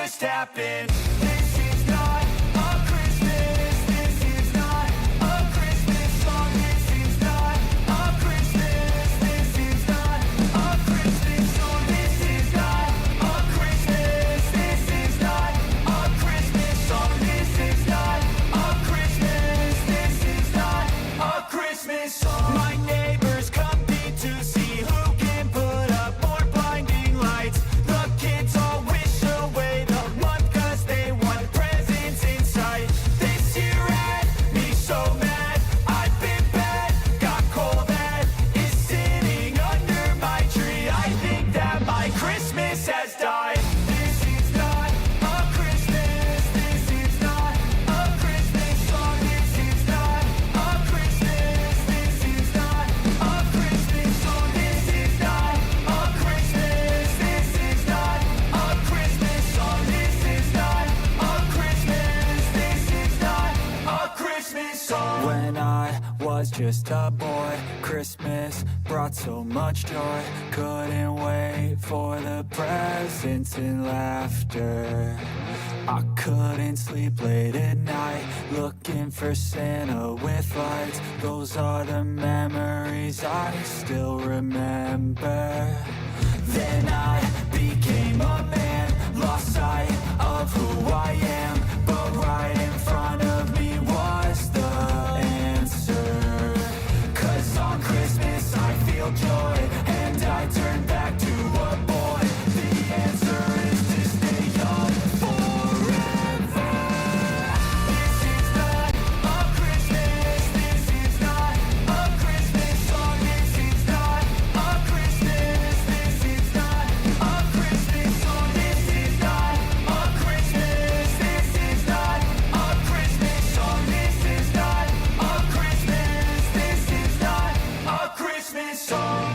just happened. This is not a Christmas. This is not a Christmas song. This is not a Christmas. This is not a Christmas song. This is not a Christmas. This is not a Christmas song. This is not a Christmas. This is not a Christmas song. My neighbors compete to see who can put up more blinding lights. The kids all wish away the month 'cause they want presents in sight. This year had me so mad, I've been bad, got coal that is sitting under my tree. I think that my Christmas has died. This is not a Christmas. This is not a Christmas song. This is not a Christmas. This is not a Christmas song. This is not a Christmas. This is not a Christmas song. This is not a Christmas. This is not a Christmas song. When I was just a boy, Christmas brought so much joy. Couldn't wait for the presents and laughter. I couldn't sleep late at night, looking for Santa with lights. Those are the memories I still remember. Then I became a man, lost sight of who I am, but right in front of me was the answer. 'Cause on Christmas I feel joy, and I turn back to a boy. The answer is to stay young forever. This is not a Christmas. This is not a Christmas song. This is not a Christmas. This is not a Christmas song. This is not a Christmas. This is not a Christmas song. This is not a Christmas. This is not a Christmas song.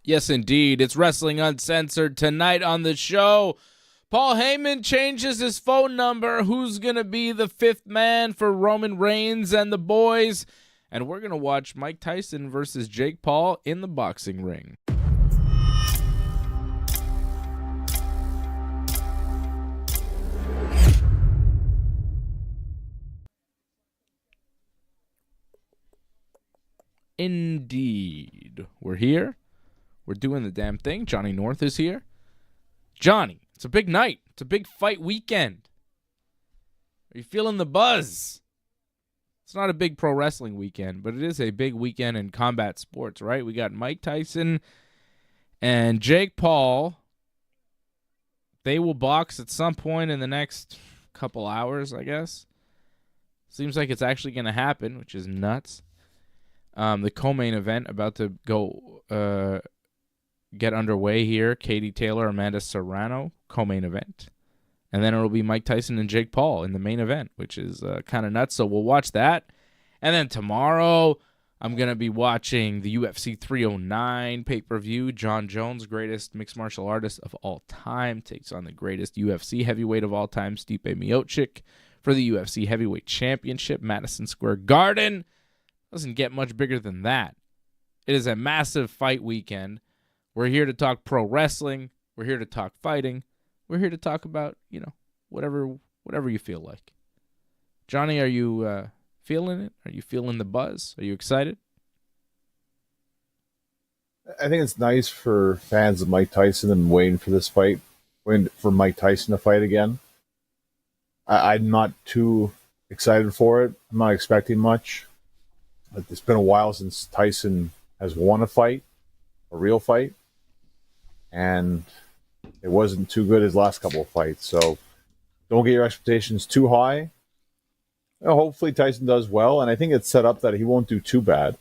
Yes, indeed. It's Wrestling Uncensored tonight on the show. Paul Heyman changes his phone number. Who's going to be the fifth man for Roman Reigns and the boys? And we're going to watch Mike Tyson versus Jake Paul in the boxing ring. Indeed. We're here. We're doing the damn thing. Johnny North is here. Johnny, it's a big night. It's a big fight weekend. Are you feeling the buzz? It's not a big pro wrestling weekend, but it is a big weekend in combat sports, right? We got Mike Tyson and Jake Paul. They will box at some point in the next couple hours, I guess. Seems like it's actually going to happen, which is nuts. The co-main event about to go get underway here. Katie Taylor, Amanda Serrano, co-main event. And then it'll be Mike Tyson and Jake Paul in the main event, which is kind of nuts. So we'll watch that. And then tomorrow, I'm going to be watching the UFC 309 pay-per-view. John Jones, greatest mixed martial artist of all time, takes on the greatest UFC heavyweight of all time, Stipe Miocic, for the UFC Heavyweight Championship, Madison Square Garden. Doesn't get much bigger than that. It is a massive fight weekend. We're here to talk pro wrestling. We're here to talk fighting. We're here to talk about, whatever you feel like. Johnny, are you feeling it? Are you feeling the buzz? Are you excited? I think it's nice for fans of Mike Tyson and waiting for this fight, waiting for Mike Tyson to fight again. I'm not too excited for it. I'm not expecting much. It's been a while since Tyson has won a fight, a real fight, and it wasn't too good his last couple of fights. So don't get your expectations too high. Hopefully Tyson does well, and I think it's set up that he won't do too bad.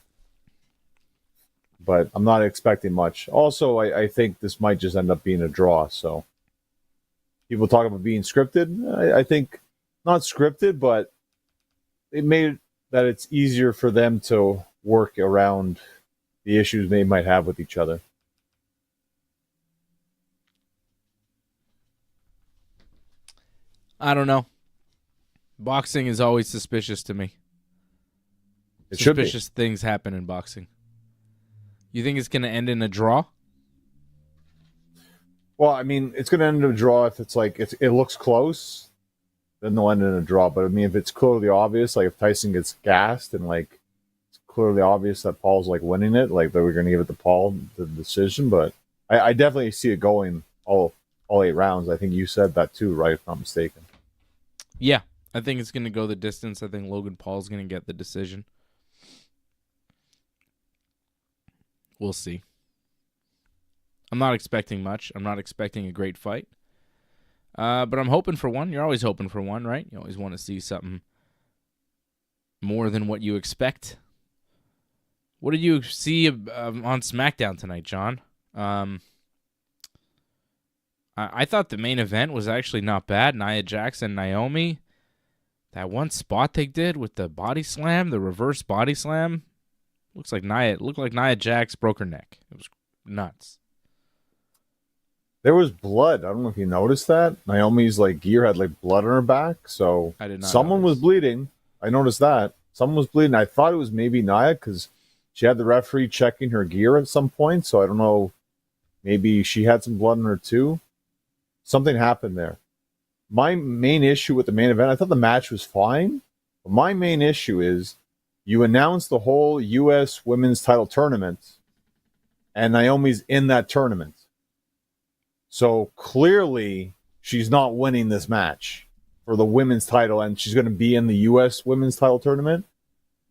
But I'm not expecting much. Also, I think this might just end up being a draw. So people talk about being scripted. I think not scripted, but it made that it's easier for them to work around the issues they might have with each other. I don't know. Boxing is always suspicious to me. It should be. Suspicious things happen in boxing. You think it's going to end in a draw? Well, I mean, it's going to end in a draw if it's like it looks close, then they'll end in a draw. But I mean, if it's clearly obvious, like if Tyson gets gassed and like it's clearly obvious that Paul's like winning it, like that we're going to give it to Paul the decision. But I definitely see it going all 8 rounds. I think you said that too, right? If I'm not mistaken. Yeah, I think it's going to go the distance. I think Logan Paul's going to get the decision. We'll see. I'm not expecting much. I'm not expecting a great fight. But I'm hoping for one. You're always hoping for one, right? You always want to see something more than what you expect. What did you see on SmackDown tonight, John? I thought the main event was actually not bad. Nia Jax and Naomi. That one spot they did with the body slam, the reverse body slam. Looked like Nia Jax broke her neck. It was nuts. There was blood. I don't know if you noticed that. Naomi's like gear had like blood on her back, so I did not someone notice. was bleeding. I noticed that. Someone was bleeding. I thought it was maybe Nia because she had the referee checking her gear at some point, so I don't know. Maybe she had some blood on her too. Something happened there. My main issue with the main event, I thought the match was fine, but my main issue is you announced the whole U.S. women's title tournament, and Naomi's in that tournament. So clearly she's not winning this match for the women's title, and she's going to be in the U.S. women's title tournament.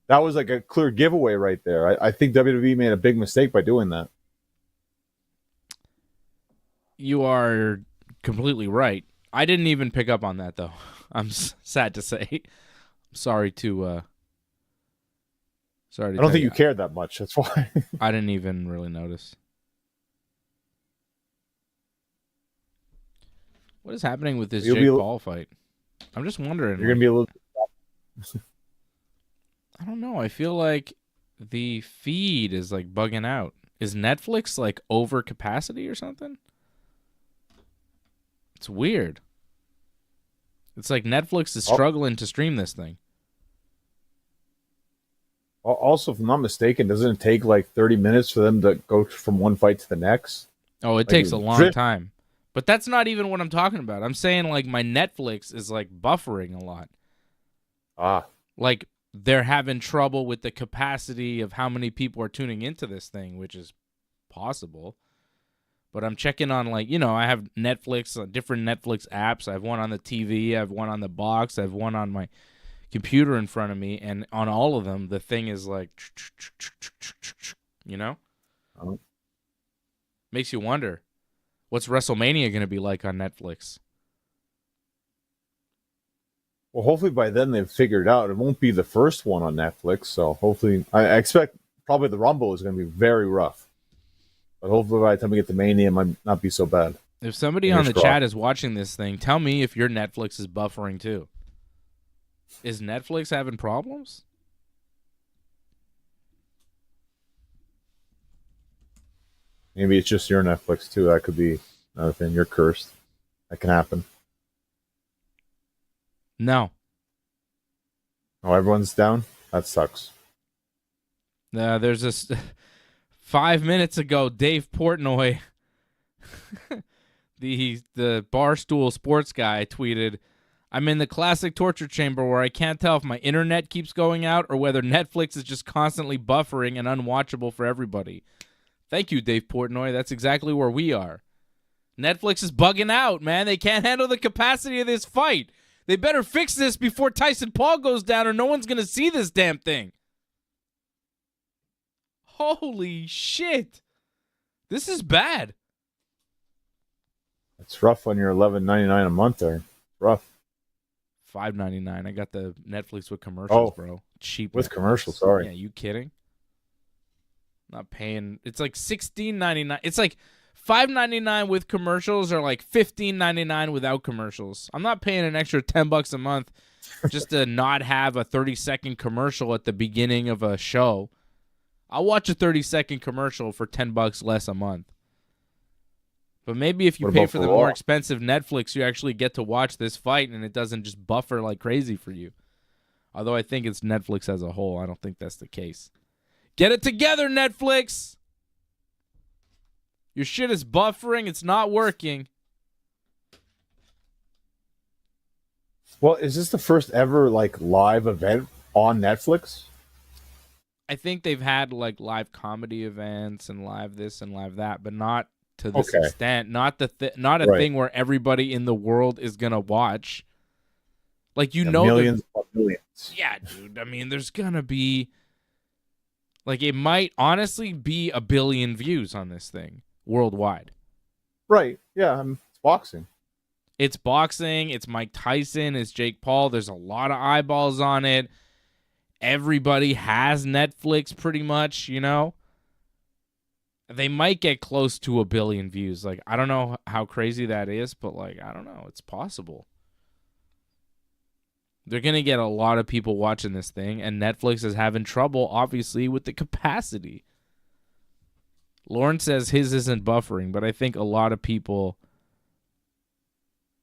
That was like a clear giveaway right there. I think WWE made a big mistake by doing that. You are completely right. I didn't even pick up on that, though. I'm sad to say. I'm sorry to I don't think you cared that much. That's why. I didn't even really notice. What is happening with this Jake Paul fight? I'm just wondering. You're going to be a little... I don't know. I feel like the feed is like bugging out. Is Netflix like over capacity or something? It's weird. It's like Netflix is struggling to stream this thing. Also, if I'm not mistaken, doesn't it take like 30 minutes for them to go from one fight to the next? Oh, it takes a long time. But that's not even what I'm talking about. I'm saying like my Netflix is like buffering a lot. Like they're having trouble with the capacity of how many people are tuning into this thing, which is possible. But I'm checking on like, I have Netflix, different Netflix apps. I have one on the TV. I have one on the box. I have one on my computer in front of me. And on all of them, the thing is like, Makes you wonder. What's WrestleMania going to be like on Netflix? Well, hopefully by then they've figured out it won't be the first one on Netflix. So hopefully, I expect probably the Rumble is going to be very rough. But hopefully by the time we get to Mania, it might not be so bad. If somebody on the chat is watching this thing, tell me if your Netflix is buffering too. Is Netflix having problems? Maybe it's just your Netflix too. That could be another thing. You're cursed. That can happen. No. Oh, everyone's down? That sucks. There's this 5 minutes ago, Dave Portnoy, the Barstool sports guy, tweeted, "I'm in the classic torture chamber where I can't tell if my internet keeps going out or whether Netflix is just constantly buffering and unwatchable for everybody." Thank you, Dave Portnoy. That's exactly where we are. Netflix is bugging out, man. They can't handle the capacity of this fight. They better fix this before Tyson Paul goes down or no one's going to see this damn thing. Holy shit. This is bad. It's rough when you're $11.99 a month there. Rough. $5.99. I got the Netflix with commercials, bro. Cheap. With Netflix. commercials, sorry. Yeah, you kidding? Not paying. It's like $16.99. It's like $5.99 with commercials or like $15.99 without commercials. I'm not paying an extra $10 a month just to not have a 30-second commercial at the beginning of a show. I'll watch a 30-second commercial for $10 less a month. But maybe if you pay for the more expensive Netflix, you actually get to watch this fight and it doesn't just buffer like crazy for you. Although I think it's Netflix as a whole. I don't think that's the case. Get it together, Netflix! Your shit is buffering. It's not working. Well, is this the first ever like live event on Netflix? I think they've had like live comedy events and live this and live that, but not to this extent. Not not a thing where everybody in the world is gonna watch. Like millions of millions. Yeah, dude. I mean, there's gonna be like it might honestly be 1 billion views on this thing worldwide. Right. Yeah. It's boxing. It's boxing. It's Mike Tyson. It's Jake Paul. There's a lot of eyeballs on it. Everybody has Netflix pretty much, you know. They might get close to 1 billion views. Like, I don't know how crazy that is, but like, I don't know. It's possible. They're going to get a lot of people watching this thing, and Netflix is having trouble, obviously, with the capacity. Lauren says his isn't buffering, but I think a lot of people...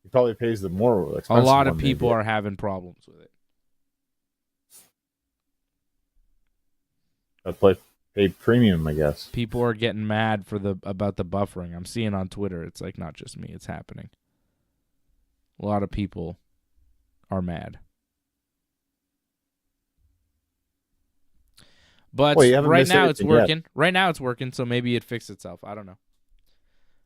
He probably pays the more expensive A lot of one, people maybe. are having problems with it. I'd pay premium, I guess. People are getting mad about the buffering. I'm seeing on Twitter. It's like not just me. It's happening. A lot of people are mad. But right now it's working. Yet. Right now it's working, so maybe it fixed itself. I don't know.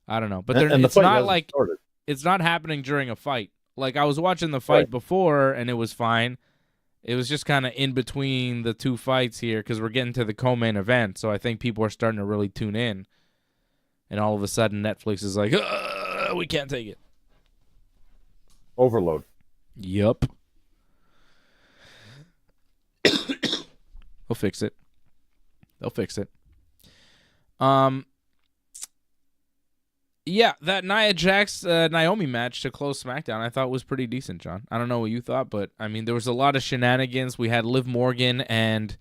But it's not like started. It's not happening during a fight. Like I was watching the fight before and it was fine. It was just kind of in between the two fights here because we're getting to the co-main event. So I think people are starting to really tune in. And all of a sudden Netflix is like, we can't take it. Overload. Yup. They'll fix it. Yeah, that Nia Jax Naomi match to close SmackDown I thought was pretty decent, John. I don't know what you thought, but I mean there was a lot of shenanigans. We had Liv Morgan and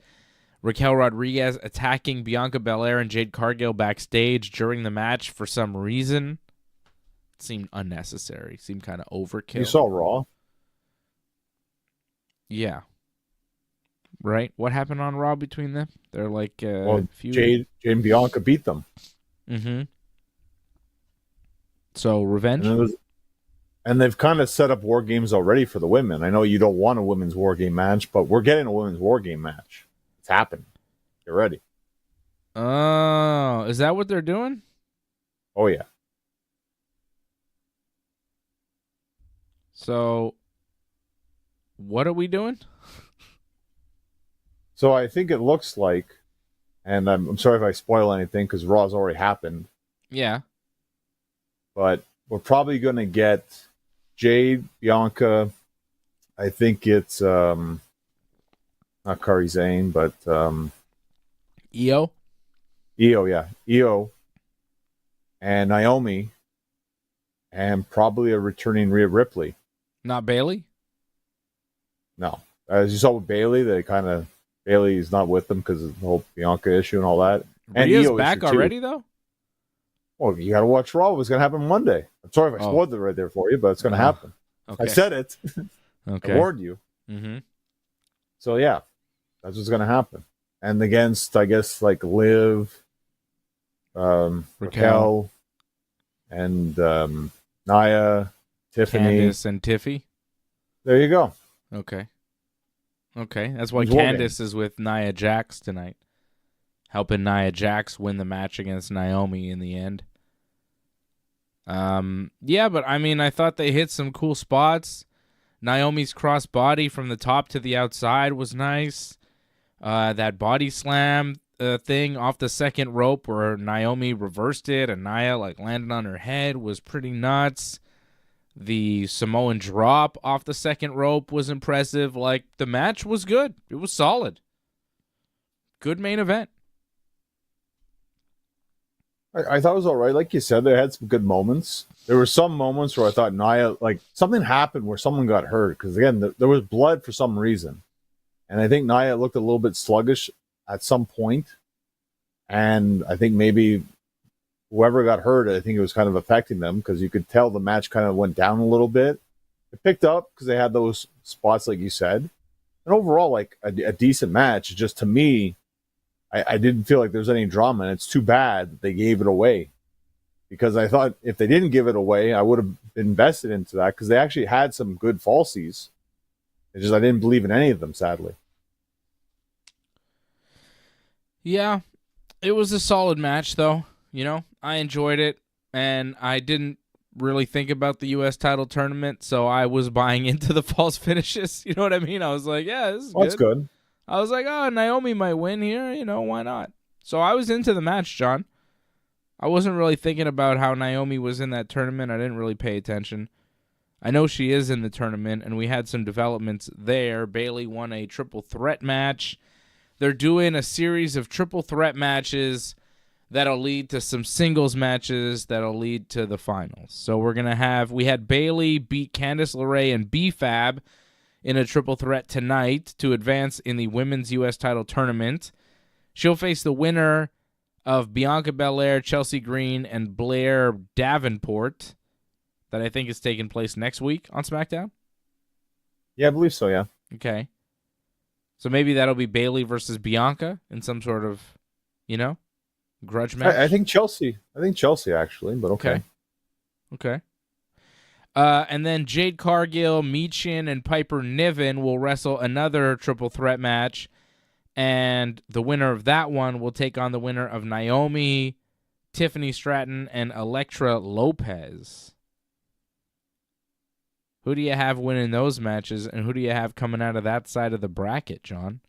Raquel Rodriguez attacking Bianca Belair and Jade Cargill backstage during the match for some reason. It seemed unnecessary. Seemed kind of overkill. You saw Raw? Yeah. Right? What happened on Raw between them? They're like Jade and Bianca beat them. Mm-hmm. So revenge? And they've kind of set up WarGames already for the women. I know you don't want a women's WarGame match, but we're getting a women's WarGame match. It's happening. Get ready. Oh, is that what they're doing? Oh, yeah. So what are we doing? So I think it looks like, and I'm sorry if I spoil anything because Raw's already happened. Yeah. But we're probably going to get Jade, Bianca, I think it's not Kari Zane, but EO? Io, yeah. Io and Naomi, and probably a returning Rhea Ripley. Not Bailey? No. As you saw with Bailey, Bailey's not with them because of the whole Bianca issue and all that. And Rhea's Io back issue too. already, though? Well, you got to watch Raw. What's going to happen Monday? I'm sorry if I spoiled it right there for you, but it's going to happen. Okay. I said it. Okay. I warned you. Mm-hmm. So, yeah, that's what's going to happen. And against, I guess, like Liv, Raquel, and Nia, Tiffany. Candice and Tiffy? There you go. Okay. Okay. That's why It's Candice is with Nia Jax tonight. Helping Nia Jax win the match against Naomi in the end. Yeah, but I mean, I thought they hit some cool spots. Naomi's cross body from the top to the outside was nice. That body slam thing off the second rope where Naomi reversed it and Nia landed on her head was pretty nuts. The Samoan drop off the second rope was impressive. The match was good. It was solid. Good main event. I thought it was all right. Like you said, they had some good moments. There were some moments where I thought Nia, something happened where someone got hurt. Because, again, there was blood for some reason. And I think Nia looked a little bit sluggish at some point. And I think maybe whoever got hurt, I think it was kind of affecting them because you could tell the match kind of went down a little bit. It picked up because they had those spots, like you said. And overall, a decent match. Just to me, I didn't feel like there was any drama, and it's too bad that they gave it away. Because I thought if they didn't give it away, I would have invested into that because they actually had some good falsies. It's just I didn't believe in any of them, sadly. Yeah, it was a solid match, though. I enjoyed it, and I didn't really think about the U.S. title tournament, so I was buying into the false finishes. You know what I mean? I was like, yeah, this is good. That's good. I was like, oh, Naomi might win here. Why not? So I was into the match, John. I wasn't really thinking about how Naomi was in that tournament. I didn't really pay attention. I know she is in the tournament, and we had some developments there. Bailey won a triple threat match. They're doing a series of triple threat matches that'll lead to some singles matches that'll lead to the finals. So we had Bailey beat Candice LeRae and B-Fab in a triple threat tonight to advance in the women's U.S. title tournament. She'll face the winner of Bianca Belair, Chelsea Green, and Blair Davenport that I think is taking place next week on SmackDown. Yeah, I believe so, yeah. Okay. So maybe that'll be Bailey versus Bianca in some sort of, grudge match. I think Chelsea, actually, but okay. Okay. And then Jade Cargill, Michin, and Piper Niven will wrestle another triple threat match. And the winner of that one will take on the winner of Naomi, Tiffany Stratton, and Elektra Lopez. Who do you have winning those matches, and who do you have coming out of that side of the bracket, John?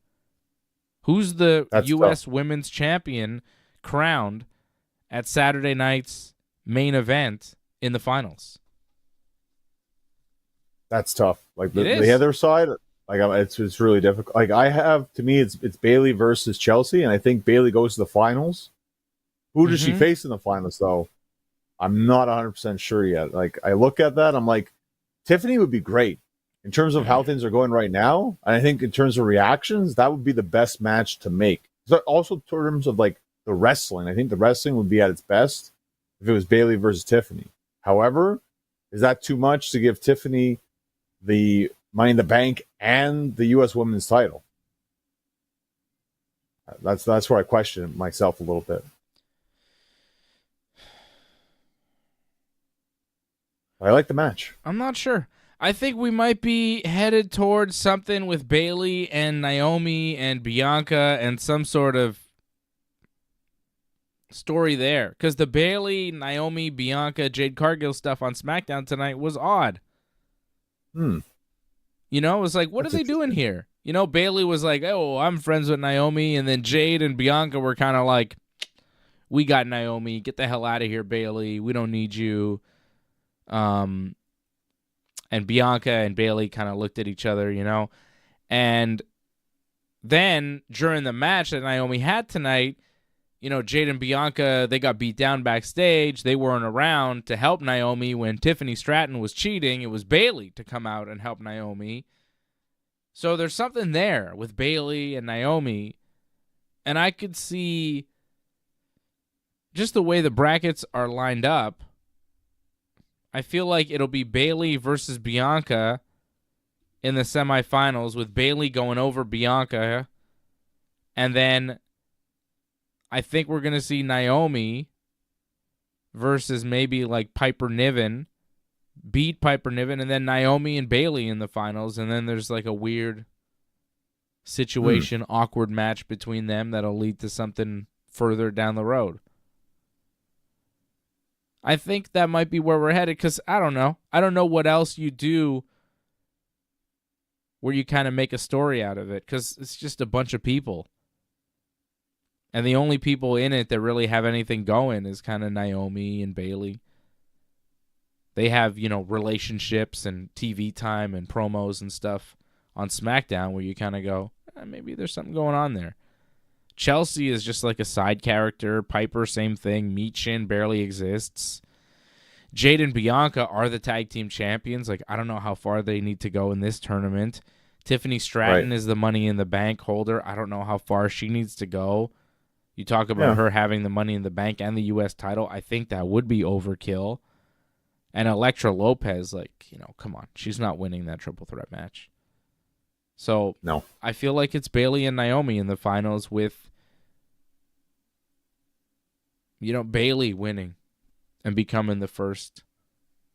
Who's the U.S. Women's Champion crowned at Saturday night's main event in the finals? That's tough. The other side, it's really difficult. To me, it's Bailey versus Chelsea, and I think Bailey goes to the finals. Who does she face in the finals, though? I'm not 100% sure yet. I look at that, I'm like, Tiffany would be great in terms of how things are going right now. And I think in terms of reactions, that would be the best match to make. So also in terms of the wrestling, I think the wrestling would be at its best if it was Bailey versus Tiffany. However, is that too much to give Tiffany the Money in the Bank and the U.S. Women's title? That's where I question myself a little bit. I like the match. I'm not sure. I think we might be headed towards something with Bailey and Naomi and Bianca and some sort of story there. Because the Bailey, Naomi, Bianca, Jade Cargill stuff on SmackDown tonight was odd. It was like, what are they doing here? Bailey was like, oh, I'm friends with Naomi. And then Jade and Bianca were kind of like, we got Naomi. Get the hell out of here, Bailey. We don't need you. And Bianca and Bayley kind of looked at each other, And then during the match that Naomi had tonight, Jade and Bianca, they got beat down backstage. They weren't around to help Naomi when Tiffany Stratton was cheating. It was Bayley to come out and help Naomi. So there's something there with Bayley and Naomi. And I could see just the way the brackets are lined up. I feel like it'll be Bayley versus Bianca in the semifinals, with Bayley going over Bianca. And then I think we're going to see Naomi versus maybe like Piper Niven, beat Piper Niven, and then Naomi and Bayley in the finals. And then there's like a weird situation, awkward match between them that'll lead to something further down the road. I think that might be where we're headed, because I don't know. I don't know what else you do where you kind of make a story out of it, because it's just a bunch of people. And the only people in it that really have anything going is kind of Naomi and Bayley. They have, relationships and TV time and promos and stuff on SmackDown where you kind of go, maybe there's something going on there. Chelsea is just like a side character. Piper, same thing. Michin barely exists. Jade and Bianca are the tag team champions. Like, I don't know how far they need to go in this tournament. Tiffany Stratton is the Money in the Bank holder. I don't know how far she needs to go. You talk about her having the Money in the Bank and the U.S. title. I think that would be overkill. And Elektra Lopez, come on. She's not winning that triple threat match. So no. I feel like it's Bayley and Naomi in the finals, with Bayley winning and becoming the first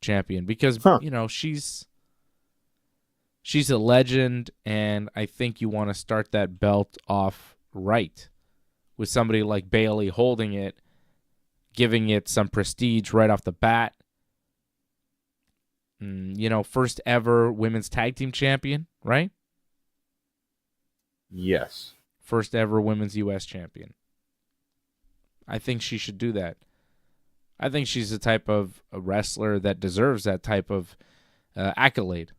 champion, because she's a legend, and I think you want to start that belt off right with somebody like Bayley holding it, giving it some prestige right off the bat. First ever women's tag team champion, right? Yes. First ever women's U.S. champion. I think she should do that. I think she's the type of a wrestler that deserves that type of accolade.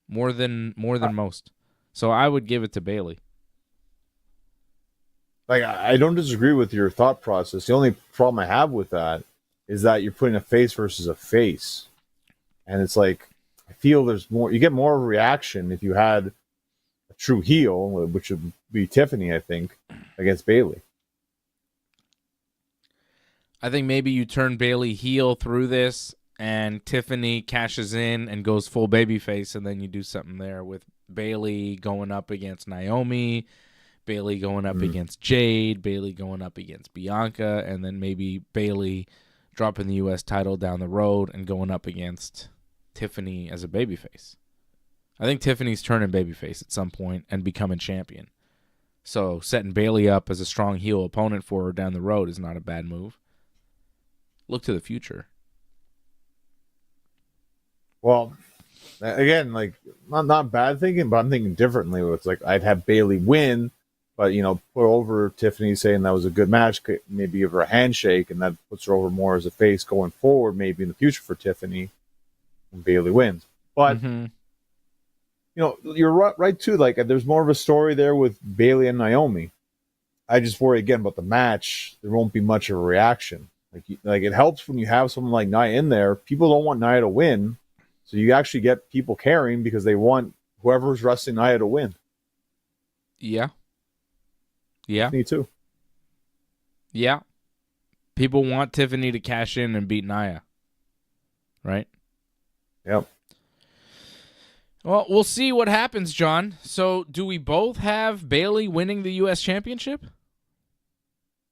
More than most. So I would give it to Bayley. Like, I don't disagree with your thought process. The only problem I have with that is that you're putting a face versus a face. And it's like, I feel you get more of a reaction if you had a true heel, which would be Tiffany, I think, against Bayley. I think maybe you turn Bayley heel through this, and Tiffany cashes in and goes full babyface, and then you do something there with Bayley going up against Naomi, Bayley going up against Jade, Bayley going up against Bianca, and then maybe Bayley dropping the U.S. title down the road and going up against Tiffany as a babyface. I think Tiffany's turning babyface at some point and becoming champion. So setting Bayley up as a strong heel opponent for her down the road is not a bad move. Look to the future. Well, again, like, not bad thinking, but I'm thinking differently. It's like I'd have Bayley win, but put over Tiffany, saying that was a good match, maybe give her a handshake, and that puts her over more as a face going forward, maybe in the future for Tiffany, and Bayley wins. But you're right too. Like, there's more of a story there with Bayley and Naomi. I just worry again about the match. There won't be much of a reaction. Like it helps when you have someone like Nia in there. People don't want Nia to win, so you actually get people caring because they want whoever's wrestling Nia to win. Yeah. Me too. Yeah. People want Tiffany to cash in and beat Nia. Right? Yep. Well, we'll see what happens, John. So, do we both have Bayley winning the U.S. Championship?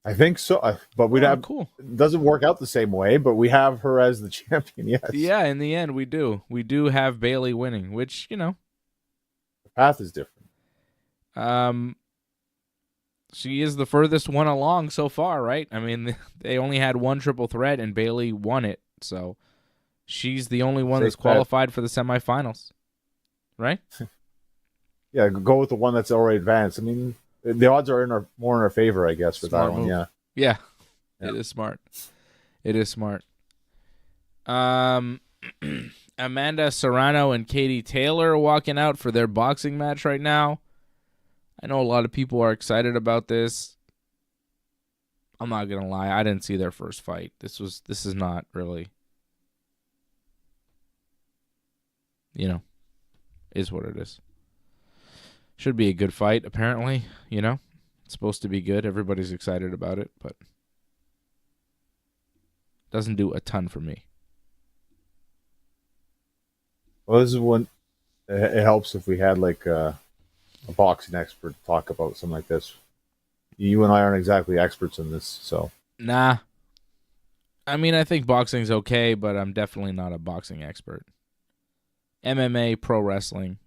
I think so, but we'd have. Cool. It doesn't work out the same way, but we have her as the champion. Yes. Yeah, in the end, we do. We do have Bayley winning, which the path is different. She is the furthest one along so far, right? I mean, they only had one triple threat, and Bayley won it, so she's the only one that's qualified for the semifinals, right? Yeah, go with the one that's already advanced. I mean, the odds are more in our favor, I guess, for that one. Move. Yeah. It is smart. It is smart. Amanda Serrano and Katie Taylor are walking out for their boxing match right now. I know a lot of people are excited about this. I'm not gonna lie, I didn't see their first fight. This is not really, is what it is. Should be a good fight, apparently. It's supposed to be good. Everybody's excited about it, but doesn't do a ton for me. Well, this is when it helps if we had like a boxing expert talk about something like this. You and I aren't exactly experts in this, so. Nah. I mean, I think boxing's okay, but I'm definitely not a boxing expert. MMA, pro wrestling,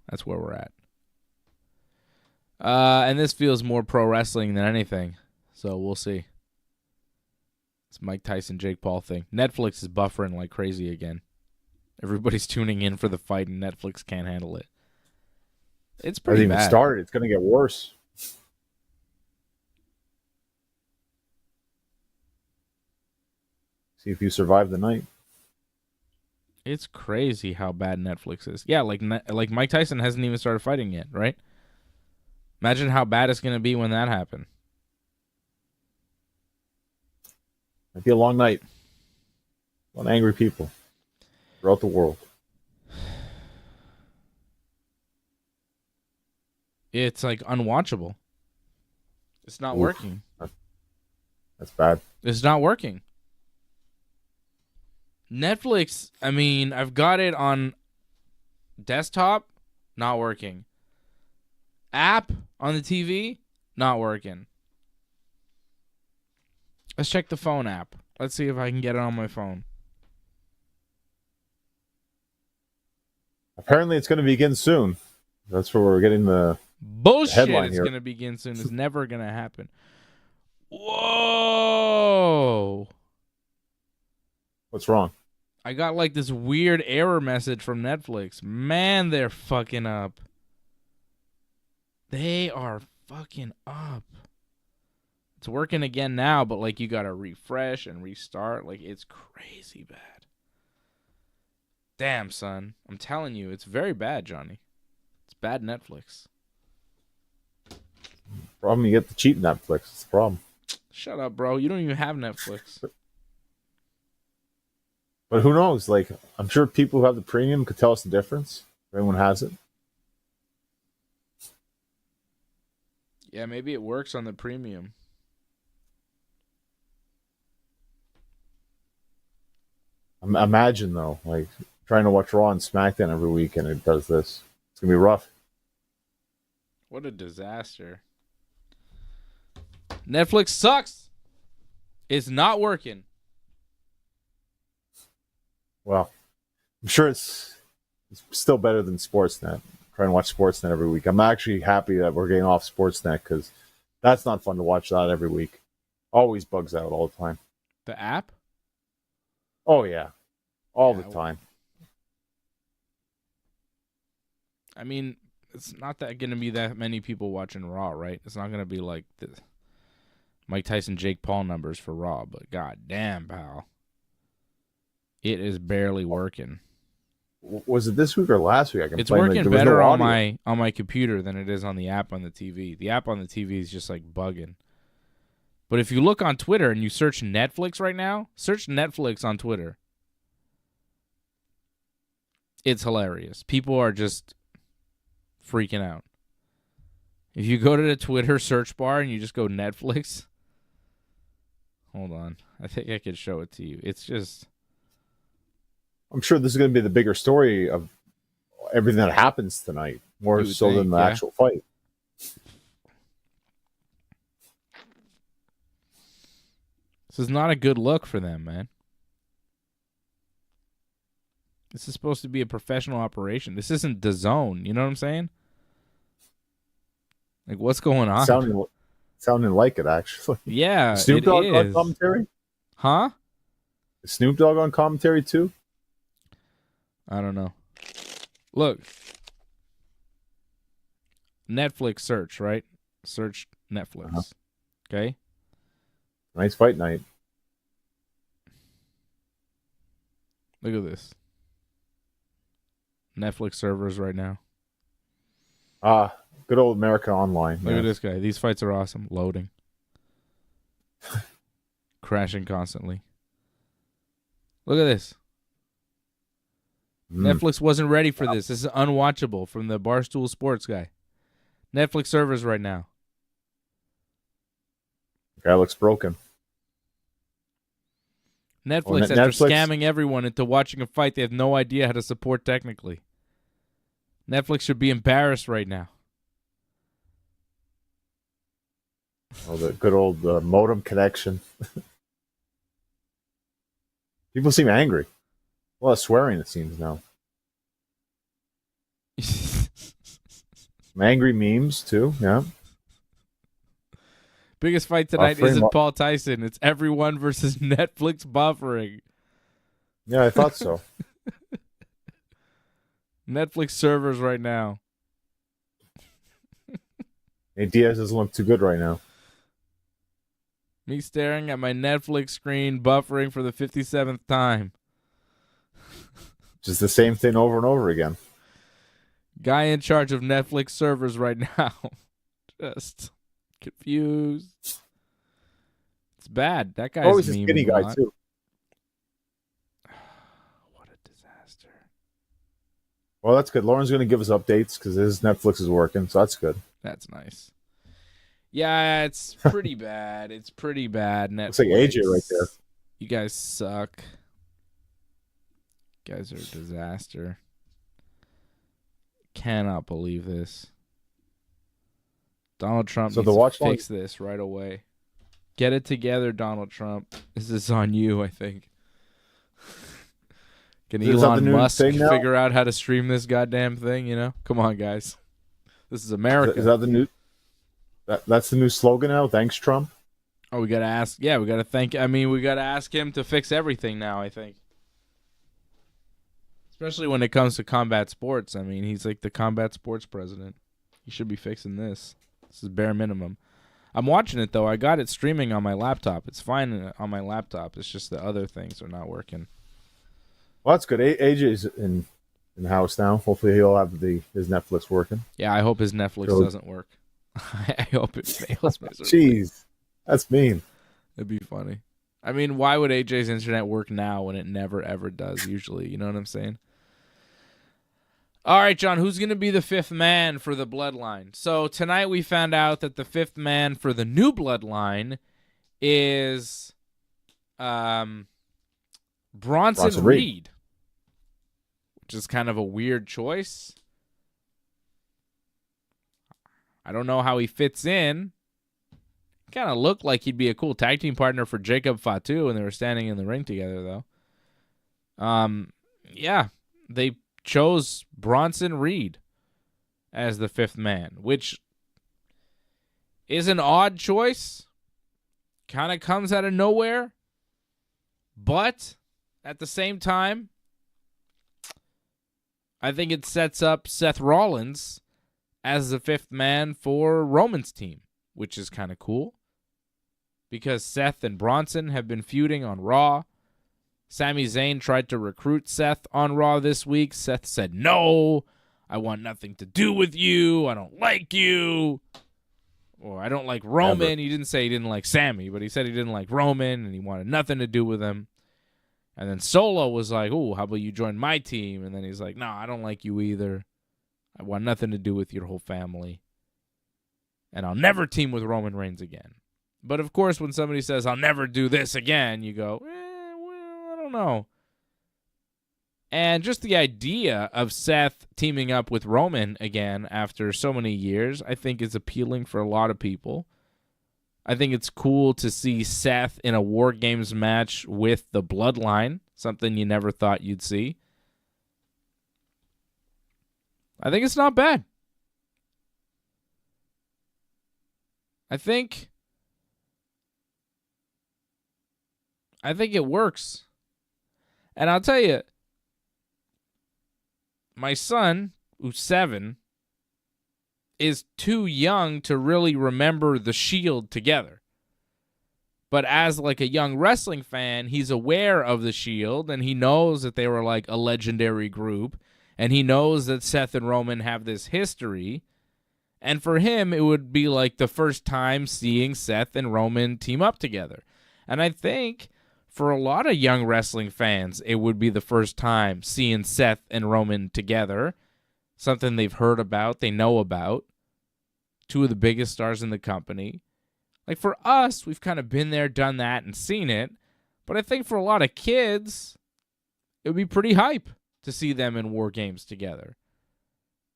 that's where we're at. And this feels more pro wrestling than anything, so we'll see. It's Mike Tyson, Jake Paul thing. Netflix is buffering like crazy again. Everybody's tuning in for the fight, and Netflix can't handle it. It's pretty Hasn't bad. even started. It's going to get worse. See if you survive the night. It's crazy how bad Netflix is. Yeah, like Mike Tyson hasn't even started fighting yet, right? Imagine how bad it's going to be when that happens. Might be a long night. A lot of angry people throughout the world. It's like unwatchable. It's not working. That's bad. It's not working. Netflix, I mean, I've got it on desktop, not working. App on the TV, not working. Let's check the phone app. Let's see if I can get it on my phone. Apparently, it's going to begin soon. That's where we're getting the Bullshit, headline it's here. going to begin soon. It's never going to happen. Whoa. What's wrong? I got like this weird error message from Netflix. Man, they're fucking up. They are fucking up. It's working again now, but like you got to refresh and restart. Like it's crazy bad. Damn, son. I'm telling you, it's very bad, Johnny. It's bad Netflix. Problem, you get the cheap Netflix. It's the problem. Shut up, bro. You don't even have Netflix. But who knows? Like, I'm sure people who have the premium could tell us the difference. If anyone has it. Yeah, maybe it works on the premium. Imagine, though, like, trying to watch Raw and SmackDown every week and it does this. It's going to be rough. What a disaster. Netflix sucks. It's not working. Well, I'm sure it's still better than Sportsnet. Trying to watch Sportsnet every week. I'm actually happy that we're getting off Sportsnet because that's not fun to watch that every week. Always bugs out all the time. The app? Oh, yeah. All Yeah, the time. I mean, it's not that going to be that many people watching Raw, right? It's not going to be like the Mike Tyson, Jake Paul numbers for Raw, but god damn, pal. It is barely working. Was it this week or last week? It's working better on my computer than it is on the app on the TV. The app on the TV is just like bugging. But if you look on Twitter and you search Netflix right now, search Netflix on Twitter. It's hilarious. People are just freaking out. If you go to the Twitter search bar and you just go Netflix, hold on. I think I could show it to you. It's just... I'm sure this is going to be the bigger story of everything that happens tonight, more so than the actual fight. This is not a good look for them, man. This is supposed to be a professional operation. This isn't DAZN. You know what I'm saying? Like, what's going on? Sounding like it, actually. Yeah, Snoop it Dogg is. on commentary? Huh? Is Snoop Dogg on commentary too? I don't know. Look. Netflix search, right? Search Netflix. Uh-huh. Okay? Nice fight night. Look at this. Netflix servers right now. Good old America Online. Look at this guy. These fights are awesome. Loading. Crashing constantly. Look at this. Netflix wasn't ready for this. This is unwatchable from the Barstool Sports guy. Netflix servers right now. Guy looks broken. Netflix, after scamming everyone into watching a fight they have no idea how to support technically. Netflix should be embarrassed right now. Oh, the good old modem connection. People seem angry. A lot of swearing, it seems now. Some angry memes, too. Yeah. Biggest fight tonight isn't Paul Tyson. It's everyone versus Netflix buffering. Yeah, I thought so. Netflix servers right now. Hey, Diaz doesn't look too good right now. Me staring at my Netflix screen buffering for the 57th time. Just the same thing over and over again. Guy in charge of Netflix servers right now. Just confused. It's bad. That guy's always a skinny guy, too. What a disaster. Well, that's good. Lauren's going to give us updates because his Netflix is working, so that's good. That's nice. Yeah, it's pretty bad. It's pretty bad. Netflix. Looks like AJ right there. You guys suck. You guys are a disaster. Cannot believe this. Donald Trump needs to fix this right away. Get it together, Donald Trump. This is on you, I think. Can Elon Musk figure out how to stream this goddamn thing, you know? Come on, guys. This is America. Is that the new... That's the new slogan now? Thanks, Trump? Oh, we got to ask... Yeah, we got to thank... I mean, we got to ask him to fix everything now, I think. Especially when it comes to combat sports. I mean, he's like the combat sports president. He should be fixing this. This is bare minimum. I'm watching it, though. I got it streaming on my laptop. It's fine on my laptop. It's just the other things are not working. Well, that's good. AJ's in the house now. Hopefully he'll have his Netflix working. Yeah, I hope his Netflix doesn't work. I hope it fails miserably. Jeez, that's mean. It'd be funny. I mean, why would AJ's internet work now when it never, ever does usually? You know what I'm saying? All right, John, who's going to be the fifth man for the Bloodline? So tonight we found out that the fifth man for the new Bloodline is Bronson Reed, which is kind of a weird choice. I don't know how he fits in. Kind of looked like he'd be a cool tag team partner for Jacob Fatu when they were standing in the ring together, though. Yeah, they chose Bronson Reed as the fifth man, which is an odd choice. Kind of comes out of nowhere. But at the same time, I think it sets up Seth Rollins as the fifth man for Roman's team, which is kind of cool because Seth and Bronson have been feuding on Raw. Sami Zayn tried to recruit Seth on Raw this week. Seth said, no, I want nothing to do with you. I don't like you. Or I don't like Roman. Ever. He didn't say he didn't like Sami, but he said he didn't like Roman and he wanted nothing to do with him. And then Solo was like, oh, how about you join my team? And then he's like, no, I don't like you either. I want nothing to do with your whole family. And I'll never team with Roman Reigns again. But, of course, when somebody says, I'll never do this again, you go, well, I don't know. And just the idea of Seth teaming up with Roman again after so many years, I think is appealing for a lot of people. I think it's cool to see Seth in a WarGames match with the Bloodline, something you never thought you'd see. I think it's not bad. I think it works. And I'll tell you, my son, who's 7, is too young to really remember the Shield together. But as like a young wrestling fan, he's aware of the Shield, and he knows that they were like a legendary group, and he knows that Seth and Roman have this history. And for him, it would be like the first time seeing Seth and Roman team up together. And I think for a lot of young wrestling fans, it would be the first time seeing Seth and Roman together, something they've heard about, they know about, two of the biggest stars in the company. Like for us, we've kind of been there, done that, and seen it. But I think for a lot of kids, it would be pretty hype to see them in WarGames together.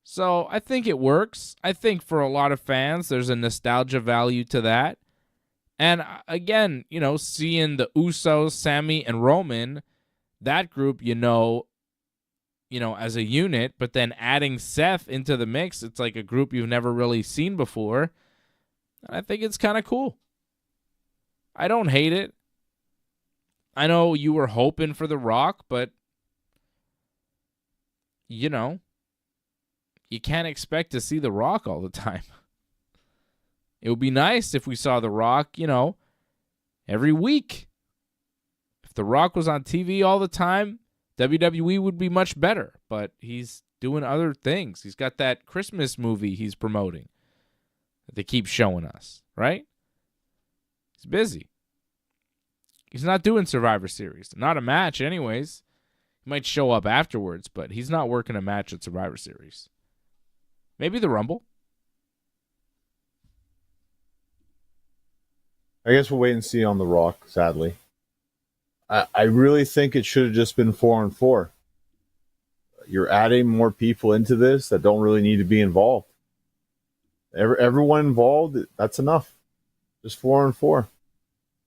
So I think it works. I think for a lot of fans, there's a nostalgia value to that. And again, you know, seeing the Usos, Sami, and Roman, that group, you know, as a unit, but then adding Seth into the mix, it's like a group you've never really seen before. I think it's kind of cool. I don't hate it. I know you were hoping for The Rock, but, you know, you can't expect to see The Rock all the time. It would be nice if we saw The Rock, you know, every week. If The Rock was on TV all the time, WWE would be much better. But he's doing other things. He's got that Christmas movie he's promoting that they keep showing us, right? He's busy. He's not doing Survivor Series. Not a match anyways. He might show up afterwards, but he's not working a match at Survivor Series. Maybe the Rumble. I guess we'll wait and see on The Rock, sadly. I really think it should have just been 4-on-4. You're adding more people into this that don't really need to be involved. Everyone involved, that's enough. Just 4-on-4.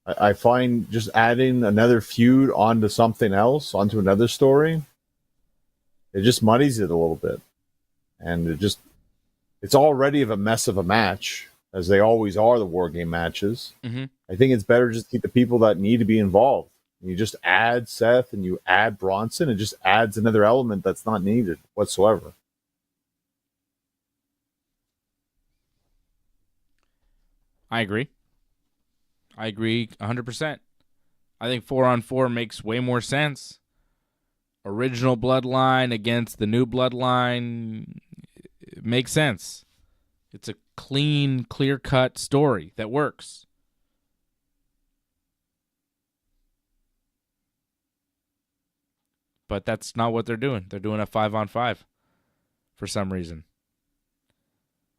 I find just adding another feud onto something else, onto another story, it just muddies it a little bit. And it's already a mess of a match, as they always are, the WarGame matches. Mm-hmm. I think it's better just to keep the people that need to be involved. You just add Seth and you add Bronson, it just adds another element that's not needed whatsoever. I agree 100%. I think 4-on-4 makes way more sense. Original Bloodline against the new Bloodline, it makes sense. It's a clean, clear-cut story that works. But that's not what they're doing. They're doing a 5-on-5 for some reason.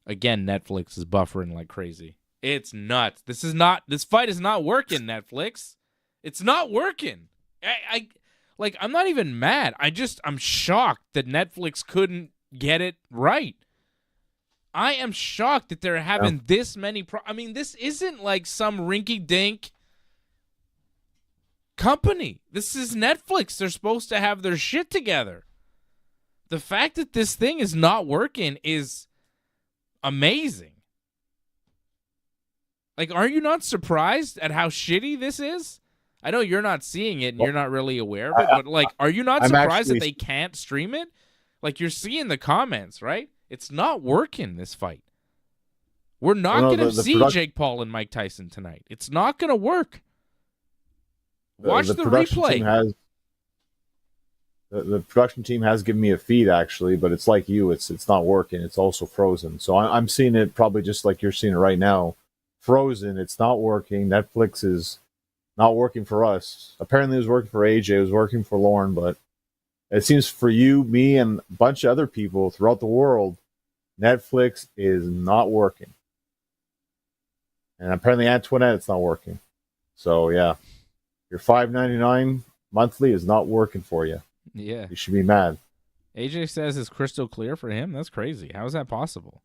Again, Netflix is buffering like crazy. It's nuts. This fight is not working, Netflix. It's not working. I'm not even mad. I'm shocked that Netflix couldn't get it right. I am shocked that they're having this many this isn't like some rinky-dink company. This is Netflix. They're supposed to have their shit together. The fact that this thing is not working is amazing. Like, are you not surprised at how shitty this is? I know you're not seeing it and you're not really aware of it, but like, are you not surprised that they can't stream it? Like, you're seeing the comments, right? It's not working, this fight. We're not going to see Jake Paul and Mike Tyson tonight. It's not going to work. Watch the replay. The production team has given me a feed, actually, but it's like you. It's not working. It's also frozen. So I'm seeing it probably just like you're seeing it right now. Frozen. It's not working. Netflix is not working for us. Apparently it was working for AJ. It was working for Lauren, but it seems for you, me, and a bunch of other people throughout the world, Netflix is not working. And apparently Antoinette, it's not working. So, yeah. Your $5.99 monthly is not working for you. Yeah. You should be mad. AJ says it's crystal clear for him. That's crazy. How is that possible?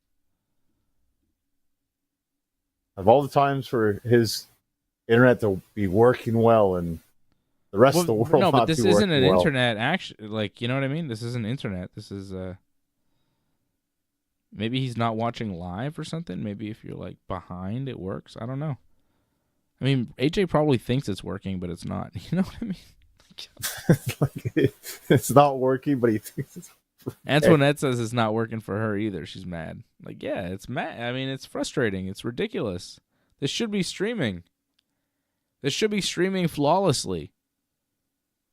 Of all the times for his internet to be working well and the rest of the world no, not but this be isn't working an well. internet action. Like, you know what I mean? This isn't internet. This is maybe he's not watching live or something. Maybe if you're like behind, it works. I don't know. I mean, AJ probably thinks it's working, but it's not. You know what I mean? It's not working, but he thinks it's working. Antoinette says it's not working for her either. She's mad. Like, yeah, it's mad. I mean, it's frustrating. It's ridiculous. This should be streaming. This should be streaming flawlessly.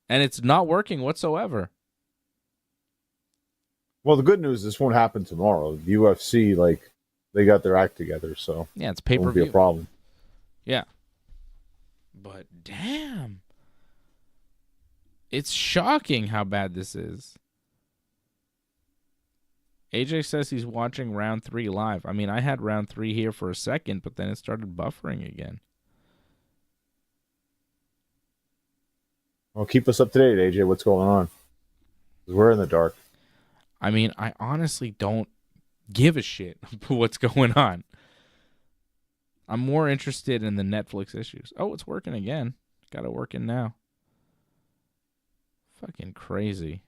And it's not working whatsoever. Well, the good news, this won't happen tomorrow. The UFC, like, they got their act together, so Yeah, it's it won't be pay-per-view. a problem. Yeah. But damn. It's shocking how bad this is. AJ says he's watching round 3 live. I mean, I had round 3 here for a second, but then it started buffering again. Well, keep us up to date, AJ. What's going on? 'Cause we're in the dark. I mean, I honestly don't give a shit about what's going on. I'm more interested in the Netflix issues. Oh, it's working again. Got it working now. Fucking crazy.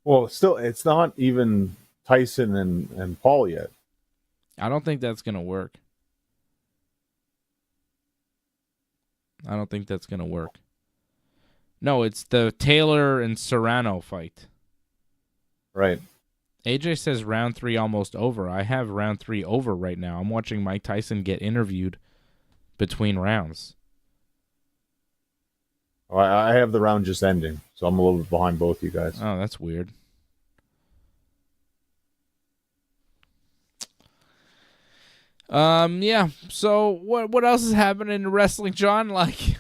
Well, still, it's not even Tyson and Paul yet. I don't think that's going to work. I don't think that's going to work. No, it's the Taylor and Serrano fight. Right. AJ says round 3 almost over. I have round 3 over right now. I'm watching Mike Tyson get interviewed between rounds. Well, I have the round just ending, so I'm a little bit behind both you guys. Oh, that's weird. Yeah. So what else is happening in wrestling, John? Like,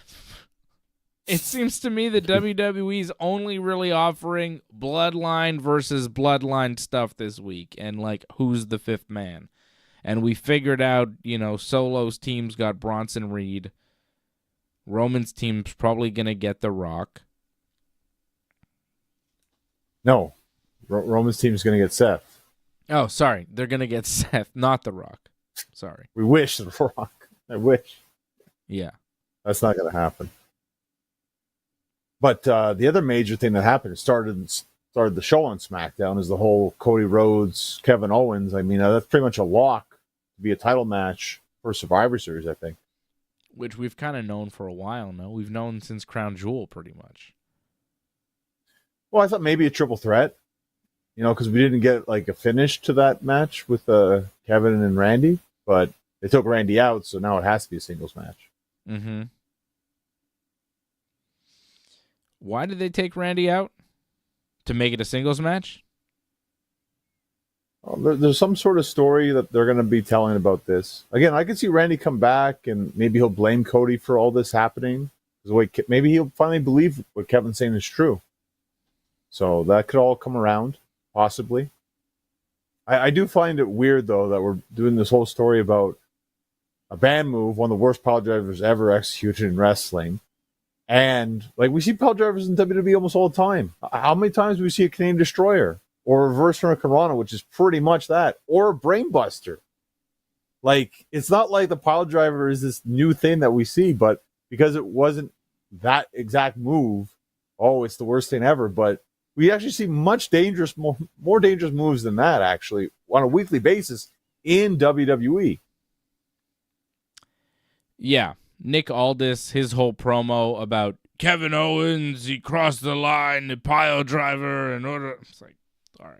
it seems to me that WWE's only really offering Bloodline versus Bloodline stuff this week, and like, who's the fifth man? And we figured out, Solo's team's got Bronson Reed. Roman's team's probably gonna get The Rock. No, Roman's team is going to get Seth. Oh, sorry, they're gonna get Seth, not The Rock. Sorry. We wish The Rock. I wish. Yeah. That's not going to happen. But the other major thing that happened started the show on SmackDown is the whole Cody Rhodes, Kevin Owens. I mean, that's pretty much a lock to be a title match for Survivor Series, I think. Which we've kind of known for a while now. We've known since Crown Jewel, pretty much. Well, I thought maybe a triple threat, because we didn't get like a finish to that match with Kevin and Randy, but they took Randy out, so now it has to be a singles match. Mm-hmm. Why did they take Randy out? To make it a singles match? There's some sort of story that they're going to be telling about this. Again, I could see Randy come back and maybe he'll blame Cody for all this happening. Maybe he'll finally believe what Kevin's saying is true. So that could all come around, possibly. I do find it weird, though, that we're doing this whole story about a band move, one of the worst pile drivers ever executed in wrestling. And, like, we see pile drivers in WWE almost all the time. How many times do we see a Canadian Destroyer? Or a reverse from a Corona, which is pretty much that. Or a Brainbuster. Like, it's not like the pile driver is this new thing that we see, but because it wasn't that exact move, it's the worst thing ever. But we actually see much more dangerous moves than that, actually, on a weekly basis in WWE. Yeah. Nick Aldis, his whole promo about Kevin Owens, he crossed the line, the pile driver, and order. It's like, all right.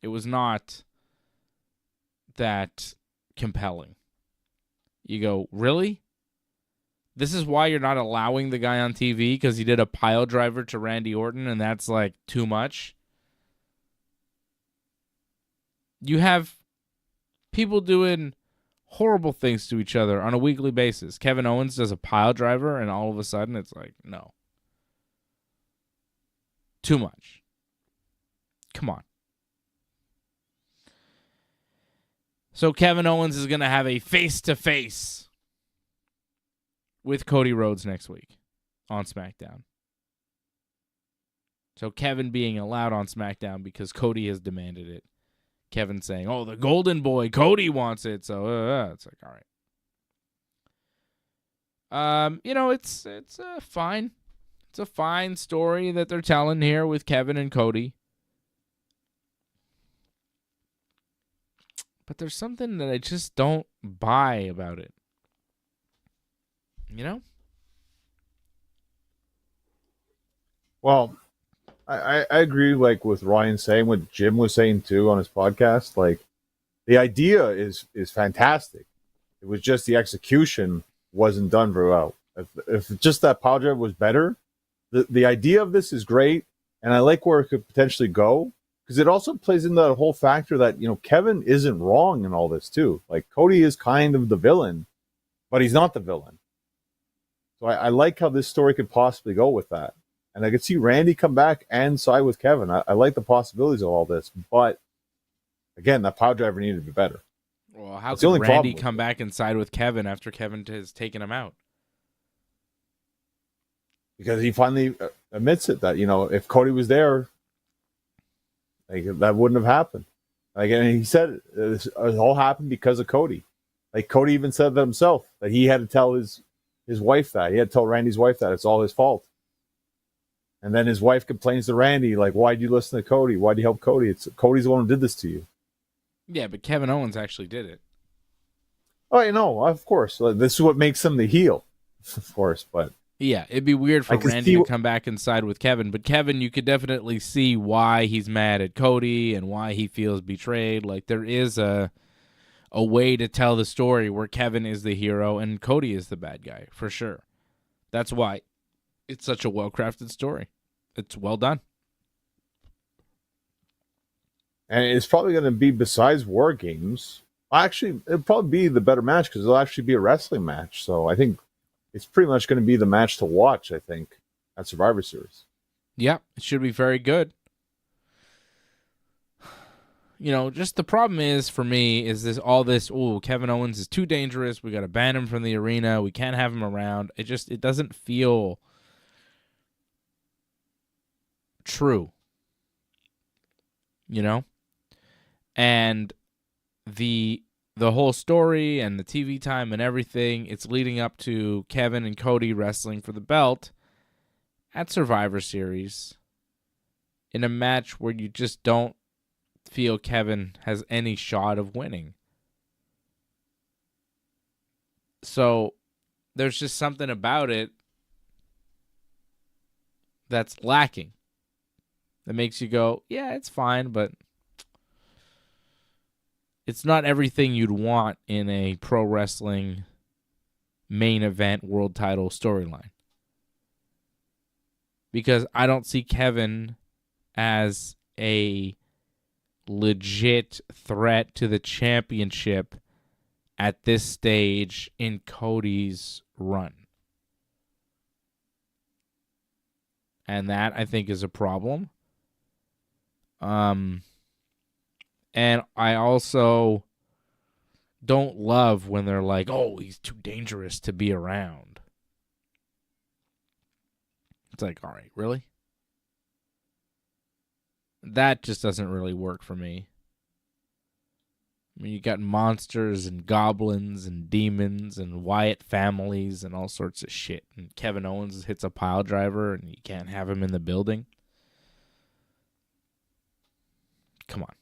It was not that compelling. You go, really? This is why you're not allowing the guy on TV, because he did a pile driver to Randy Orton, and that's like too much? You have people doing horrible things to each other on a weekly basis. Kevin Owens does a pile driver, and all of a sudden it's like, no. Too much. Come on. So Kevin Owens is going to have a face-to-face with Cody Rhodes next week on SmackDown. So Kevin being allowed on SmackDown because Cody has demanded it. Kevin saying, the golden boy, Cody wants it. So it's like, all right. It's fine. It's a fine story that they're telling here with Kevin and Cody. But there's something that I just don't buy about it. Well, I agree, like, with Ryan saying what Jim was saying, too, on his podcast. Like, the idea is fantastic. It was just the execution wasn't done very well. If just that power drive was better, the idea of this is great, and I like where it could potentially go, because it also plays into that whole factor that, you know, Kevin isn't wrong in all this too. Like, Cody is kind of the villain, but he's not the villain. So I like how this story could possibly go with that. And I could see Randy come back and side with Kevin. I like the possibilities of all this, but again, that power driver needed to be better. Well, how That's the could only Randy problem with come it. back and side with Kevin after Kevin has taken him out? Because he finally admits it that, you know, if Cody was there, like, that wouldn't have happened. Like, and he said it all happened because of Cody. Like, Cody even said that himself, that he had to tell his wife that. He had to tell Randy's wife that it's all his fault. And then his wife complains to Randy, like, why'd you listen to Cody? Why'd you help Cody? It's Cody's the one who did this to you. Yeah, but Kevin Owens actually did it. Oh, you know, of course. This is what makes him the heel, of course. But Yeah, it'd be weird for I can Randy see to come back and side with Kevin, but Kevin, you could definitely see why he's mad at Cody and why he feels betrayed. Like, there is a way to tell the story where Kevin is the hero and Cody is the bad guy, for sure. That's why it's such a well-crafted story. It's well done. and it's probably going to be, besides WarGames, actually, it'll probably be the better match because it'll actually be a wrestling match. So I think it's pretty much going to be the match to watch, I think, at Survivor Series. Yeah, it should be very good. You know, just the problem is, for me, is this, Kevin Owens is too dangerous. We got to ban him from the arena. We can't have him around. It doesn't feel true. You know? And the whole story and the TV time and everything, it's leading up to Kevin and Cody wrestling for the belt at Survivor Series in a match where you just don't feel Kevin has any shot of winning. So there's just something about it that's lacking that makes you go, yeah, it's fine, but it's not everything you'd want in a pro wrestling main event world title storyline. Because I don't see Kevin as a legit threat to the championship at this stage in Cody's run. And that, I think, is a problem. And I also don't love when they're like, oh, he's too dangerous to be around. It's like, all right, really? That just doesn't really work for me. I mean, you got monsters and goblins and demons and Wyatt families and all sorts of shit. And Kevin Owens hits a pile driver and you can't have him in the building. Come on.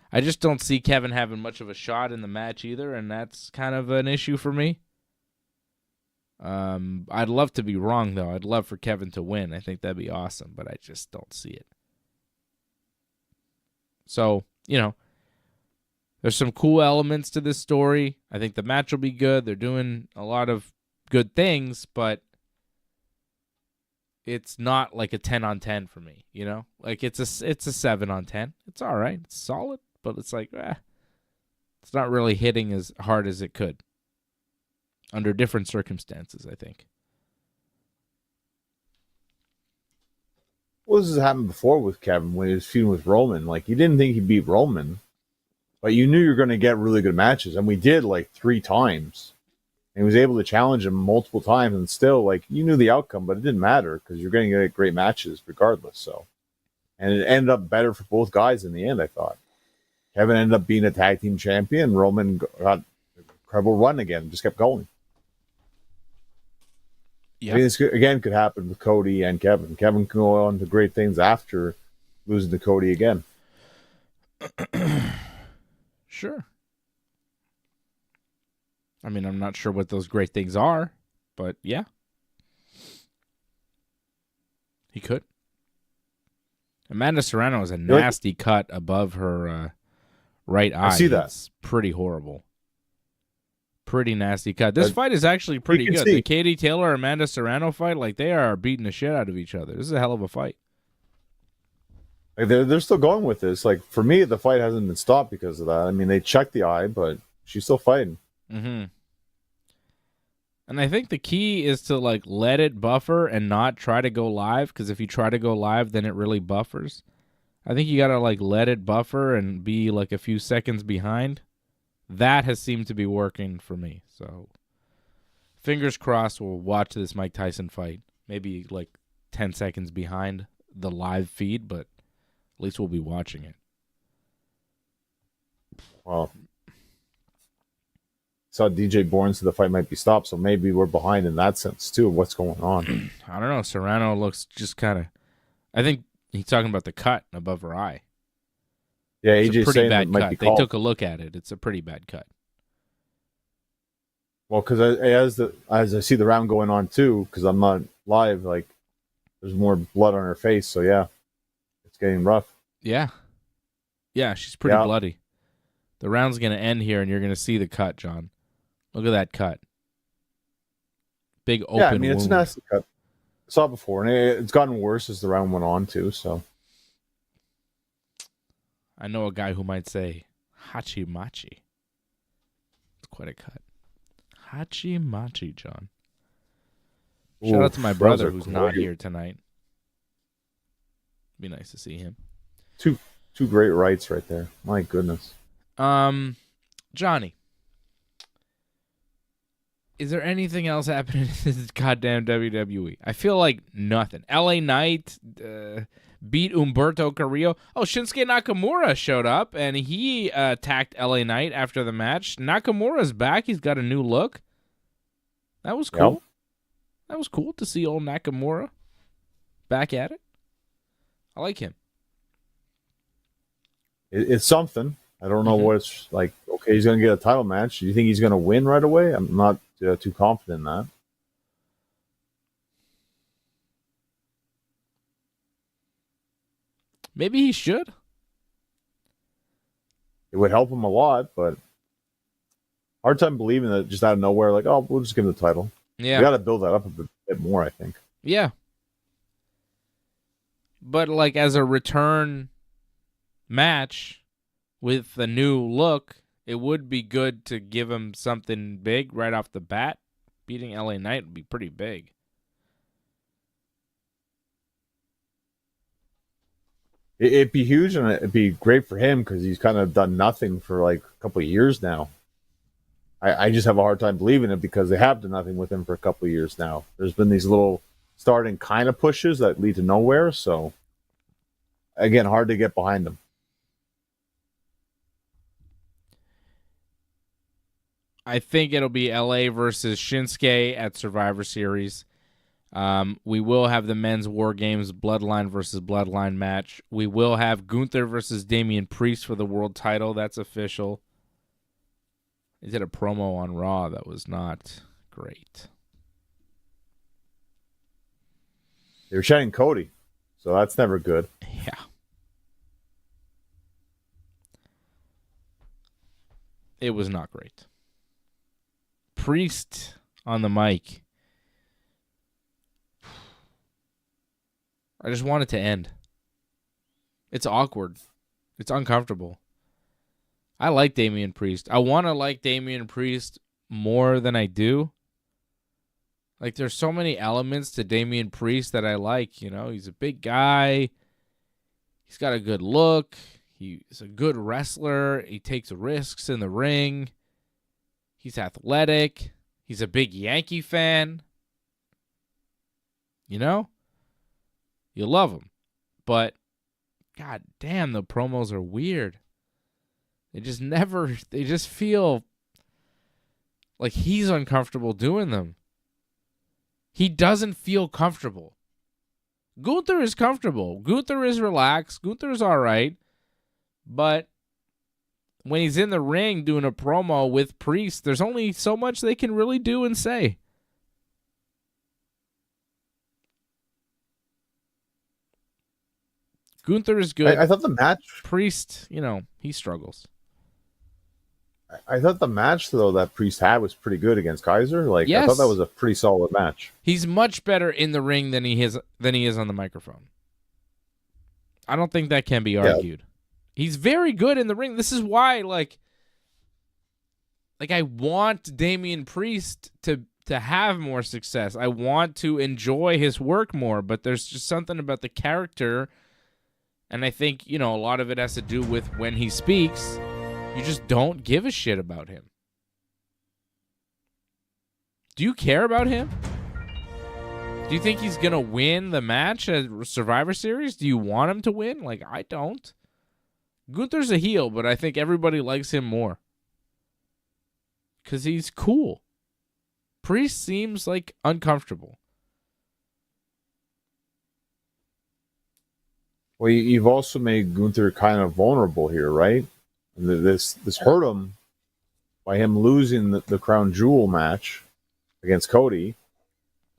I just don't see Kevin having much of a shot in the match either, and that's kind of an issue for me. I'd love to be wrong, though. I'd love for Kevin to win. I think that'd be awesome, but I just don't see it. So, you know, there's some cool elements to this story. I think the match will be good. They're doing a lot of good things, but it's not like a 10 on 10 for me, you know? Like, it's a 7 on 10. It's all right. It's solid, but it's like, it's not really hitting as hard as it could under different circumstances, I think. Well, this has happened before with Kevin when he was feuding with Roman. Like, you didn't think he beat Roman, but you knew you were going to get really good matches. And we did, like, 3 times. And he was able to challenge him multiple times, and still, like, you knew the outcome, but it didn't matter because you're going to get great matches regardless. So, and it ended up better for both guys in the end, I thought. Kevin ended up being a tag team champion. Roman got an incredible run again, just kept going. Yeah. I mean, this again could happen with Cody and Kevin. Kevin can go on to great things after losing to Cody again. Sure. I mean, I'm not sure what those great things are, but yeah. He could. Amanda Serrano is a nasty cut above her right eye. I see that. It's pretty horrible. Pretty nasty cut. This fight is actually pretty can good. see. The Katie Taylor Amanda Serrano fight, like they are beating the shit out of each other. This is a hell of a fight. Like they're still going with this. Like for me, the fight hasn't been stopped because of that. I mean, they checked the eye, but she's still fighting. Mm-hmm. And I think the key is to like let it buffer and not try to go live, because if you try to go live, then it really buffers. I think you gotta like let it buffer and be like a few seconds behind. That has seemed to be working for me. So fingers crossed we'll watch this Mike Tyson fight. Maybe like 10 seconds behind the live feed, but at least we'll be watching it. Well, saw DJ Bourne said the fight might be stopped, so maybe we're behind in that sense too of what's going on. I don't know. Serrano looks just kind of. I think he's talking about the cut above her eye. Yeah, It's a AJ's pretty saying bad it might cut. be They called. took a look at it. It's a pretty bad cut. Well, because as I see the round going on too, because I'm not live, like there's more blood on her face. So yeah, it's getting rough. Yeah. Yeah, she's pretty Yeah. bloody. The round's going to end here, and you're going to see the cut, John. Look at that cut. Big open Yeah, I mean it's a wound. nasty cut. I saw it before, and it's gotten worse as the round went on too. So I know a guy who might say, Hachi Machi. It's quite a cut. Hachi Machi, John. Shout out to my Oof, brother those are who's not great. here tonight. Be nice to see him. Two great rights right there. My goodness. Johnny, is there anything else happening in this goddamn WWE? I feel like nothing. LA Knight beat Humberto Carrillo. Oh, Shinsuke Nakamura showed up, and he attacked LA Knight after the match. Nakamura's back. He's got a new look. That was cool. Yep. That was cool to see old Nakamura back at it. I like him. It's something. I don't know Mhm. what it's like. Okay, he's going to get a title match. Do you think he's going to win right away? I'm not too confident in that. Maybe he should. It would help him a lot, but hard time believing that just out of nowhere, like, oh, we'll just give him the title. Yeah. We got to build that up a bit more, I think. Yeah. But like as a return match with a new look, it would be good to give him something big right off the bat. Beating LA Knight would be pretty big. It'd be huge, and it'd be great for him because he's kind of done nothing for like a couple of years now. I just have a hard time believing it because they have done nothing with him for a couple of years now. There's been these little starting kind of pushes that lead to nowhere. So, again, hard to get behind him. I think it'll be LA versus Shinsuke at Survivor Series. We will have the men's WarGames Bloodline versus Bloodline match. We will have Gunther versus Damian Priest for the world title. That's official. He did a promo on Raw that was not great. They were chatting Cody, so that's never good. Yeah. It was not great. Priest on the mic. I just want it to end. It's awkward. It's uncomfortable. I like Damian Priest. I want to like Damian Priest more than I do. Like, there's so many elements to Damian Priest that I like. You know, he's a big guy. He's got a good look. He's a good wrestler. He takes risks in the ring. He's athletic. He's a big Yankee fan. You know? You love him. But, god damn, the promos are weird. They just feel like he's uncomfortable doing them. He doesn't feel comfortable. Gunther is comfortable. Gunther is relaxed. Gunther is all right. But when he's in the ring doing a promo with Priest, there's only so much they can really do and say. Gunther is good. I thought the match. Priest, you know, he struggles. I thought the match though that Priest had was pretty good against Kaiser. Like I Yes. thought that was a pretty solid match. He's much better in the ring than he is on the microphone. I don't think that can be argued. He's very good in the ring. This is why, like I want Damian Priest to have more success. I want to enjoy his work more, but there's just something about the character, and I think, a lot of it has to do with when he speaks, you just don't give a shit about him. Do you care about him? Do you think he's going to win the match at Survivor Series? Do you want him to win? Like, I don't. Gunther's a heel, but I think everybody likes him more. Because he's cool. Priest seems like uncomfortable. Well, you've also made Gunther kind of vulnerable here, right? And this hurt him by him losing the Crown Jewel match against Cody.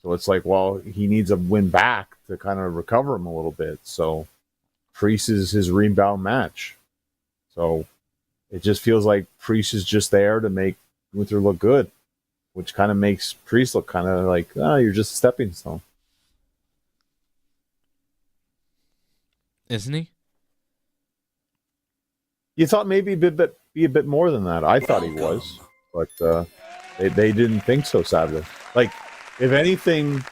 So it's like, well, he needs a win back to kind of recover him a little bit. So Priest is his rebound match. So it just feels like Priest is just there to make Gunther look good, which kind of makes Priest look kind of like, you're just a stepping stone. Isn't he? You thought maybe be a bit more than that. I thought he was, but they didn't think so, sadly. Like, if anything,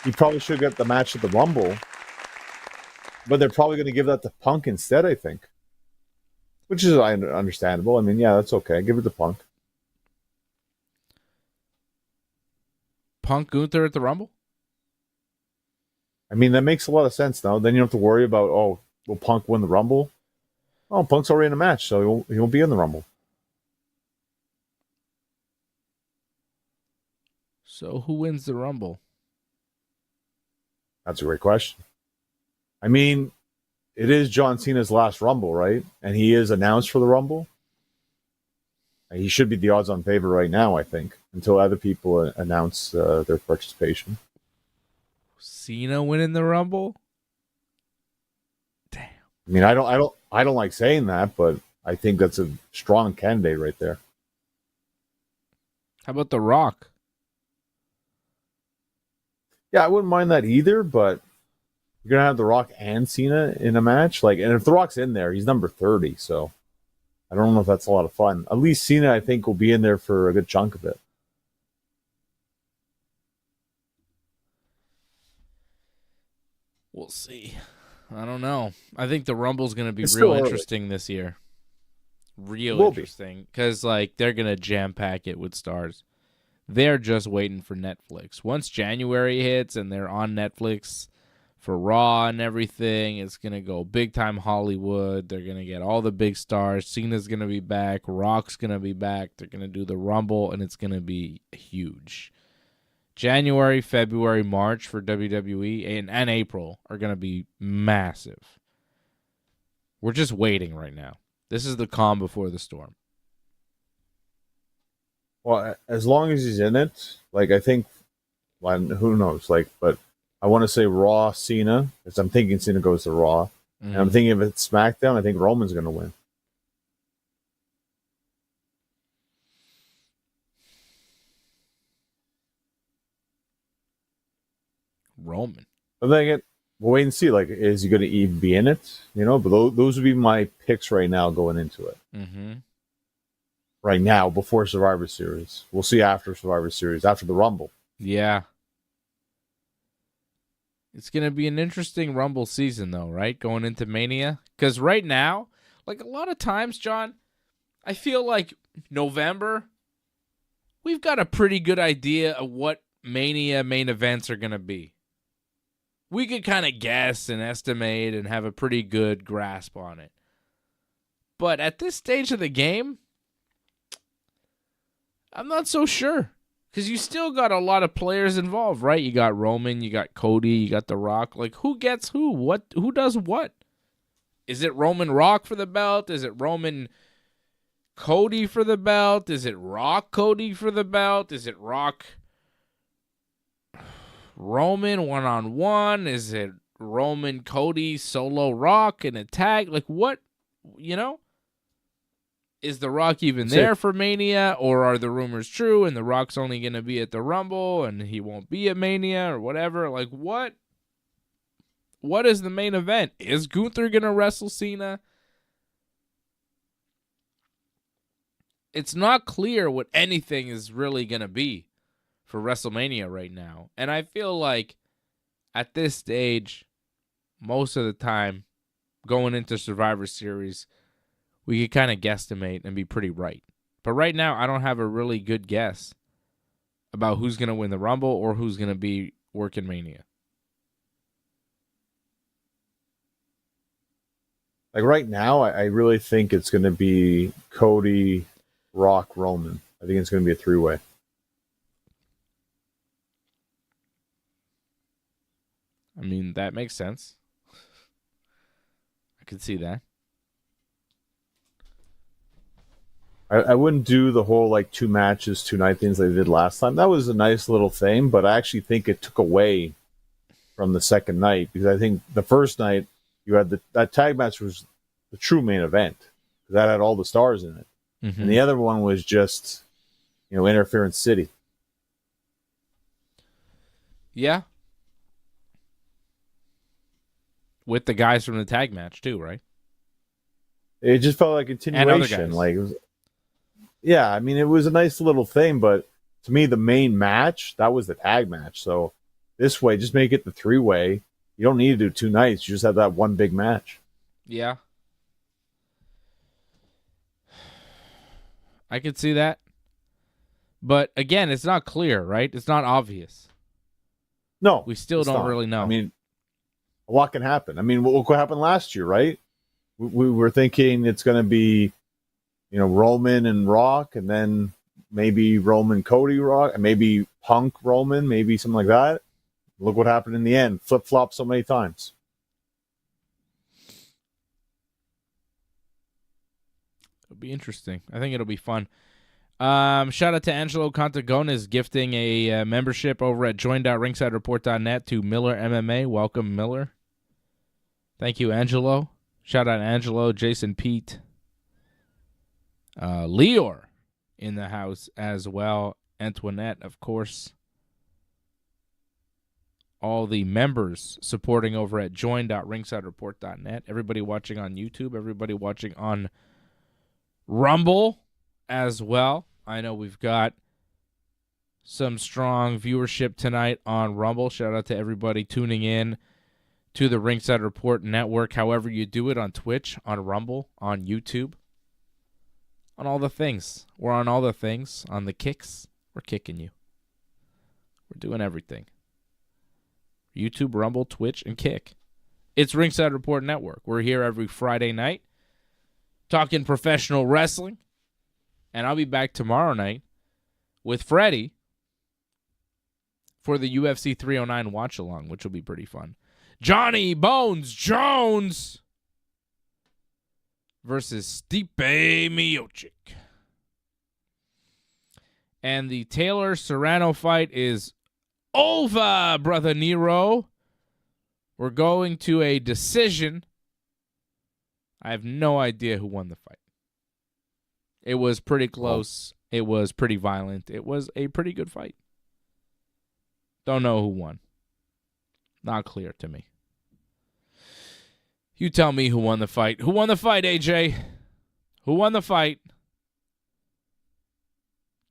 he probably should get the match at the Rumble, but they're probably going to give that to Punk instead, I think. Which is understandable. I mean, yeah, that's okay. Give it to Punk. Punk Gunther at the Rumble? I mean, that makes a lot of sense now. Then you don't have to worry about, will Punk win the Rumble? Oh, Punk's already in a match, so he won't be in the Rumble. So who wins the Rumble? That's a great question. I mean, it is John Cena's last Rumble, right? And he is announced for the Rumble. He should be the odds-on favorite right now, I think, until other people announce their participation. Cena winning the Rumble? Damn. I mean, I don't like saying that, but I think that's a strong candidate right there. How about The Rock? Yeah, I wouldn't mind that either, but you're gonna have The Rock and Cena in a match, and if The Rock's in there, he's number 30, so I don't know if that's a lot of fun. At least Cena, I think, will be in there for a good chunk of it. We'll see. I don't know. I think the Rumble's going to be It's real still early. interesting this year. Real Will be. interesting. Because, they're going to jam-pack it with stars. They're just waiting for Netflix. Once January hits and they're on Netflix for Raw and everything, it's going to go big-time Hollywood. They're going to get all the big stars. Cena's going to be back. Rock's going to be back. They're going to do the Rumble, and it's going to be huge. January, February, March for WWE and April are going to be massive. We're just waiting right now. This is the calm before the storm. Well, as long as he's in it, I think, who knows, but I want to say Raw Cena, because I'm thinking Cena goes to Raw. And I'm thinking if it's SmackDown, I think Roman's going to win. Roman. I think we'll wait and see. Is he going to even be in it? But those would be my picks right now going into it. Mm-hmm. Right now, before Survivor Series. We'll see after Survivor Series, after the Rumble. Yeah. It's going to be an interesting Rumble season, though, right? Going into Mania. Because right now, a lot of times, John, I feel like November, we've got a pretty good idea of what Mania main events are going to be. We could kind of guess and estimate and have a pretty good grasp on it. But at this stage of the game, I'm not so sure. Because you still got a lot of players involved, right? You got Roman, you got Cody, you got The Rock. Who gets who? Who does what? Is it Roman Rock for the belt? Is it Roman Cody for the belt? Is it Rock Cody for the belt? Is it Rock Roman one-on-one? Is it Roman Cody solo Rock in a tag? What? is The Rock even That's there it. for Mania, or are the rumors true and The Rock's only going to be at the Rumble and he won't be at Mania or whatever? Like, what is the main event? Is Gunther going to wrestle Cena? It's not clear what anything is really going to be for WrestleMania right now. And I feel like at this stage, most of the time, going into Survivor Series, we could kind of guesstimate and be pretty right. But right now, I don't have a really good guess about who's going to win the Rumble or who's going to be working Mania. Like right now, I really think it's going to be Cody, Rock, Roman. I think it's going to be a 3-way. I mean, that makes sense. I could see that. I wouldn't do the whole like 2 matches, 2 night things they did last time. That was a nice little thing, but I actually think it took away from the second night because I think the first night you had that tag match was the true main event. That had all the stars in it. Mm-hmm. And the other one was just, Interference City. Yeah. With the guys from the tag match too, right? It just felt like a And other continuation. guys. Like, I mean, it was a nice little thing, but to me, the main match, that was the tag match. So this way, just make it the 3-way. You don't need to do 2 nights. You just have that one big match. Yeah. I could see that. But again, it's not clear, right? It's not obvious. No. We still it's don't not. really know. I mean, a lot can happen. I mean, look what happened last year, right? We were thinking it's going to be, Roman and Rock, and then maybe Roman, Cody, Rock, and maybe Punk, Roman, maybe something like that. Look what happened in the end. Flip-flop so many times. It'll be interesting. I think it'll be fun. Shout out to Angelo Contagones gifting a membership over at join.ringsidereport.net to Miller MMA. Welcome, Miller. Thank you, Angelo. Shout out Angelo, Jason Pete. Leor in the house as well. Antoinette, of course. All the members supporting over at join.ringsidereport.net. Everybody watching on YouTube. Everybody watching on Rumble as well. I know we've got some strong viewership tonight on Rumble. Shout out to everybody tuning in to the Ringside Report Network, however you do it, on Twitch, on Rumble, on YouTube, on all the things. We're on all the things. On the kicks, we're kicking you. We're doing everything. YouTube, Rumble, Twitch, and Kick. It's Ringside Report Network. We're here every Friday night talking professional wrestling. And I'll be back tomorrow night with Freddie for the UFC 309 watch-along, which will be pretty fun. Johnny Bones Jones versus Stipe Miocic. And the Taylor Serrano fight is over, brother Nero. We're going to a decision. I have no idea who won the fight. It was pretty close. It was pretty violent. It was a pretty good fight. Don't know who won. Not clear to me. You tell me who won the fight. Who won the fight, AJ? Who won the fight?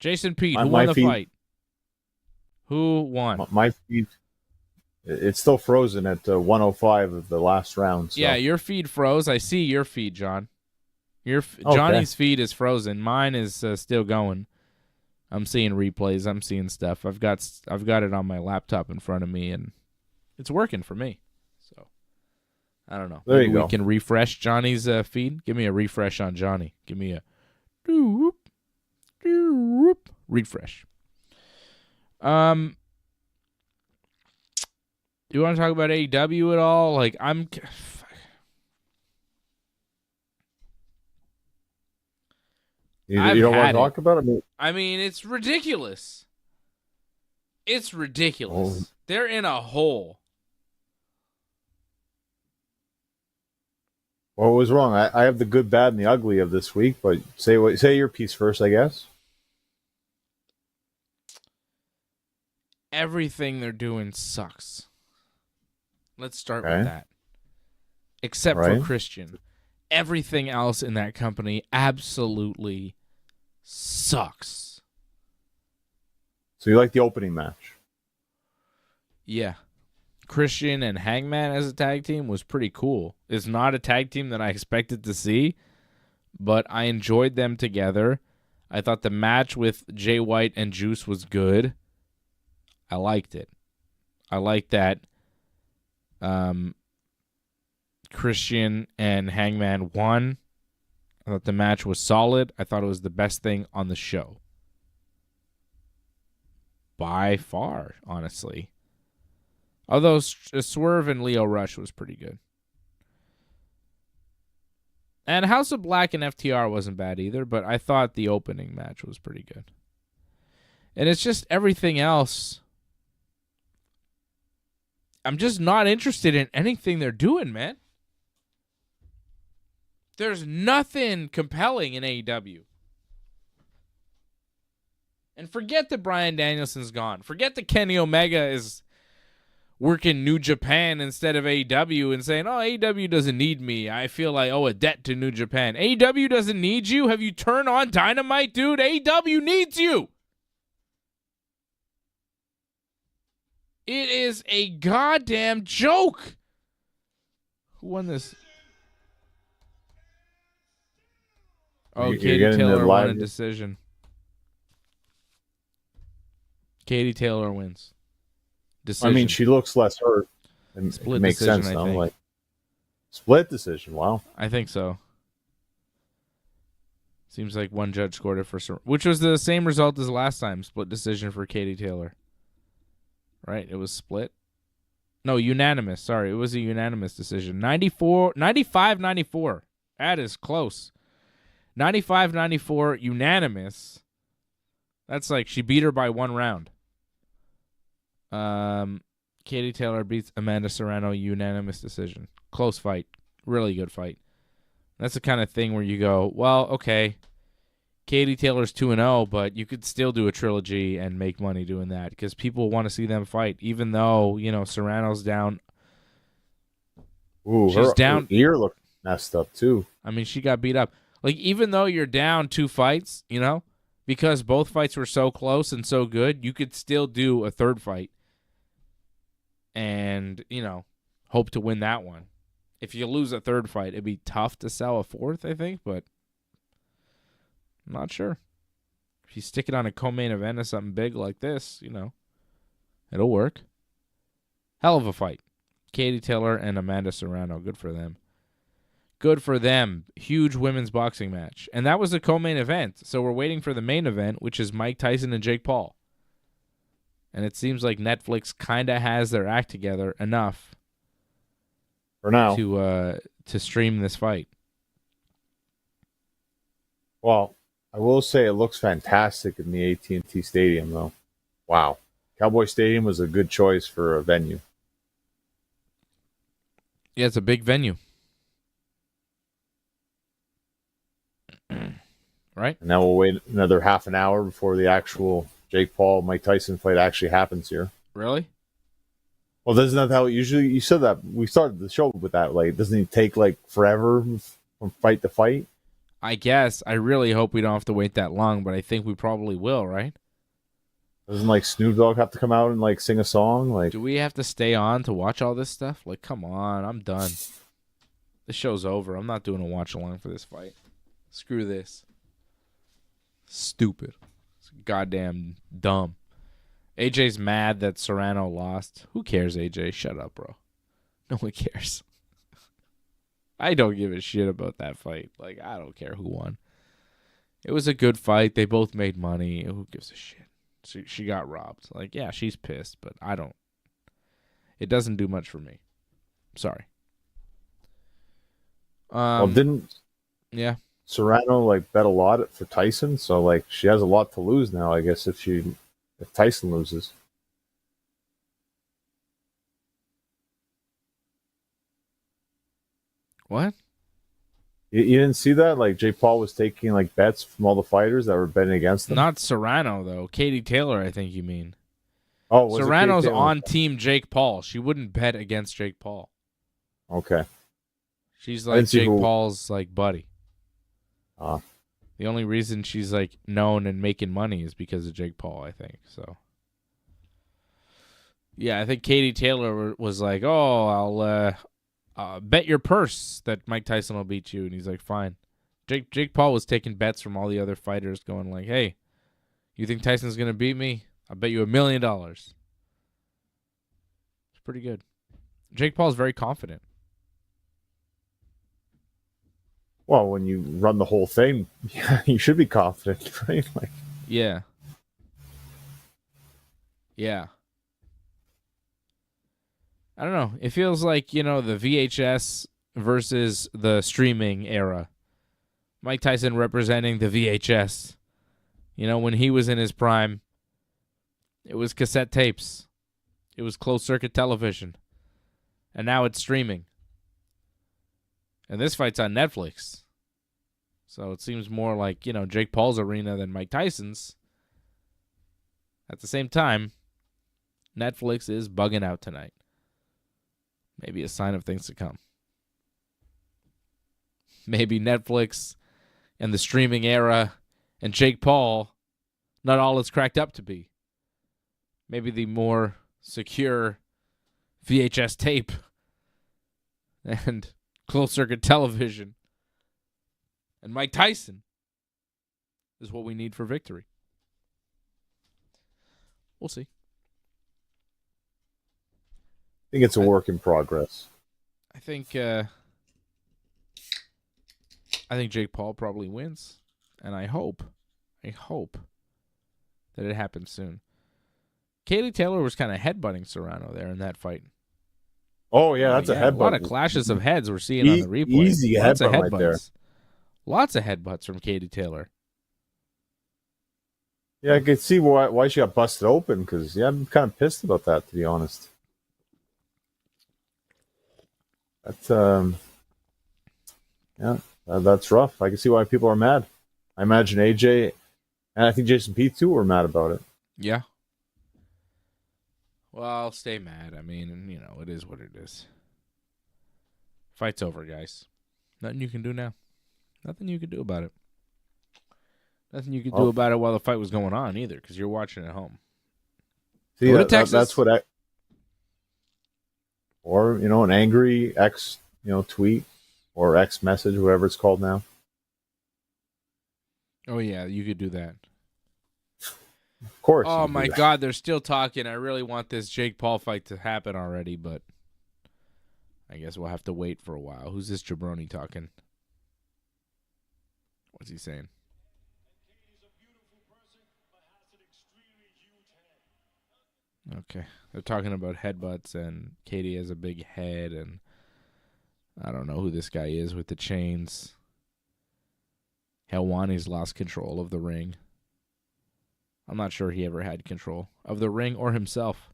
Jason Pete, who won the fight? Who won? My feed, it's still frozen at 105 of the last round. So. Yeah, your feed froze. I see your feed, John. Okay. Johnny's feed is frozen. Mine is still going. I'm seeing replays. I'm seeing stuff. I've got it on my laptop in front of me, and it's working for me. So I don't know. There you Maybe go. we can refresh Johnny's feed. Give me a refresh on Johnny. Give me a doop, doop, refresh. You want to talk about AEW at all? Like You don't want had to talk about it? I mean, it's ridiculous. It's ridiculous. Oh. They're in a hole. What was wrong? I have the good, bad, and the ugly of this week, but say your piece first, I guess. Everything they're doing sucks. Let's start Okay. with that. Except Right. for Christian. Everything else in that company absolutely sucks. So you like the opening match? Yeah. Christian and Hangman as a tag team was pretty cool. It's not a tag team that I expected to see, but I enjoyed them together. I thought the match with Jay White and Juice was good. I liked it. I liked that Christian and Hangman won. I thought the match was solid. I thought it was the best thing on the show. By far, honestly. Although Swerve and Leo Rush was pretty good. And House of Black and FTR wasn't bad either, but I thought the opening match was pretty good. And it's just everything else. I'm just not interested in anything they're doing, man. There's nothing compelling in AEW. And forget that Bryan Danielson's gone. Forget that Kenny Omega is working New Japan instead of AEW and saying, oh, AEW doesn't need me. I feel like I owe a debt to New Japan. AEW doesn't need you? Have you turned on Dynamite, dude? AEW needs you. It is a goddamn joke. Who won this? Oh, You're Katie getting the Taylor won a live- decision. Katie Taylor wins. Decision. I mean, she looks less hurt. It Split makes decision, sense I now. think. Like split decision. Wow. I think so. Seems like one judge scored it for which was the same result as last time. Split decision for Katie Taylor. Right? It was split. No, unanimous. Sorry, it was a unanimous decision. 95-94. That is close. 95-94 unanimous. That's like she beat her by one round. Katie Taylor beats Amanda Serrano, unanimous decision. Close fight. Really good fight. That's the kind of thing where you go, well, okay, Katie Taylor's 2-0, but you could still do a trilogy and make money doing that because people want to see them fight, even though, Serrano's down. Ooh, She's her down. ear looked messed up too. I mean, she got beat up. Like, even though you're down 2 fights, because both fights were so close and so good, you could still do a third fight and, hope to win that one. If you lose a third fight, it'd be tough to sell a fourth, I think, but I'm not sure. If you stick it on a co-main event of something big like this, it'll work. Hell of a fight. Katie Taylor and Amanda Serrano. Good for them. Good for them. Huge women's boxing match. And that was a co-main event. So we're waiting for the main event, which is Mike Tyson and Jake Paul. And it seems like Netflix kind of has their act together enough For now. to stream this fight. Well, I will say it looks fantastic in the AT&T Stadium, though. Wow. Cowboy Stadium was a good choice for a venue. Yeah, it's a big venue. Right? And now we'll wait another half an hour before the actual Jake Paul Mike Tyson fight actually happens here. Really? Well, isn't that how usually you said that? We started the show with that. Like, doesn't it take like forever from fight to fight? I guess. I really hope we don't have to wait that long, but I think we probably will, right? Doesn't like Snoop Dogg have to come out and like sing a song? Like, Do we have to stay on to watch all this stuff? Like, come on, I'm done. This show's over. I'm not doing a watch along for this fight. Screw this. Stupid. It's goddamn dumb. AJ's mad that Serrano lost. Who cares, AJ? Shut up, bro. No one cares. I don't give a shit about that fight. Like, I don't care who won. It was a good fight. They both made money. Who gives a shit? She got robbed. Like, yeah, she's pissed, but I don't. It doesn't do much for me. Sorry. well, didn't Yeah. Serrano like bet a lot for Tyson? So like she has a lot to lose now, I guess, if Tyson loses. What? You didn't see that? Like Jake Paul was taking like bets from all the fighters that were betting against him. Not Serrano though. Katie Taylor, I think you mean. Oh, was it Serrano's Kate Taylor? on team Jake Paul. She wouldn't bet against Jake Paul. Okay. She's I like didn't see Jake who- Paul's like buddy. Ah. The only reason she's like known and making money is because of Jake Paul, I think. So yeah, I think Katie Taylor was like, "Oh, I'll bet your purse that Mike Tyson will beat you," and he's like, "Fine." Jake Paul was taking bets from all the other fighters, going like, "Hey, you think Tyson's gonna beat me? I'll bet you $1 million." It's pretty good. Jake Paul's very confident. Well, when you run the whole thing, yeah, you should be confident, right? Like, Yeah. Yeah. I don't know. It feels like, the VHS versus the streaming era. Mike Tyson representing the VHS. When he was in his prime, it was cassette tapes. It was closed circuit television. And now it's streaming. And this fight's on Netflix. So it seems more like, Jake Paul's arena than Mike Tyson's. At the same time, Netflix is bugging out tonight. Maybe a sign of things to come. Maybe Netflix and the streaming era and Jake Paul, not all it's cracked up to be. Maybe the more secure VHS tape and closed circuit television and Mike Tyson is what we need for victory. We'll see. I think it's a work in progress. I think Jake Paul probably wins, and I hope that it happens soon. Katie Taylor was kind of headbutting Serrano there in that fight. Oh yeah, that's a headbutt. A lot of clashes of heads we're seeing on the replay. Easy Lots of headbutt right there. Lots of headbutts from Katie Taylor. Yeah, I could see why she got busted open because I'm kind of pissed about that, to be honest. That's rough. I can see why people are mad. I imagine AJ and I think Jason P too were mad about it. Yeah. Well, I'll stay mad. I mean, it is what it is. Fight's over, guys. Nothing you can do now. Nothing you can do about it. Nothing you could do about it while the fight was going on either, because you're watching at home. See, Go to Texas. that's what or an angry X tweet or X message, whatever it's called now. Oh yeah, you could do that. Of course. Oh my God, they're still talking. I really want this Jake Paul fight to happen already, but I guess we'll have to wait for a while. Who's this jabroni talking? What's he saying? Okay. They're talking about headbutts, and Katie has a big head, and I don't know who this guy is with the chains. Helwani's lost control of the ring. I'm not sure he ever had control of the ring or himself.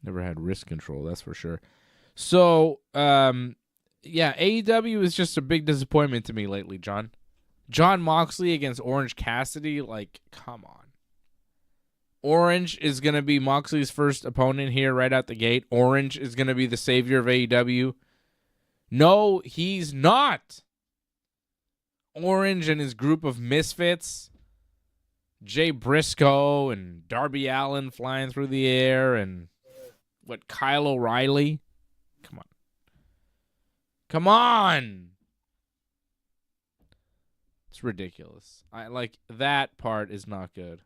Never had wrist control, that's for sure. So, yeah, AEW is just a big disappointment to me lately, John. Jon Moxley against Orange Cassidy, like, come on. Orange is going to be Moxley's first opponent here right out the gate. Orange is going to be the savior of AEW. No, he's not. Orange and his group of misfits, Jay Briscoe and Darby Allin flying through the air, and Kyle O'Reilly. Come on. Come on. It's ridiculous. That part is not good.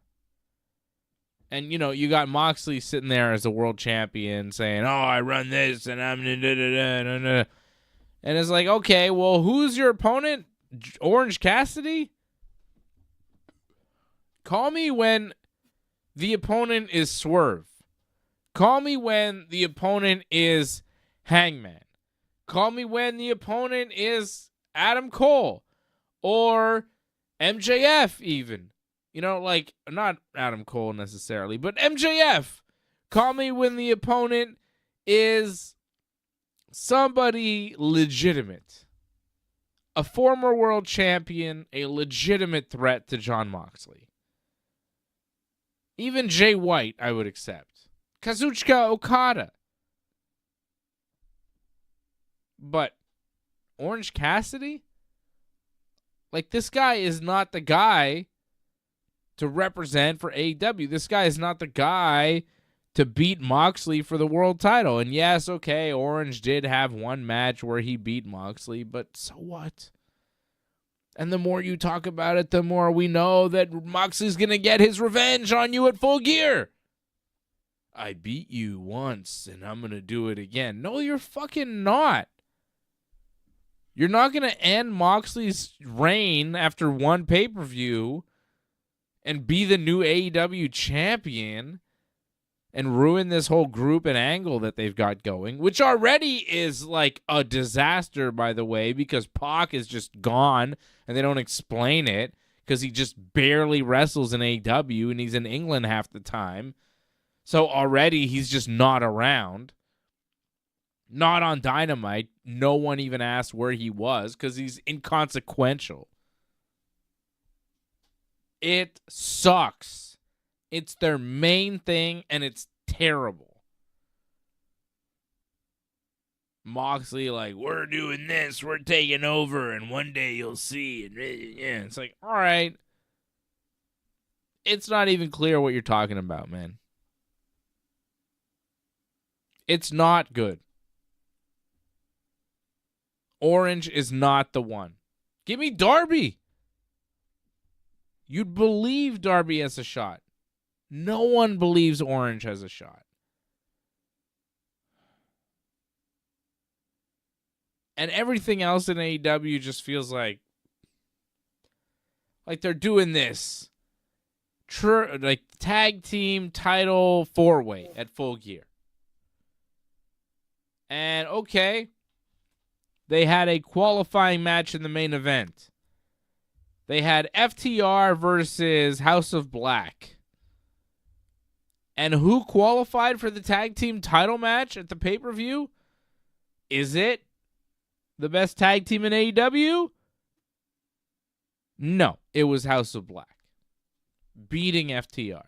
And, you got Moxley sitting there as a world champion saying, oh, I run this and I'm da-da-da-da-da-da. And it's like, okay, well, who's your opponent? Orange Cassidy? Call me when the opponent is Swerve. Call me when the opponent is Hangman. Call me when the opponent is Adam Cole or MJF even. Not Adam Cole necessarily, but MJF. Call me when the opponent is somebody legitimate. A former world champion, a legitimate threat to Jon Moxley. Even Jay White, I would accept. Kazuchika Okada. But Orange Cassidy? Like, this guy is not the guy to represent for AEW. This guy is not the guy to beat Moxley for the world title. And yes, okay, Orange did have one match where he beat Moxley, but so what? And the more you talk about it, the more we know that Moxley's going to get his revenge on you at Full Gear. I beat you once, and I'm going to do it again. No, you're fucking not. You're not going to end Moxley's reign after one pay-per-view and be the new AEW champion and ruin this whole group and angle that they've got going, which already is like a disaster, by the way, because Pac is just gone and they don't explain it because he just barely wrestles in AEW and he's in England half the time. So already he's just not around. Not on Dynamite. No one even asked where he was because he's inconsequential. It sucks. It's their main thing, and it's terrible. Moxley, like, we're doing this, we're taking over, and one day you'll see. And yeah, it's like, all right. It's not even clear what you're talking about, man. It's not good. Orange is not the one. Give me Darby. You'd believe Darby has a shot. No one believes Orange has a shot. And everything else in AEW just feels like they're doing this. Like tag team title 4-way at Full Gear. And okay, they had a qualifying match in the main event. They had FTR versus House of Black. And who qualified for the tag team title match at the pay-per-view? Is it the best tag team in AEW? No, it was House of Black, beating FTR.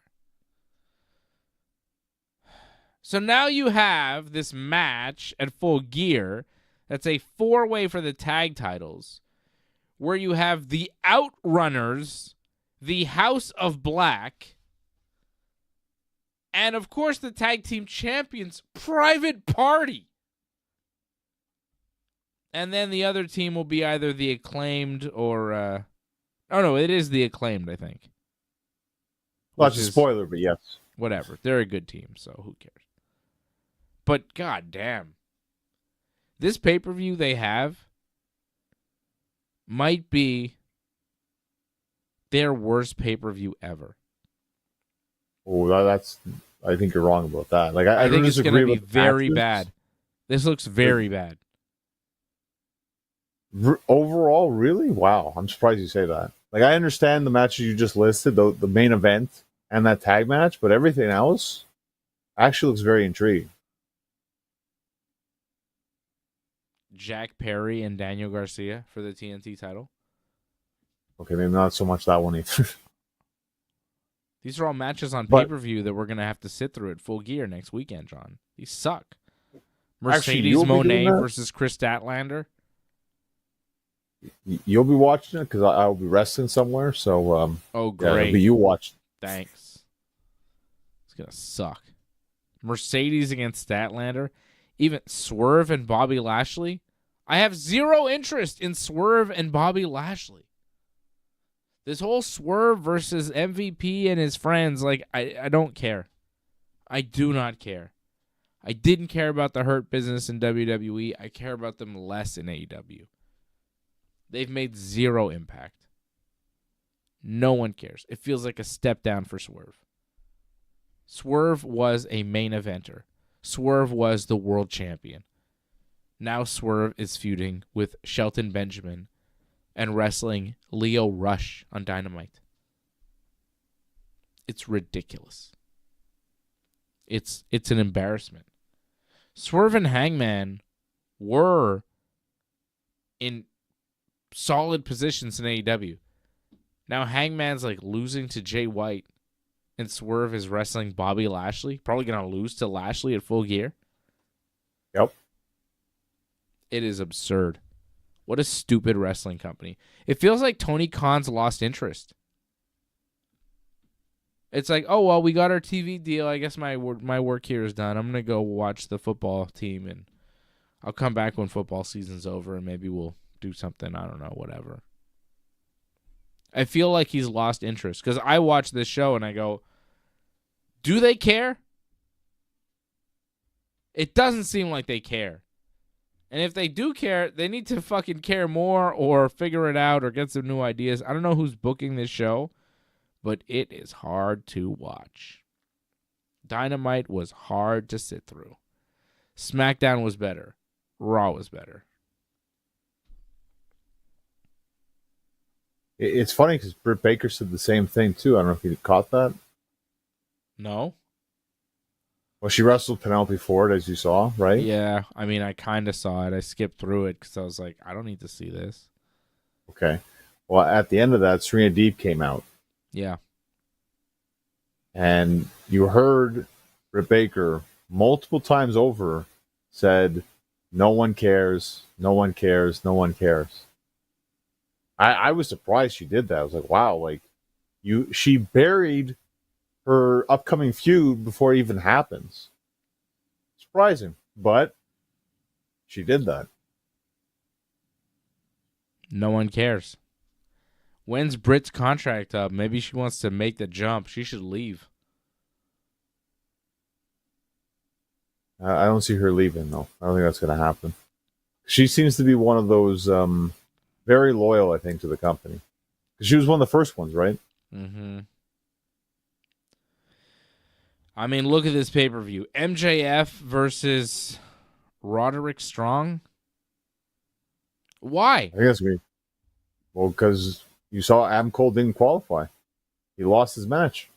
So now you have this match at Full Gear that's a 4-way for the tag titles, where you have the Outrunners, the House of Black, and, of course, the tag team champions, Private Party. And then the other team will be either the Acclaimed or... oh, no, it is the Acclaimed, I think. Well, that's a spoiler, but yes. Whatever. They're a good team, so who cares? But, goddamn. This pay-per-view they have might be their worst pay-per-view ever. Oh, that's. I think you're wrong about that. Like, I don't think it's going to be very matches. bad. This looks very bad. Overall, really? Wow. I'm surprised you say that. Like, I understand the matches you just listed, the main event and that tag match, but everything else actually looks very intriguing. Jack Perry and Daniel Garcia for the TNT title. Okay, maybe not so much that one either. These are all matches on pay-per-view that we're going to have to sit through at Full Gear next weekend, John. These suck. Mercedes Moné versus Kris Statlander. You'll be watching it because I'll be wrestling somewhere. So, oh, great. Yeah, it'll be you watching. Thanks. It's going to suck. Mercedes against Statlander. Even Swerve and Bobby Lashley. I have zero interest in Swerve and Bobby Lashley. This whole Swerve versus MVP and his friends, like, I don't care. I do not care. I didn't care about the Hurt Business in WWE. I care about them less in AEW. They've made zero impact. No one cares. It feels like a step down for Swerve. Swerve was a main eventer. Swerve was the world champion. Now Swerve is feuding with Shelton Benjamin and wrestling Leo Rush on Dynamite. It's ridiculous. It's an embarrassment. Swerve and Hangman were in solid positions in AEW. Now Hangman's like losing to Jay White, and Swerve is wrestling Bobby Lashley. Probably going to lose to Lashley at Full Gear. Yep. It is absurd. What a stupid wrestling company. It feels like Tony Khan's lost interest. It's like, oh, well, we got our TV deal. I guess my work here is done. I'm going to go watch the football team, and I'll come back when football season's over, and maybe we'll do something. I don't know, whatever. I feel like he's lost interest because I watch this show, and I go, do they care? It doesn't seem like they care. And if they do care, they need to fucking care more or figure it out or get some new ideas. I don't know who's booking this show, but it is hard to watch. Dynamite was hard to sit through. SmackDown was better. Raw was better. It's funny because Britt Baker said the same thing too. I don't know if you caught that. No? Well, she wrestled Penelope Ford, as you saw, right? Yeah, I mean, I kind of saw it. I skipped through it because I was like, I don't need to see this. Okay. Well, at the end of that, Serena Deeb came out. Yeah. And you heard Britt Baker multiple times over said, no one cares, no one cares, no one cares. I was surprised she did that. I was like, wow, like she buried her upcoming feud before it even happens. Surprising, but she did that. No one cares. When's Britt's contract up? Maybe she wants to make the jump. She should leave. I don't see her leaving, though. I don't think that's going to happen. She seems to be one of those very loyal, I think, to the company. She was one of the first ones, right? Mm-hmm. I mean, look at this pay-per-view. MJF versus Roderick Strong. Why? I think that's me. Well, because you saw Adam Cole didn't qualify. He lost his match.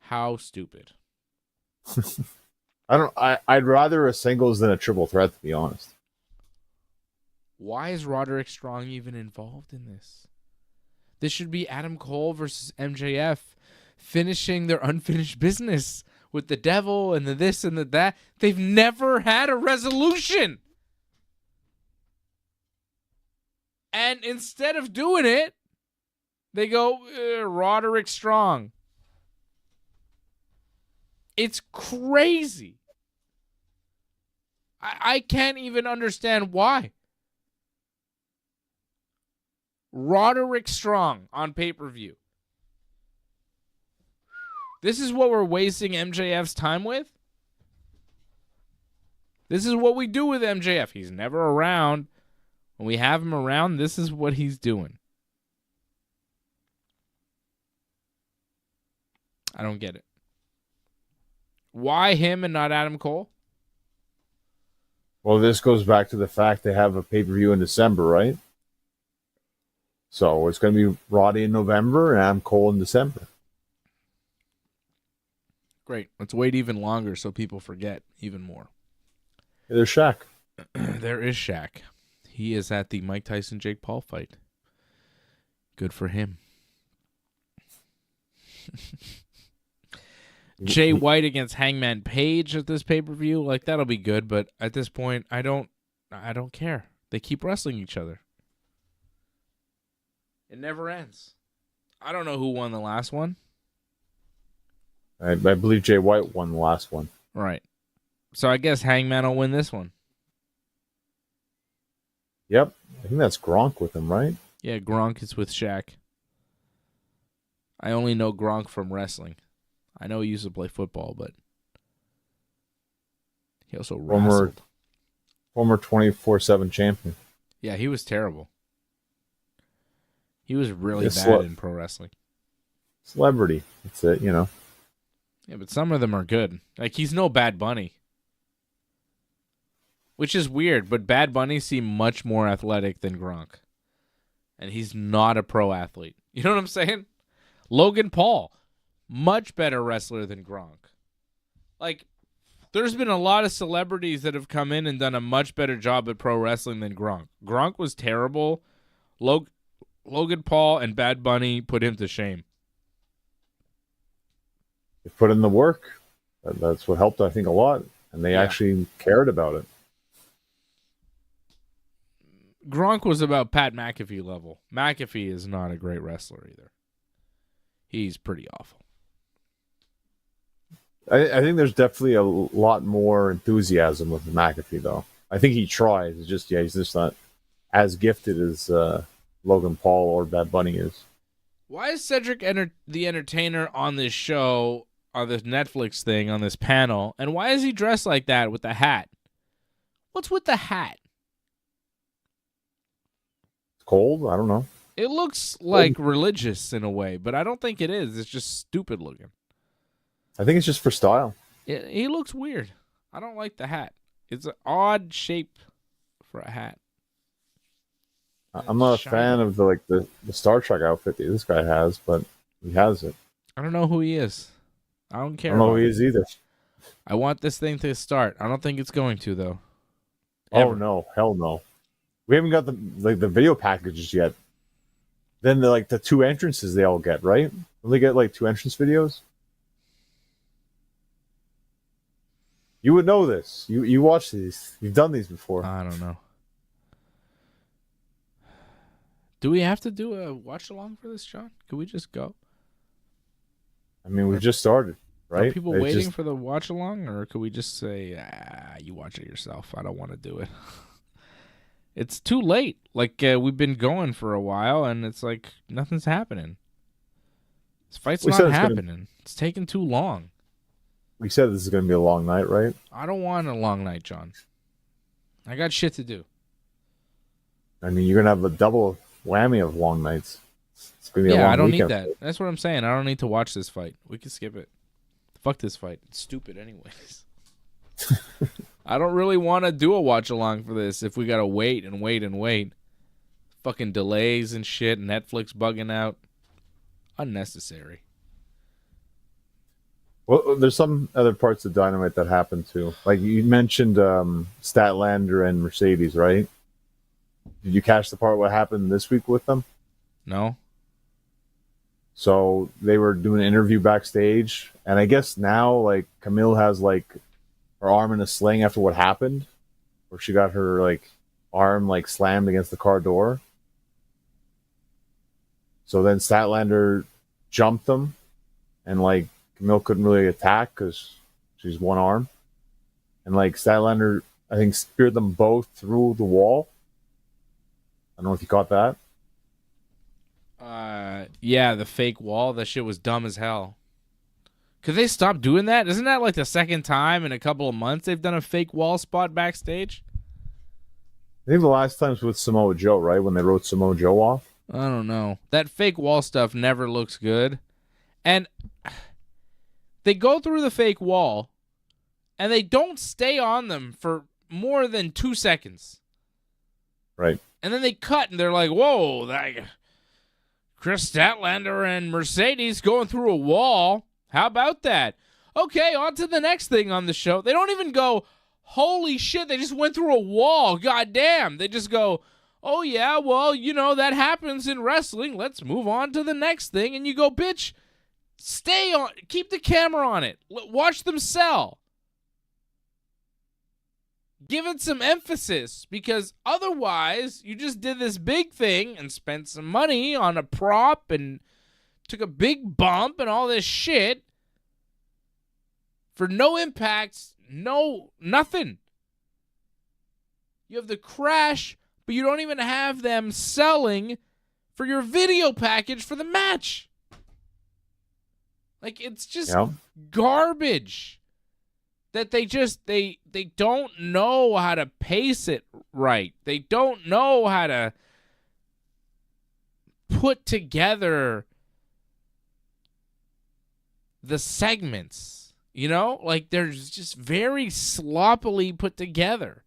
How stupid. I'd rather a singles than a triple threat, to be honest. Why is Roderick Strong even involved in this? This should be Adam Cole versus MJF finishing their unfinished business with the devil and the this and the that. They've never had a resolution. And instead of doing it, they go, Roderick Strong. It's crazy. I can't even understand why. Roderick Strong on pay-per-view. This is what we're wasting MJF's time with? This is what we do with MJF. He's never around. When we have him around, this is what he's doing. I don't get it. Why him and not Adam Cole? Well, this goes back to the fact they have a pay-per-view in December, right? So it's going to be Roddy in November and Adam Cole in December. Great. Let's wait even longer so people forget even more. Hey, there's Shaq. There is Shaq. He is at the Mike Tyson-Jake Paul fight. Good for him. Jay White against Hangman Page at this pay-per-view, like that'll be good, but at this point I don't care. They keep wrestling each other. It never ends. I don't know who won the last one. I believe Jay White won the last one. Right. So I guess Hangman will win this one. Yep. I think that's Gronk with him, right? Yeah, Gronk is with Shaq. I only know Gronk from wrestling. I know he used to play football, but he also wrestled. Former 24/7 champion. Yeah, he was terrible. He was really bad in pro wrestling. Celebrity. That's it, you know. Yeah, but some of them are good. Like, he's no Bad Bunny. Which is weird, but Bad Bunny seemed much more athletic than Gronk. And he's not a pro athlete. You know what I'm saying? Logan Paul. Much better wrestler than Gronk. Like, there's been a lot of celebrities that have come in and done a much better job at pro wrestling than Gronk. Gronk was terrible. Logan Paul and Bad Bunny put him to shame. They put in the work. That's what helped, I think, a lot. And they actually cared about it. Gronk was about Pat McAfee level. McAfee is not a great wrestler either. He's pretty awful. I think there's definitely a lot more enthusiasm with McAfee, though. I think he tries. It's just, he's just not as gifted as Logan Paul or Bad Bunny is. Why is Cedric the Entertainer on this show, on this Netflix thing, on this panel, and why is he dressed like that with the hat? What's with the hat? It's cold? I don't know. It looks like religious in a way, but I don't think it is. It's just stupid looking. I think it's just for style. He looks weird. I don't like the hat. It's an odd shape for a hat. I'm not a fan of the Star Trek outfit that this guy has, but he has it. I don't know who he is. I don't care. I don't know who he is either. I want this thing to start. I don't think it's going to, though. Oh, no. Hell no. We haven't got the video packages yet. Then the two entrances they all get, right? Don't they get 2 entrance videos? You would know this. You watch these. You've done these before. I don't know. Do we have to do a watch along for this, John? Could we just go? I mean, we've just started, right? Are people waiting for the watch along, or could we just say, you watch it yourself? I don't want to do it. It's too late. We've been going for a while, and it's like nothing's happening. This fight's not happening. It's taking too long. We said this is going to be a long night, right? I don't want a long night, John. I got shit to do. I mean, you're going to have a double whammy of long nights. It's going to be a long I don't weekend. need that. That's what I'm saying. I don't need to watch this fight. We can skip it. Fuck this fight. It's stupid anyways. I don't really want to do a watch along for this if we got to wait and wait and wait. Fucking delays and shit. Netflix bugging out. Unnecessary. Well, there's some other parts of Dynamite that happened too. Like you mentioned Statlander and Mercedes, right? Did you catch the part what happened this week with them? No. So they were doing an interview backstage, and I guess now Camille has her arm in a sling after what happened, where she got her arm slammed against the car door. So then Statlander jumped them, and Camille couldn't really attack because she's one arm. And Statlander, I think, speared them both through the wall. I don't know if you caught that. Yeah, the fake wall. That shit was dumb as hell. Could they stop doing that? Isn't that the second time in a couple of months they've done a fake wall spot backstage? I think the last time was with Samoa Joe, right? When they wrote Samoa Joe off. I don't know. That fake wall stuff never looks good. And they go through the fake wall, and they don't stay on them for more than 2 seconds. Right. And then they cut, and they're like, whoa, Kris Statlander and Mercedes going through a wall. How about that? Okay, on to the next thing on the show. They don't even go, holy shit, they just went through a wall. God damn. They just go, oh, yeah, well, that happens in wrestling. Let's move on to the next thing. And you go, bitch, stay on. Keep the camera on it. Watch them sell. Give it some emphasis, because otherwise you just did this big thing and spent some money on a prop and took a big bump and all this shit for no impact, nothing. You have the crash, but you don't even have them selling for your video package for the match. It's just garbage. That they don't know how to pace it right. They don't know how to put together the segments, they're just very sloppily put together.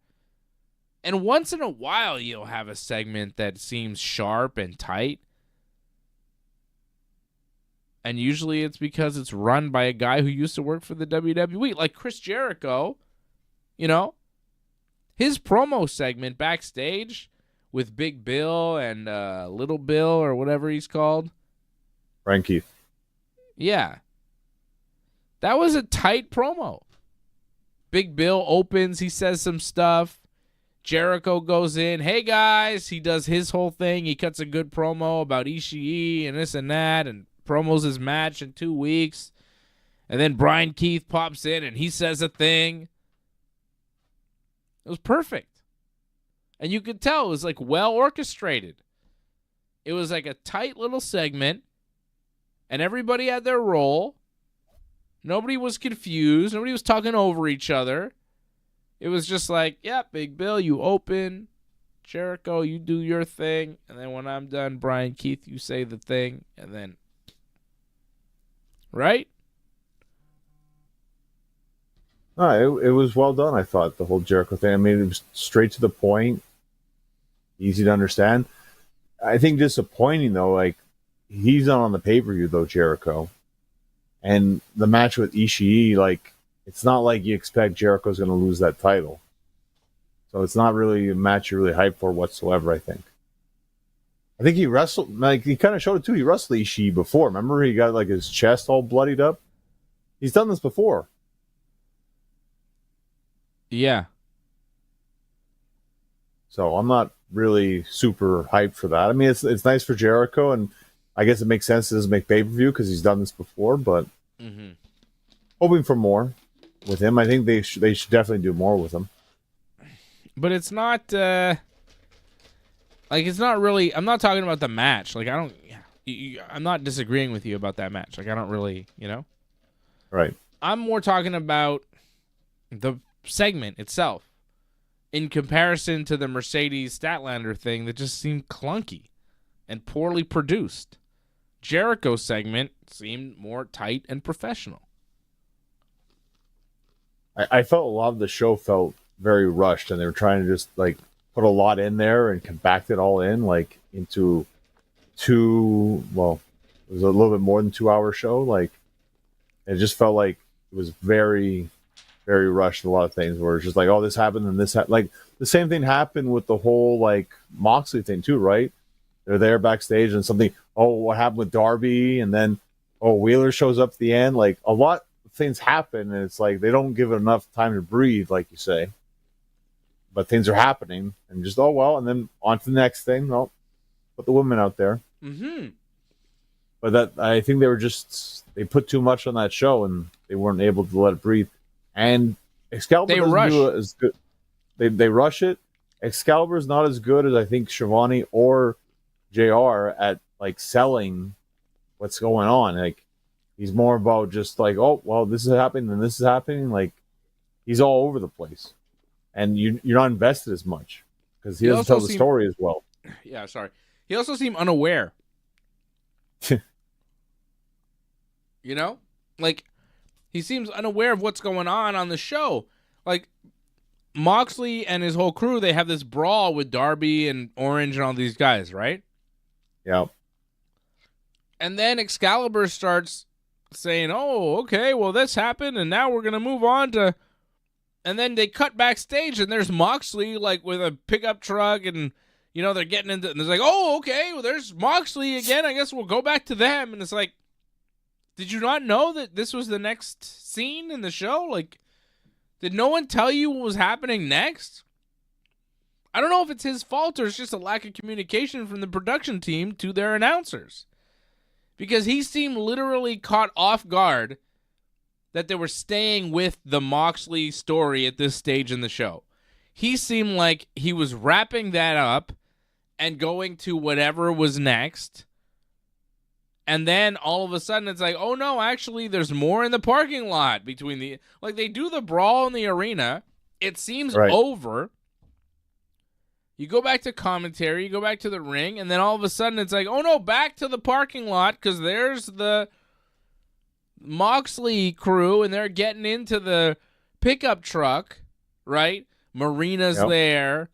And once in a while, you'll have a segment that seems sharp and tight. And usually it's because it's run by a guy who used to work for the WWE. Like Chris Jericho, you know, his promo segment backstage with Big Bill and Little Bill or whatever he's called. Brian Keith. Yeah. That was a tight promo. Big Bill opens. He says some stuff. Jericho goes in. Hey, guys. He does his whole thing. He cuts a good promo about Ishii and this and that and promos his match in 2 weeks. And then Brian Keith pops in and he says a thing. It was perfect. And you could tell it was like well orchestrated. It was like a tight little segment. And everybody had their role. Nobody was confused. Nobody was talking over each other. It was just like, yeah, Big Bill, you open. Jericho, you do your thing. And then when I'm done, Brian Keith, you say the thing. And then, right? No, it was well done, I thought, the whole Jericho thing. I mean, it was straight to the point, easy to understand. I think disappointing, though, like, he's not on the pay-per-view, though, Jericho. And the match with Ishii, like, it's not like you expect Jericho's going to lose that title. So it's not really a match you're really hyped for whatsoever, I think. I think he wrestled, like, he kind of showed it, too. He wrestled Ishii before. Remember, he got, like, his chest all bloodied up? He's done this before. Yeah. So I'm not really super hyped for that. I mean, it's nice for Jericho, and I guess it makes sense it doesn't make pay-per-view because he's done this before, but hoping for more with him. I think they should definitely do more with him. But it's not, like, it's not really, I'm not talking about the match. Like, I'm not disagreeing with you about that match. Like, I don't really, you know? Right. I'm more talking about the segment itself in comparison to the Mercedes Statlander thing that just seemed clunky and poorly produced. Jericho's segment seemed more tight and professional. I felt a lot of the show felt very rushed, and they were trying to just, like, put a lot in there and compact it all in, like, into it was a little bit more than 2-hour show. Like, it just felt like it was very, very rushed. A lot of things where it's just like, oh, this happened and this like the same thing happened with the whole, like, Moxley thing too, right? They're there backstage and something, oh, what happened with Darby? And then, oh, Wheeler shows up at the end. Like, a lot of things happen, and it's like they don't give it enough time to breathe, like you say. But things are happening, and just, oh, well, and then on to the next thing. Well, put the women out there. Mm-hmm. But that, I think they put too much on that show, and they weren't able to let it breathe. And Excalibur doesn't do it as good. They rush it. Excalibur's not as good as I think Shivani or JR at, like, selling what's going on. Like, he's more about just like, oh, well, this is happening and this is happening. Like, he's all over the place, and you're not invested as much because he doesn't tell the story as well. Yeah, sorry. He also seemed unaware. You know, like, he seems unaware of what's going on the show. Like, Moxley and his whole crew, they have this brawl with Darby and Orange and all these guys, right? Yeah. And then Excalibur starts saying, oh, okay, well, this happened, and now we're going to move on to... And then they cut backstage, and there's Moxley, like, with a pickup truck, and, you know, they're getting into... And it's like, oh, okay, well, there's Moxley again. I guess we'll go back to them. And it's like, did you not know that this was the next scene in the show? Like, did no one tell you what was happening next? I don't know if it's his fault or it's just a lack of communication from the production team to their announcers. Because he seemed literally caught off guard that they were staying with the Moxley story at this stage in the show. He seemed like he was wrapping that up and going to whatever was next. And then all of a sudden it's like, oh no, actually there's more in the parking lot between the... Like, they do the brawl in the arena. It seems over. You go back to commentary, you go back to the ring, and then all of a sudden it's like, oh no, back to the parking lot because there's the Moxley crew and they're getting into the pickup truck, right? Marina's there,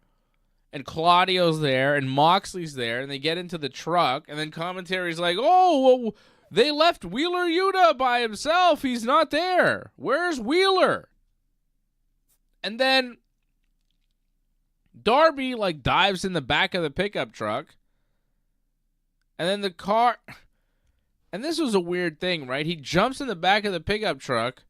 and Claudio's there, and Moxley's there, and they get into the truck, and then commentary's like, oh, well, They left Wheeler Yuta by himself. He's not there. Where's Wheeler? And then Darby, like, dives in the back of the pickup truck. And then the car... And this was a weird thing, right? He jumps in the back of the pickup truck,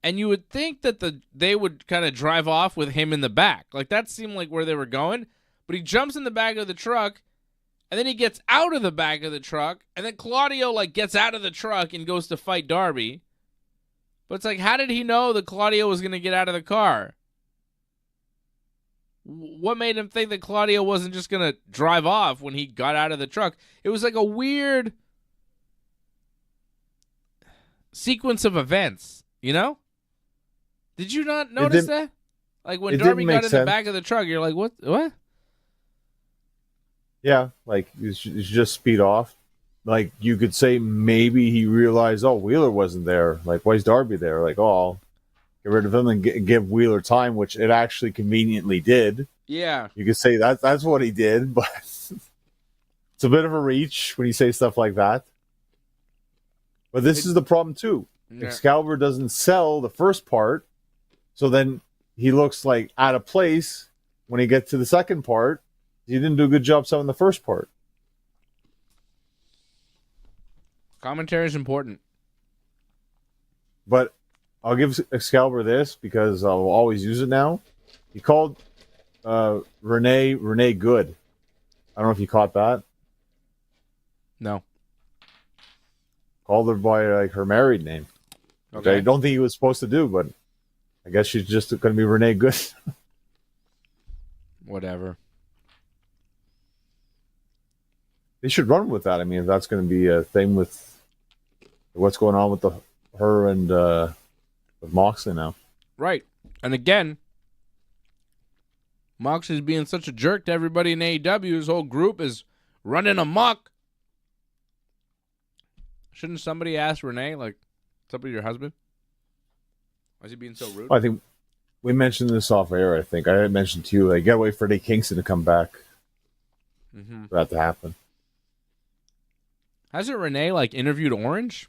and you would think that they would kind of drive off with him in the back. Like, that seemed like where they were going. But he jumps in the back of the truck, and then he gets out of the back of the truck, and then Claudio, like, gets out of the truck and goes to fight Darby. But it's like, how did he know that Claudio was going to get out of the car? What made him think that Claudio wasn't just going to drive off when he got out of the truck? It was like a weird sequence of events, you know? Did you not notice that? Like, when Darby got in the back of the truck, you're like, what? Yeah, like, you should just speed off. Like, you could say maybe he realized, oh, Wheeler wasn't there. Like, why is Darby there? Like, oh, I'll get rid of him and give Wheeler time, which it actually conveniently did. Yeah. You could say that's what he did, but it's a bit of a reach when you say stuff like that. But this is the problem, too. Yeah. Excalibur doesn't sell the first part, so then he looks like out of place when he gets to the second part. He didn't do a good job selling the first part. Commentary is important. But I'll give Excalibur this because I'll always use it now. He called Renee good. I don't know if you caught that. No. Called her by like her married name. Okay. I don't think he was supposed to do, but I guess she's just going to be Renee Good. Whatever. They should run with that. I mean, if that's going to be a thing with what's going on with her and with Moxley now. Right. And again, Moxley's being such a jerk to everybody in AEW. His whole group is running amok. Shouldn't somebody ask Renee, like, what's up with your husband? Why is he being so rude? I think we mentioned this off air, I think. I had mentioned to you, like, gotta wait for Eddie Kingston to come back for that to happen. Hasn't Renee, like, interviewed Orange?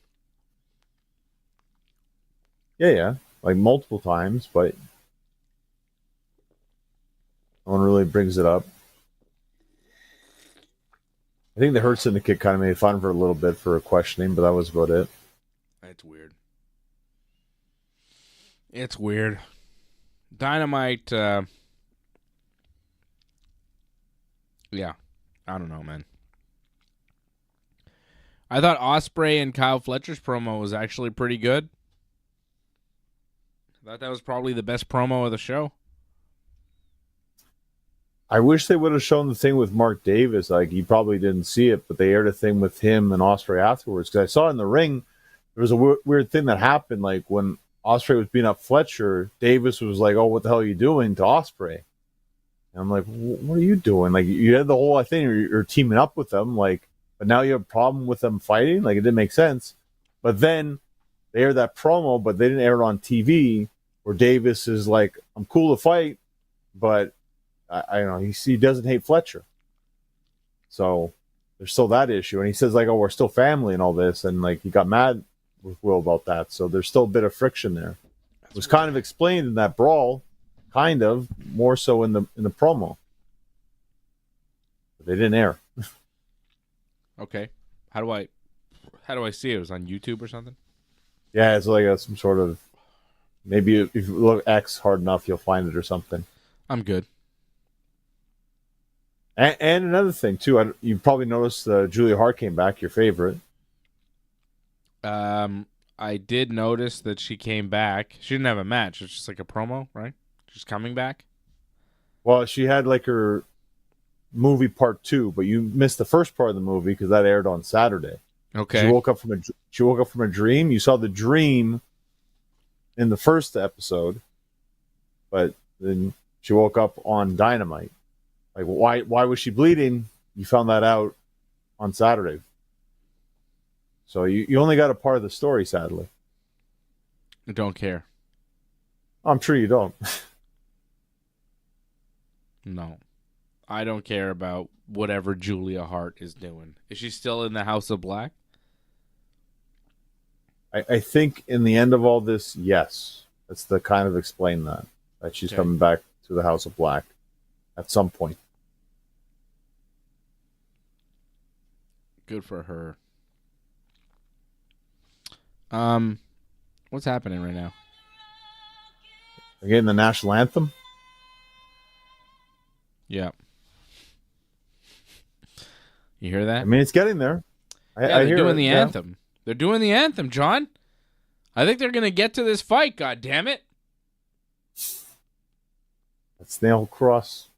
Yeah. Like, multiple times, but no one really brings it up. I think the Hurt Syndicate kind of made fun of her a little bit for questioning, but that was about it. It's weird. It's weird. Dynamite, yeah. I don't know, man. I thought Ospreay and Kyle Fletcher's promo was actually pretty good. I thought that was probably the best promo of the show. I wish they would have shown the thing with Mark Davis. Like, you probably didn't see it, but they aired a thing with him and Ospreay afterwards. Because I saw in the ring, there was a weird thing that happened. Like, when Ospreay was beating up Fletcher, Davis was like, oh, what the hell are you doing to Ospreay? And I'm like, what are you doing? Like, you had the whole thing, you're teaming up with them, like, but now you have a problem with them fighting? Like, it didn't make sense. But then they aired that promo, but they didn't air it on TV, where Davis is like, I'm cool to fight, but I don't know, he doesn't hate Fletcher. So there's still that issue. And he says, like, oh, we're still family and all this. And, like, he got mad with Will about that. So there's still a bit of friction there. It was kind of explained in that brawl, kind of, more so in the promo. But they didn't air. Okay. How do I see it? It was on YouTube or something? Yeah, it's like some sort of, maybe if you look X hard enough, you'll find it or something. I'm good. And another thing, too, you probably noticed Julia Hart came back, your favorite. I did notice that she came back. She didn't have a match. It's just like a promo, right? She's coming back. Well, she had like her movie part 2, but you missed the first part of the movie because that aired on Saturday. Okay. She woke up from a dream. You saw the dream in the first episode, but then she woke up on Dynamite. Like, why was she bleeding? You found that out on Saturday. So you only got a part of the story, sadly. I don't care. I'm sure you don't. No. I don't care about whatever Julia Hart is doing. Is she still in the House of Black? I think in the end of all this, yes, that's the kind of explain that she's Okay. coming back to the House of Black at some point. Good for her. What's happening right now? Again, the national anthem. Yeah. You hear that? I mean, it's getting there. Yeah, I they're hear doing it, the yeah. anthem. They're doing the anthem, John. I think they're gonna get to this fight. God damn it! That's the whole cross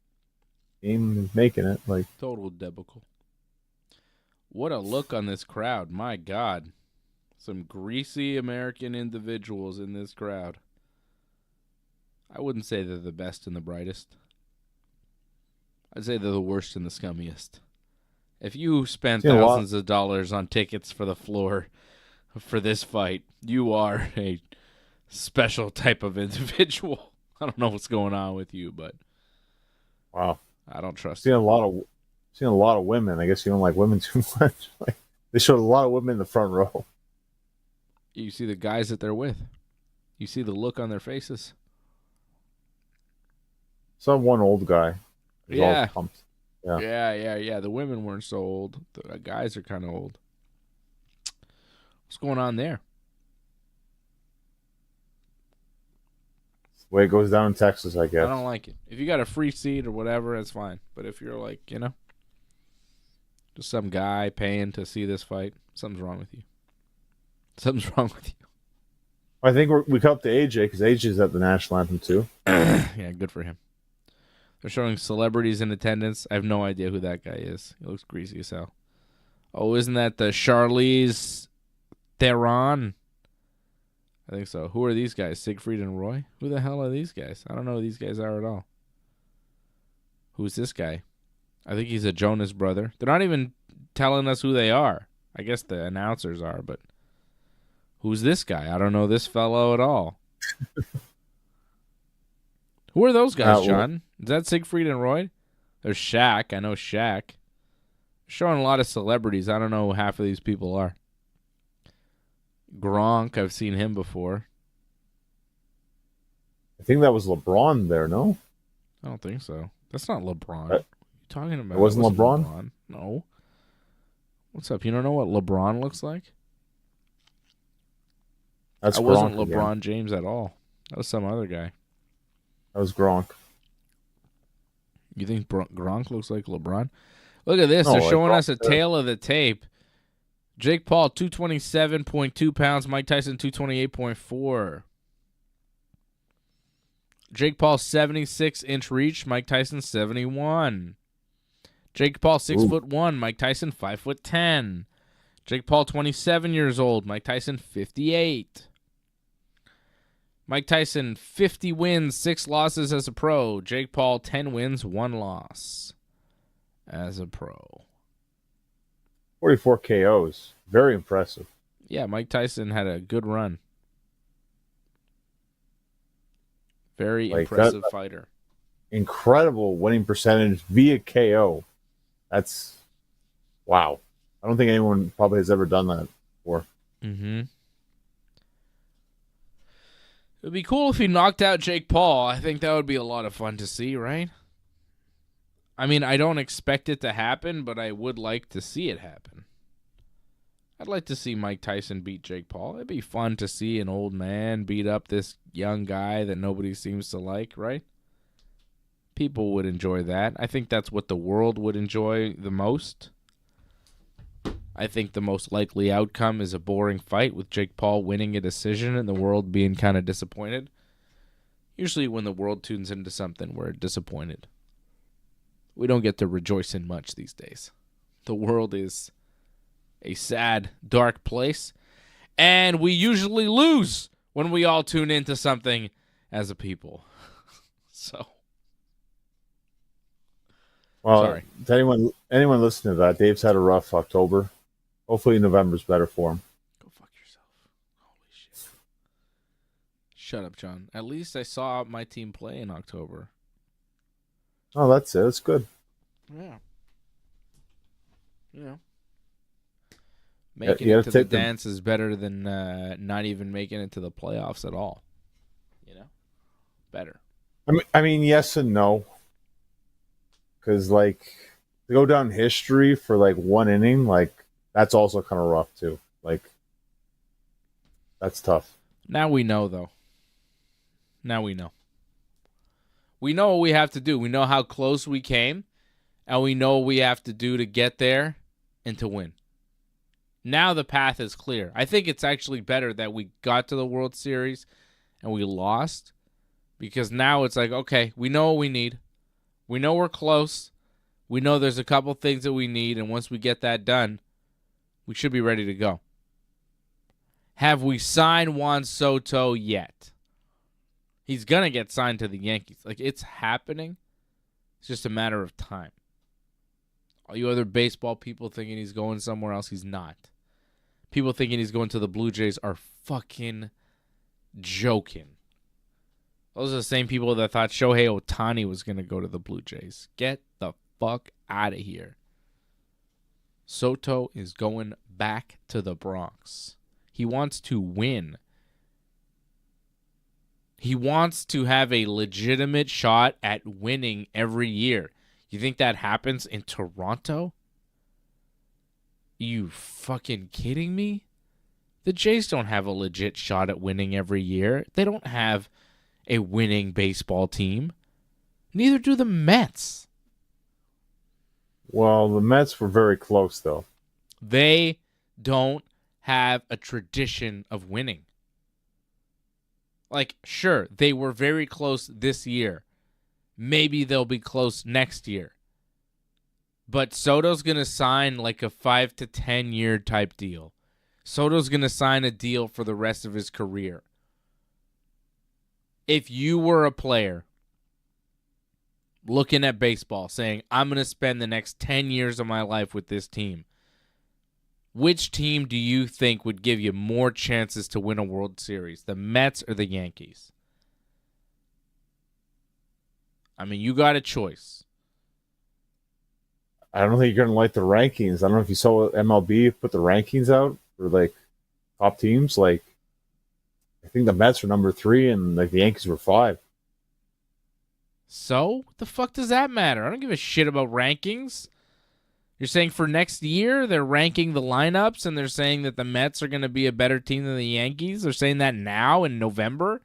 game is making it. Like, Total debacle. What a look on this crowd. My God. Some greasy American individuals in this crowd. I wouldn't say they're the best and the brightest. I'd say they're the worst and the scummiest. If you spend Seen a lot. thousands of dollars on tickets for the floor for this fight, you are a special type of individual. I don't know what's going on with you, but wow, I don't trust seen you. a lot of women. I guess you don't like women too much. Like, they showed a lot of women in the front row. You see the guys that they're with. You see the look on their faces. Some one old guy. Was all Yeah. pumped. Yeah. Yeah. The women weren't so old. The guys are kind of old. What's going on there? The way it goes down in Texas, I guess. I don't like it. If you got a free seat or whatever, that's fine. But if you're like, just some guy paying to see this fight, something's wrong with you. Something's wrong with you. I think we cut up to AJ because AJ's at the national anthem too. Yeah, good for him. They're showing celebrities in attendance. I have no idea who that guy is. He looks greasy as hell. Oh, isn't that the Charlize Theron? I think so. Who are these guys? Siegfried and Roy? Who the hell are these guys? I don't know who these guys are at all. Who's this guy? I think he's a Jonas brother. They're not even telling us who they are. I guess the announcers are, but who's this guy? I don't know this fellow at all. Who are those guys, John? Is that Siegfried and Roy? There's Shaq. I know Shaq. Showing a lot of celebrities. I don't know who half of these people are. Gronk, I've seen him before. I think that was LeBron there, no? I don't think so. That's not LeBron. What are you talking about? It wasn't LeBron? No. What's up? You don't know what LeBron looks like? That's That wasn't Gronk LeBron again. James at all. That was some other guy. That was Gronk. You think Gronk looks like LeBron? Look at this. No, They're like showing Gronk us a does. tail of the tape. Jake Paul, 227.2 pounds. Mike Tyson, 228.4. Jake Paul, 76-inch reach. Mike Tyson, 71. Jake Paul, 6'1". Mike Tyson, 5'10". Jake Paul, 27 years old. Mike Tyson, 58. Mike Tyson, 50 wins, 6 losses as a pro. Jake Paul, 10 wins, 1 loss as a pro. 44 KOs. Very impressive. Yeah, Mike Tyson had a good run. Very Like impressive that- fighter. Incredible winning percentage via KO. That's wow. I don't think anyone probably has ever done that before. Mm-hmm. It would be cool if he knocked out Jake Paul. I think that would be a lot of fun to see, right? I mean, I don't expect it to happen, but I would like to see it happen. I'd like to see Mike Tyson beat Jake Paul. It'd be fun to see an old man beat up this young guy that nobody seems to like, right? People would enjoy that. I think that's what the world would enjoy the most. I think the most likely outcome is a boring fight with Jake Paul winning a decision and the world being kind of disappointed. Usually when the world tunes into something, we're disappointed. We don't get to rejoice in much these days. The world is a sad, dark place, and we usually lose when we all tune into something as a people. So, Well, sorry. to anyone listening to that, Dave's had a rough October. Hopefully November's better for him. Go fuck yourself. Holy shit. Shut up, John. At least I saw my team play in October. Oh, that's it. That's good. Yeah. Making you it gotta to the take them. dance is better than not even making it to the playoffs at all. You know, better. I mean, yes and no, because like to go down history for like one inning, like that's also kind of rough too. Like that's tough. Now we know, though. Now we know. We know what we have to do. We know how close we came, and we know what we have to do to get there and to win. Now the path is clear. I think it's actually better that we got to the World Series and we lost, because now it's like, okay, we know what we need. We know we're close. We know there's a couple things that we need, and once we get that done, we should be ready to go. Have we signed Juan Soto yet? He's going to get signed to the Yankees. Like, it's happening. It's just a matter of time. All you other baseball people thinking he's going somewhere else, he's not. People thinking he's going to the Blue Jays are fucking joking. Those are the same people that thought Shohei Ohtani was going to go to the Blue Jays. Get the fuck out of here. Soto is going back to the Bronx. He wants to win. He wants to have a legitimate shot at winning every year. You think that happens in Toronto? You fucking kidding me? The Jays don't have a legit shot at winning every year. They don't have a winning baseball team. Neither do the Mets. Well, the Mets were very close though. They don't have a tradition of winning. Like, sure, they were very close this year. Maybe they'll be close next year. But Soto's going to sign like a 5 to 10 year type deal. Soto's going to sign a deal for the rest of his career. If you were a player looking at baseball saying, I'm going to spend the next 10 years of my life with this team, which team do you think would give you more chances to win a World Series, the Mets or the Yankees? I mean, you got a choice. I don't think you're gonna like the rankings. I don't know if you saw MLB put the rankings out for like top teams. Like, I think the Mets are number 3 and like the Yankees were 5. So, what the fuck does that matter? I don't give a shit about rankings. You're saying for next year, they're ranking the lineups and they're saying that the Mets are going to be a better team than the Yankees? They're saying that now in November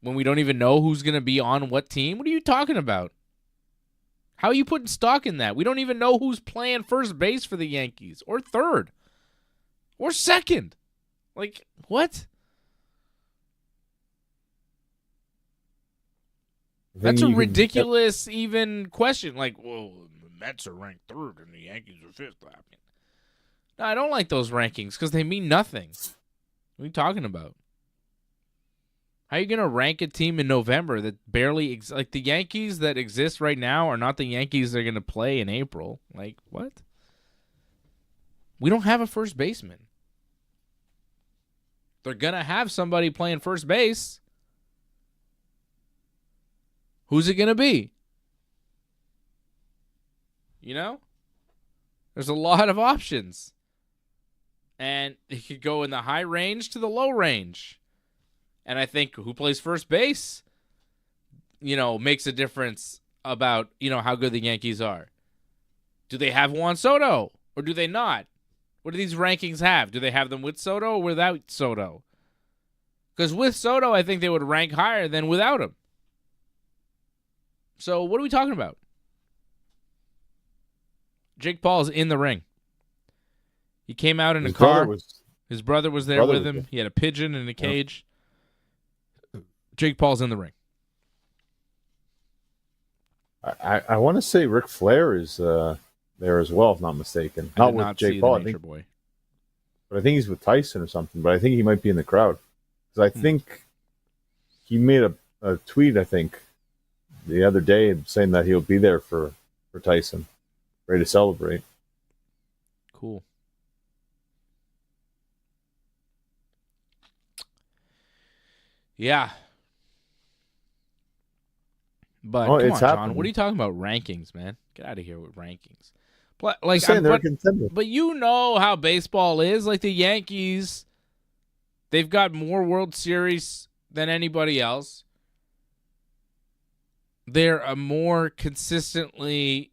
when we don't even know who's going to be on what team? What are you talking about? How are you putting stock in that? We don't even know who's playing first base for the Yankees or third or second. Like, what? That's a ridiculous even question. Like, well, the Mets are ranked 3rd and the Yankees are 5th. I mean, no, I don't like those rankings because they mean nothing. What are you talking about? How are you going to rank a team in November that barely like the Yankees that exist right now are not the Yankees they're going to play in April? Like, what? We don't have a first baseman. They're going to have somebody playing first base. Who's it going to be? You know? There's a lot of options. And it could go in the high range to the low range. And I think who plays first base, makes a difference about, how good the Yankees are. Do they have Juan Soto or do they not? What do these rankings have? Do they have them with Soto or without Soto? Because with Soto, I think they would rank higher than without him. So what are we talking about? Jake Paul's in the ring. He came out in a car. His brother was there with him. He had a pigeon in a cage. Jake Paul's in the ring. I want to say Ric Flair is there as well, if not mistaken. I did not Jake Paul, Boy. But I think he's with Tyson or something. But I think he might be in the crowd because I think he made a tweet. I think the other day saying that he'll be there for Tyson, ready to celebrate. Cool. Yeah. But come on, John, what are you talking about? Rankings, man. Get out of here with rankings. Like, Just saying they're a but, contender. but you know how baseball is. Like the Yankees, they've got more World Series than anybody else. They're a more consistently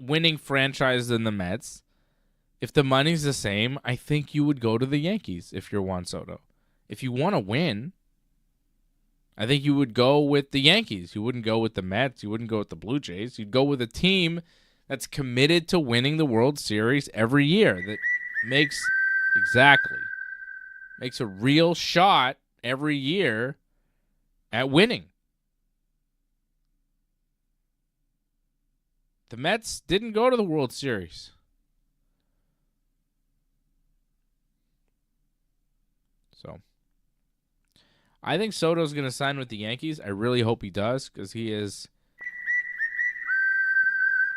winning franchise than the Mets. If the money's the same, I think you would go to the Yankees if you're Juan Soto. If you want to win, I think you would go with the Yankees. You wouldn't go with the Mets. You wouldn't go with the Blue Jays. You'd go with a team that's committed to winning the World Series every year. That makes a real shot every year at winning. The Mets didn't go to the World Series. So, I think Soto's going to sign with the Yankees. I really hope he does because he is...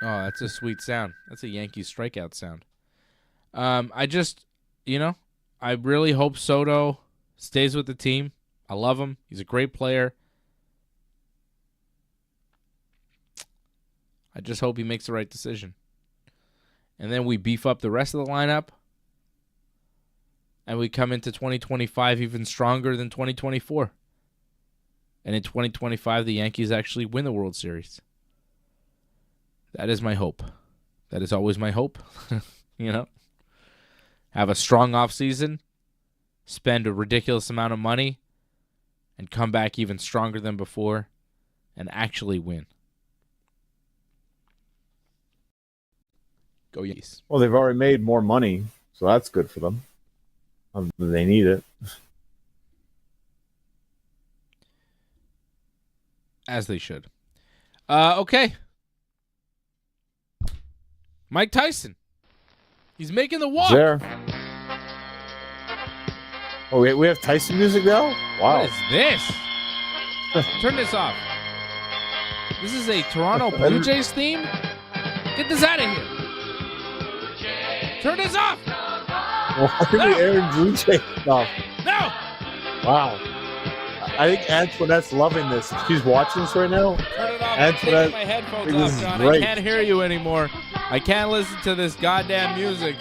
Oh, that's a sweet sound. That's a Yankees strikeout sound. I really hope Soto stays with the team. I love him. He's a great player. I just hope he makes the right decision. And then we beef up the rest of the lineup. And we come into 2025 even stronger than 2024. And in 2025, the Yankees actually win the World Series. That is my hope. That is always my hope. Have a strong offseason, spend a ridiculous amount of money, and come back even stronger than before and actually win. Go Yankees. Well, they've already made more money, so that's good for them. They need it. As they should. Okay. Mike Tyson. He's making the walk. There. Oh, we have Tyson music now? Wow. What is this? Turn this off. This is a Toronto Blue Jays theme? Get this out of here. Turn this off. Why are we airing Blue Jay stuff? No. Wow. I think Antoinette's loving this. She's watching this right now. Turn it off. I'm Antoinette, taking my headphones this off, is John. great. I can't hear you anymore. I can't listen to this goddamn music.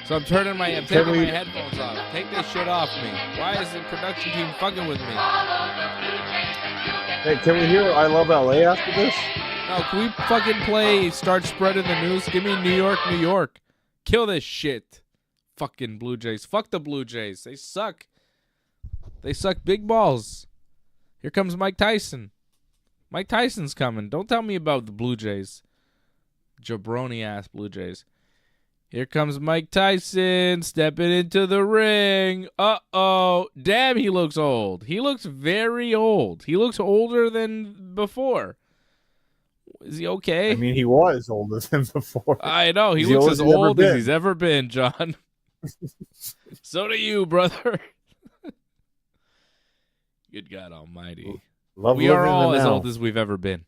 So I'm taking my headphones off. Take this shit off me. Why is the production team fucking with me? Hey, can we hear I Love LA after this? No, can we fucking play Start Spreading the News? Give me New York, New York. Kill this shit. Fucking Blue Jays. Fuck the Blue Jays. They suck. They suck big balls. Here comes Mike Tyson. Mike Tyson's coming. Don't tell me about the Blue Jays. Jabroni-ass Blue Jays. Here comes Mike Tyson stepping into the ring. Uh-oh. Damn, he looks old. He looks very old. He looks older than before. Is he okay? I mean, he was older than before. I know. He looks as old as he's ever been, John. So do you, brother. Good God almighty. We are all as old as we've ever been.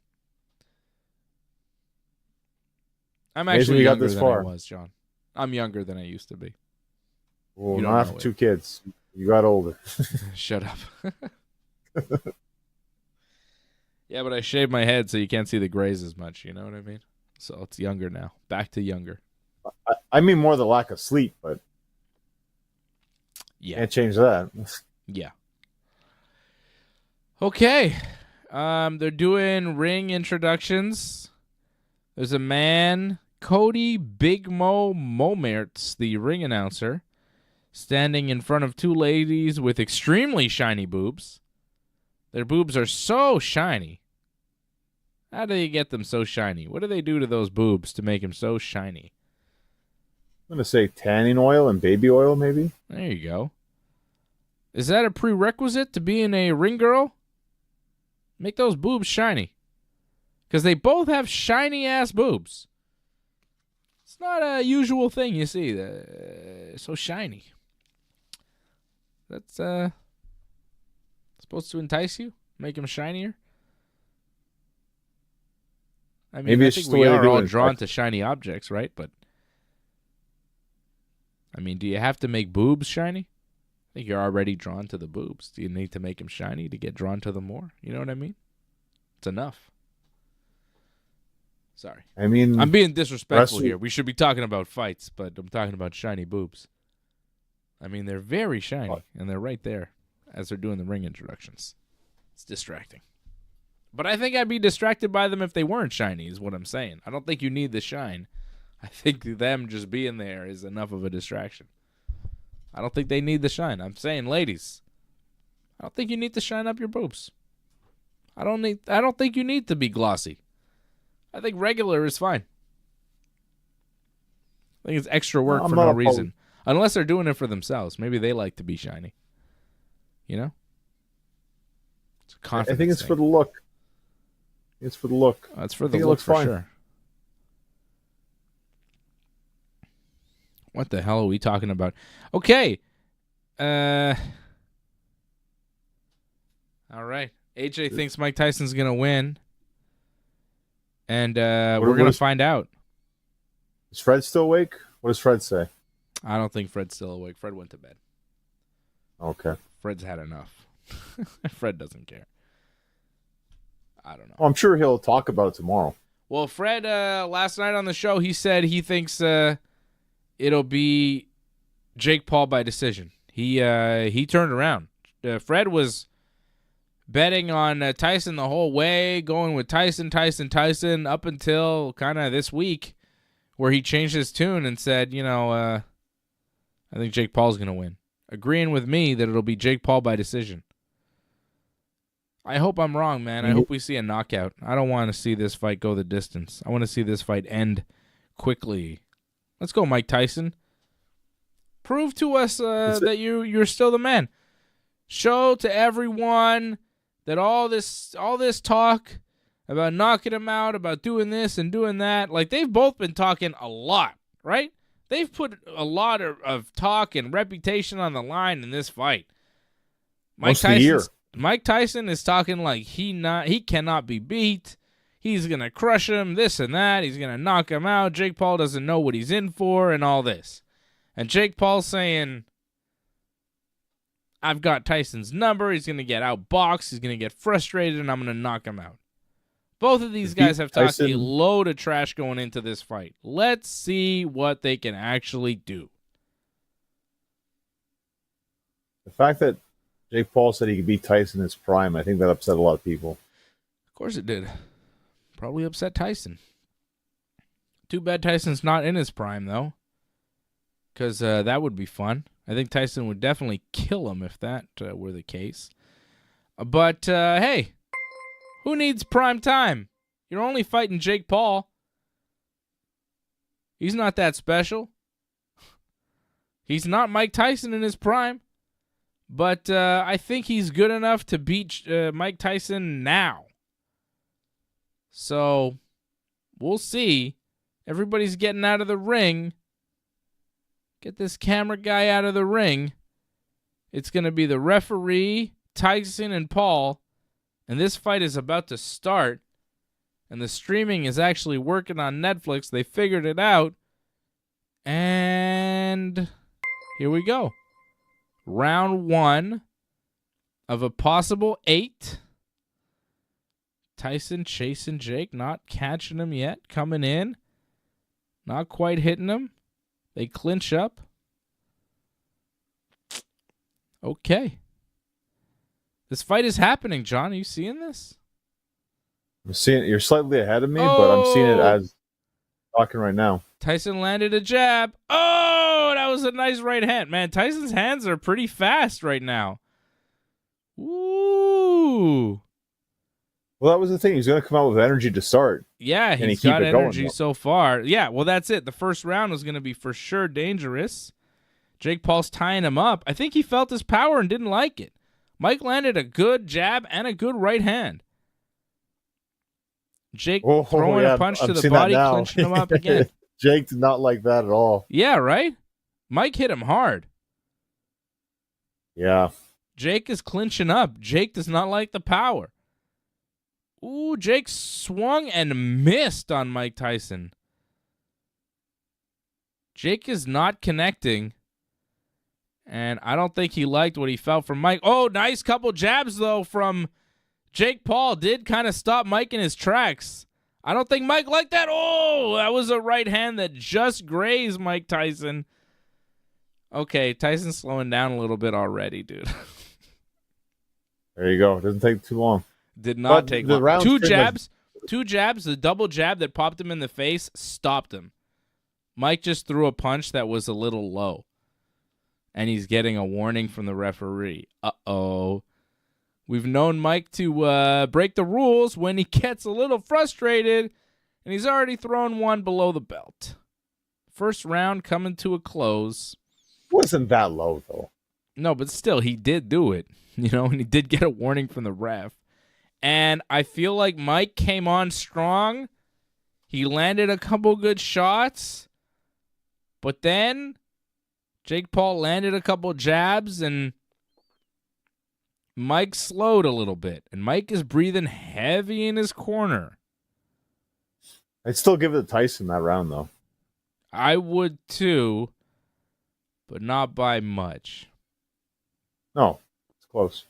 I'm actually younger than I was, John. I'm younger than I used to be. Well, not after 2 kids. You got older. Shut up. Yeah, but I shaved my head so you can't see the grays as much. You know what I mean? So it's younger now. Back to younger. I mean more the lack of sleep, but yeah, can't change that. Yeah. Okay. They're doing ring introductions. There's a man, Cody Big Mo Momertz, the ring announcer, standing in front of 2 ladies with extremely shiny boobs. Their boobs are so shiny. How do they get them so shiny? What do they do to those boobs to make them so shiny? I'm going to say tanning oil and baby oil, maybe. There you go. Is that a prerequisite to being a ring girl? Make those boobs shiny. Because they both have shiny-ass boobs. It's not a usual thing you see. So shiny. That's supposed to entice you? Make them shinier? I mean, Maybe I it's think just the we way they are do all it. drawn to shiny objects, right? But, I mean, do you have to make boobs shiny? I think you're already drawn to the boobs. Do you need to make them shiny to get drawn to them more? You know what I mean? It's enough. Sorry. I mean, I'm being disrespectful wrestling- here. We should be talking about fights, but I'm talking about shiny boobs. I mean, they're very shiny, and they're right there as they're doing the ring introductions. It's distracting. But I think I'd be distracted by them if they weren't shiny, is what I'm saying. I don't think you need the shine. I think them just being there is enough of a distraction. I don't think they need the shine. I'm saying, ladies, I don't think you need to shine up your boobs. I don't think you need to be glossy. I think regular is fine. I think it's extra work for no reason. Unless they're doing it for themselves. Maybe they like to be shiny. You know? It's a confidence I think it's thing. for the look. It's for the look. It's for I the think it look looks for fine. sure. What the hell are we talking about? Okay. All right. AJ thinks Mike Tyson's going to win. And we're going to find out. Is Fred still awake? What does Fred say? I don't think Fred's still awake. Fred went to bed. Okay. Fred's had enough. Fred doesn't care. I don't know. Well, I'm sure he'll talk about it tomorrow. Well, Fred, last night on the show, he said he thinks it'll be Jake Paul by decision. He turned around. Fred was betting on Tyson the whole way, going with Tyson, up until kind of this week, where he changed his tune and said, I think Jake Paul's going to win. Agreeing with me that it'll be Jake Paul by decision. I hope I'm wrong, man. I hope we see a knockout. I don't want to see this fight go the distance. I want to see this fight end quickly. Let's go, Mike Tyson. Prove to us that you're still the man. Show to everyone that all this talk about knocking him out, about doing this and doing that, like they've both been talking a lot, right? They've put a lot of talk and reputation on the line in this fight. Mike Tyson is talking like he cannot be beat. He's going to crush him, this and that. He's going to knock him out. Jake Paul doesn't know what he's in for and all this. And Jake Paul's saying, I've got Tyson's number. He's going to get outboxed. He's going to get frustrated, and I'm going to knock him out. Both of these guys have talked a load of trash going into this fight. Let's see what they can actually do. The fact that Jake Paul said he could beat Tyson in his prime, I think that upset a lot of people. Of course it did. Probably upset Tyson. Too bad Tyson's not in his prime, though. Because that would be fun. I think Tyson would definitely kill him if that were the case. But, hey, who needs prime time? You're only fighting Jake Paul. He's not that special. He's not Mike Tyson in his prime. But I think he's good enough to beat Mike Tyson now. So, we'll see. Everybody's getting out of the ring. Get this camera guy out of the ring. It's going to be the referee, Tyson, and Paul. And this fight is about to start. And the streaming is actually working on Netflix. They figured it out. And here we go. Round 1 of a possible 8. Tyson chasing Jake, not catching him yet. Coming in. Not quite hitting him. They clinch up. Okay. This fight is happening, John. Are you seeing this? I'm seeing it. You're slightly ahead of me, but I'm seeing it as talking right now. Tyson landed a jab. Oh, that was a nice right hand. Man, Tyson's hands are pretty fast right now. Ooh. Well, that was the thing. He's going to come out with energy to start. Yeah, he's got energy so far. Yeah, well, that's it. The first round was going to be for sure dangerous. Jake Paul's tying him up. I think he felt his power and didn't like it. Mike landed a good jab and a good right hand. Jake throwing a punch to the body, clinching him up again. Jake did not like that at all. Yeah, right? Mike hit him hard. Yeah. Jake is clinching up. Jake does not like the power. Ooh, Jake swung and missed on Mike Tyson. Jake is not connecting. And I don't think he liked what he felt from Mike. Oh, nice couple jabs, though, from Jake Paul. Did kind of stop Mike in his tracks. I don't think Mike liked that. Oh, that was a right hand that just grazed Mike Tyson. Okay, Tyson's slowing down a little bit already, dude. There you go. It doesn't take too long. Did not take the long. round's Two pretty much- jabs, the double jab that popped him in the face stopped him. Mike just threw a punch that was a little low. And he's getting a warning from the referee. Uh-oh. We've known Mike to break the rules when he gets a little frustrated, and he's already thrown one below the belt. First round coming to a close. Wasn't that low, though. No, but still, he did do it, and he did get a warning from the ref. And I feel like Mike came on strong. He landed a couple good shots, but then Jake Paul landed a couple jabs, and Mike slowed a little bit, and Mike is breathing heavy in his corner. I'd still give it to Tyson that round, though. I would too, but not by much. No, it's close.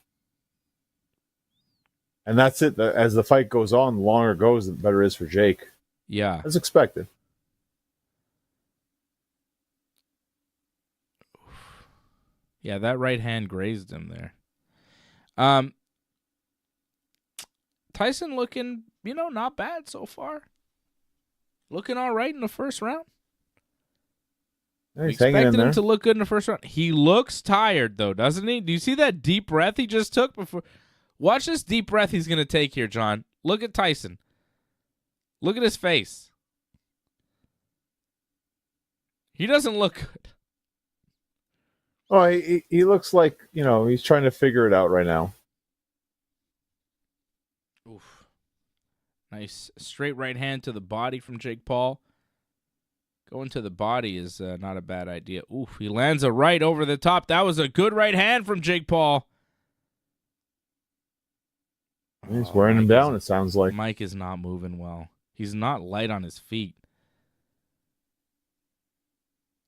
And that's it. As the fight goes on, the longer it goes, the better it is for Jake. Yeah. As expected. Yeah, that right hand grazed him there. Tyson looking, not bad so far. Looking all right in the first round. Yeah, We he's hanging in expected there. him to look good in the first round. He looks tired, though, doesn't he? Do you see that deep breath he just took before? Watch this deep breath he's going to take here, John. Look at Tyson. Look at his face. He doesn't look good. Oh, he looks like, he's trying to figure it out right now. Oof. Nice straight right hand to the body from Jake Paul. Going to the body is not a bad idea. Oof, he lands a right over the top. That was a good right hand from Jake Paul. He's wearing him down, it sounds like. Mike is not moving well. He's not light on his feet.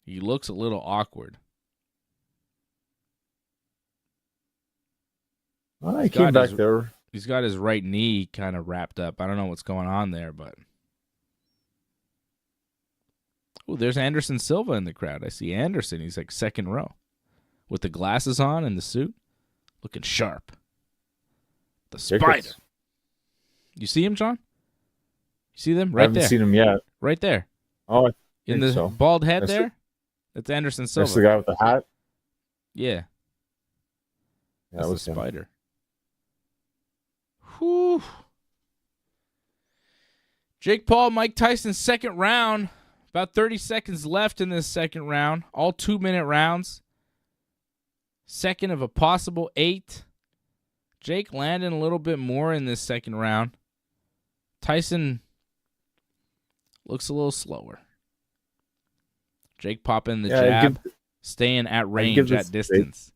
He looks a little awkward. Oh, he came back there. He's got his right knee kind of wrapped up. I don't know what's going on there, but... Oh, there's Anderson Silva in the crowd. I see Anderson. He's like second row with the glasses on and the suit. Looking sharp. The Spider. You see him, John? You see them? I Right haven't there. seen him yet. Right there. Oh, I In think the so. bald head That's there? That's Anderson Silva. That's the guy with the hat. Yeah. Yeah, That's that was the him. Spider. Whew. Jake Paul, Mike Tyson, second round. About 30 seconds left in this second round. All 2-minute rounds. Second of a possible 8. Jake landing a little bit more in this second round. Tyson looks a little slower. Jake popping the jab, staying at range, at distance.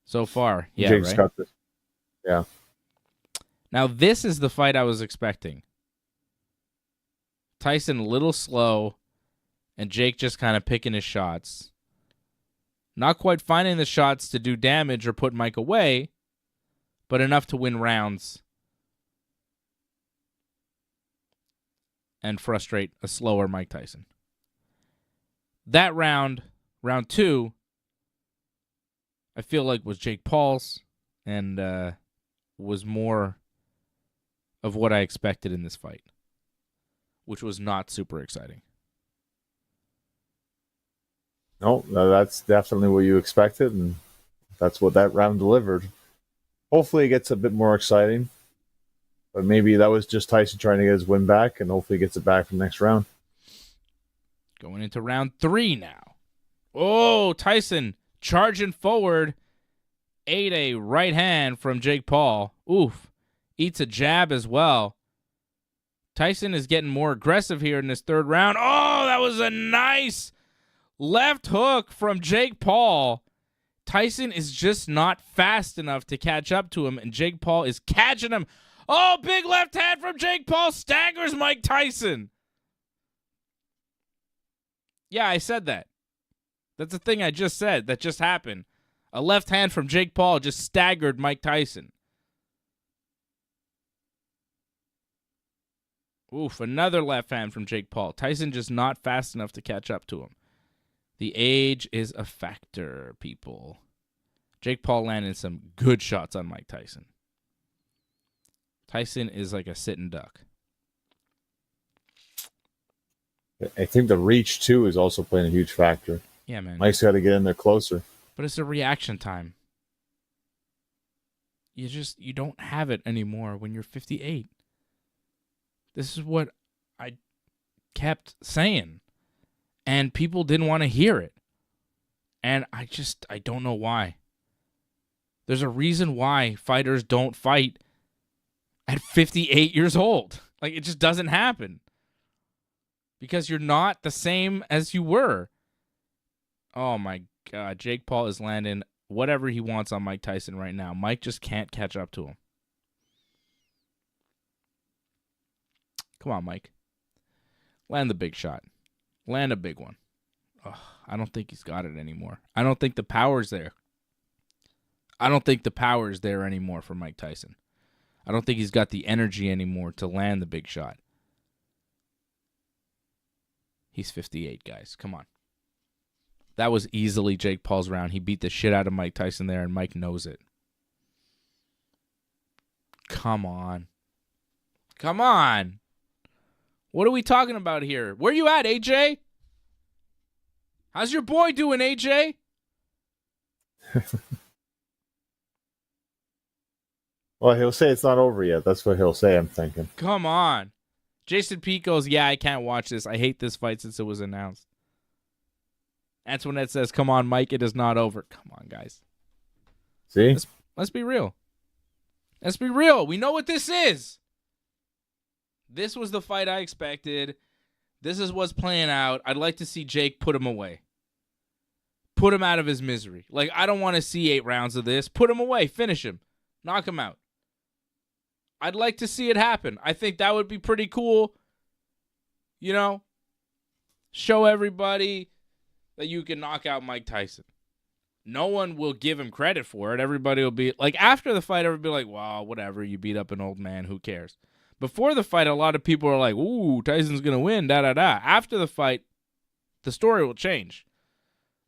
So far, yeah, Jake's right? got this. Yeah. Now, this is the fight I was expecting. Tyson a little slow, and Jake just kind of picking his shots. Not quite finding the shots to do damage or put Mike away, but enough to win rounds and frustrate a slower Mike Tyson. That round, round 2, I feel like was Jake Paul's and was more of what I expected in this fight, which was not super exciting. No, that's definitely what you expected, and that's what that round delivered. Hopefully it gets a bit more exciting, but maybe that was just Tyson trying to get his win back, and hopefully he gets it back for the next round. Going into round 3 now. Oh, Tyson charging forward. Ate a right hand from Jake Paul. Oof. Eats a jab as well. Tyson is getting more aggressive here in this third round. Oh, that was a nice left hook from Jake Paul. Tyson is just not fast enough to catch up to him, and Jake Paul is catching him. Oh, big left hand from Jake Paul staggers Mike Tyson. Yeah, I said that. That's the thing I just said. That just happened. A left hand from Jake Paul just staggered Mike Tyson. Oof, another left hand from Jake Paul. Tyson just not fast enough to catch up to him. The age is a factor, people. Jake Paul landed some good shots on Mike Tyson. Tyson is like a sitting duck. I think the reach, too, is also playing a huge factor. Yeah, man. Mike's got to get in there closer. But it's a reaction time. You don't have it anymore when you're 58. This is what I kept saying. And people didn't want to hear it. And I don't know why. There's a reason why fighters don't fight at 58 years old. Like, it just doesn't happen. Because you're not the same as you were. Oh, my God. Jake Paul is landing whatever he wants on Mike Tyson right now. Mike just can't catch up to him. Come on, Mike. Land the big shot. Land a big one. Ugh, I don't think he's got it anymore. I don't think the power's there. I don't think the power is there anymore for Mike Tyson. I don't think he's got the energy anymore to land the big shot. He's 58, guys. Come on. That was easily Jake Paul's round. He beat the shit out of Mike Tyson there, and Mike knows it. Come on. Come on. What are we talking about here? Where you at, AJ? How's your boy doing, AJ? Well, he'll say it's not over yet. That's what he'll say, I'm thinking. Come on. Jason Pete goes, yeah, I can't watch this. I hate this fight since it was announced. Antoinette says, come on, Mike, it is not over. Come on, guys. See? Let's be real. Let's be real. We know what this is. This was the fight I expected. This is what's playing out. I'd like to see Jake put him away. Put him out of his misery. Like, I don't want to see 8 rounds of this. Put him away. Finish him. Knock him out. I'd like to see it happen. I think that would be pretty cool. You know? Show everybody that you can knock out Mike Tyson. No one will give him credit for it. Everybody will be like, after the fight, everybody will be like, wow, whatever. You beat up an old man. Who cares? Before the fight, a lot of people are like, ooh, Tyson's going to win, da-da-da. After the fight, the story will change.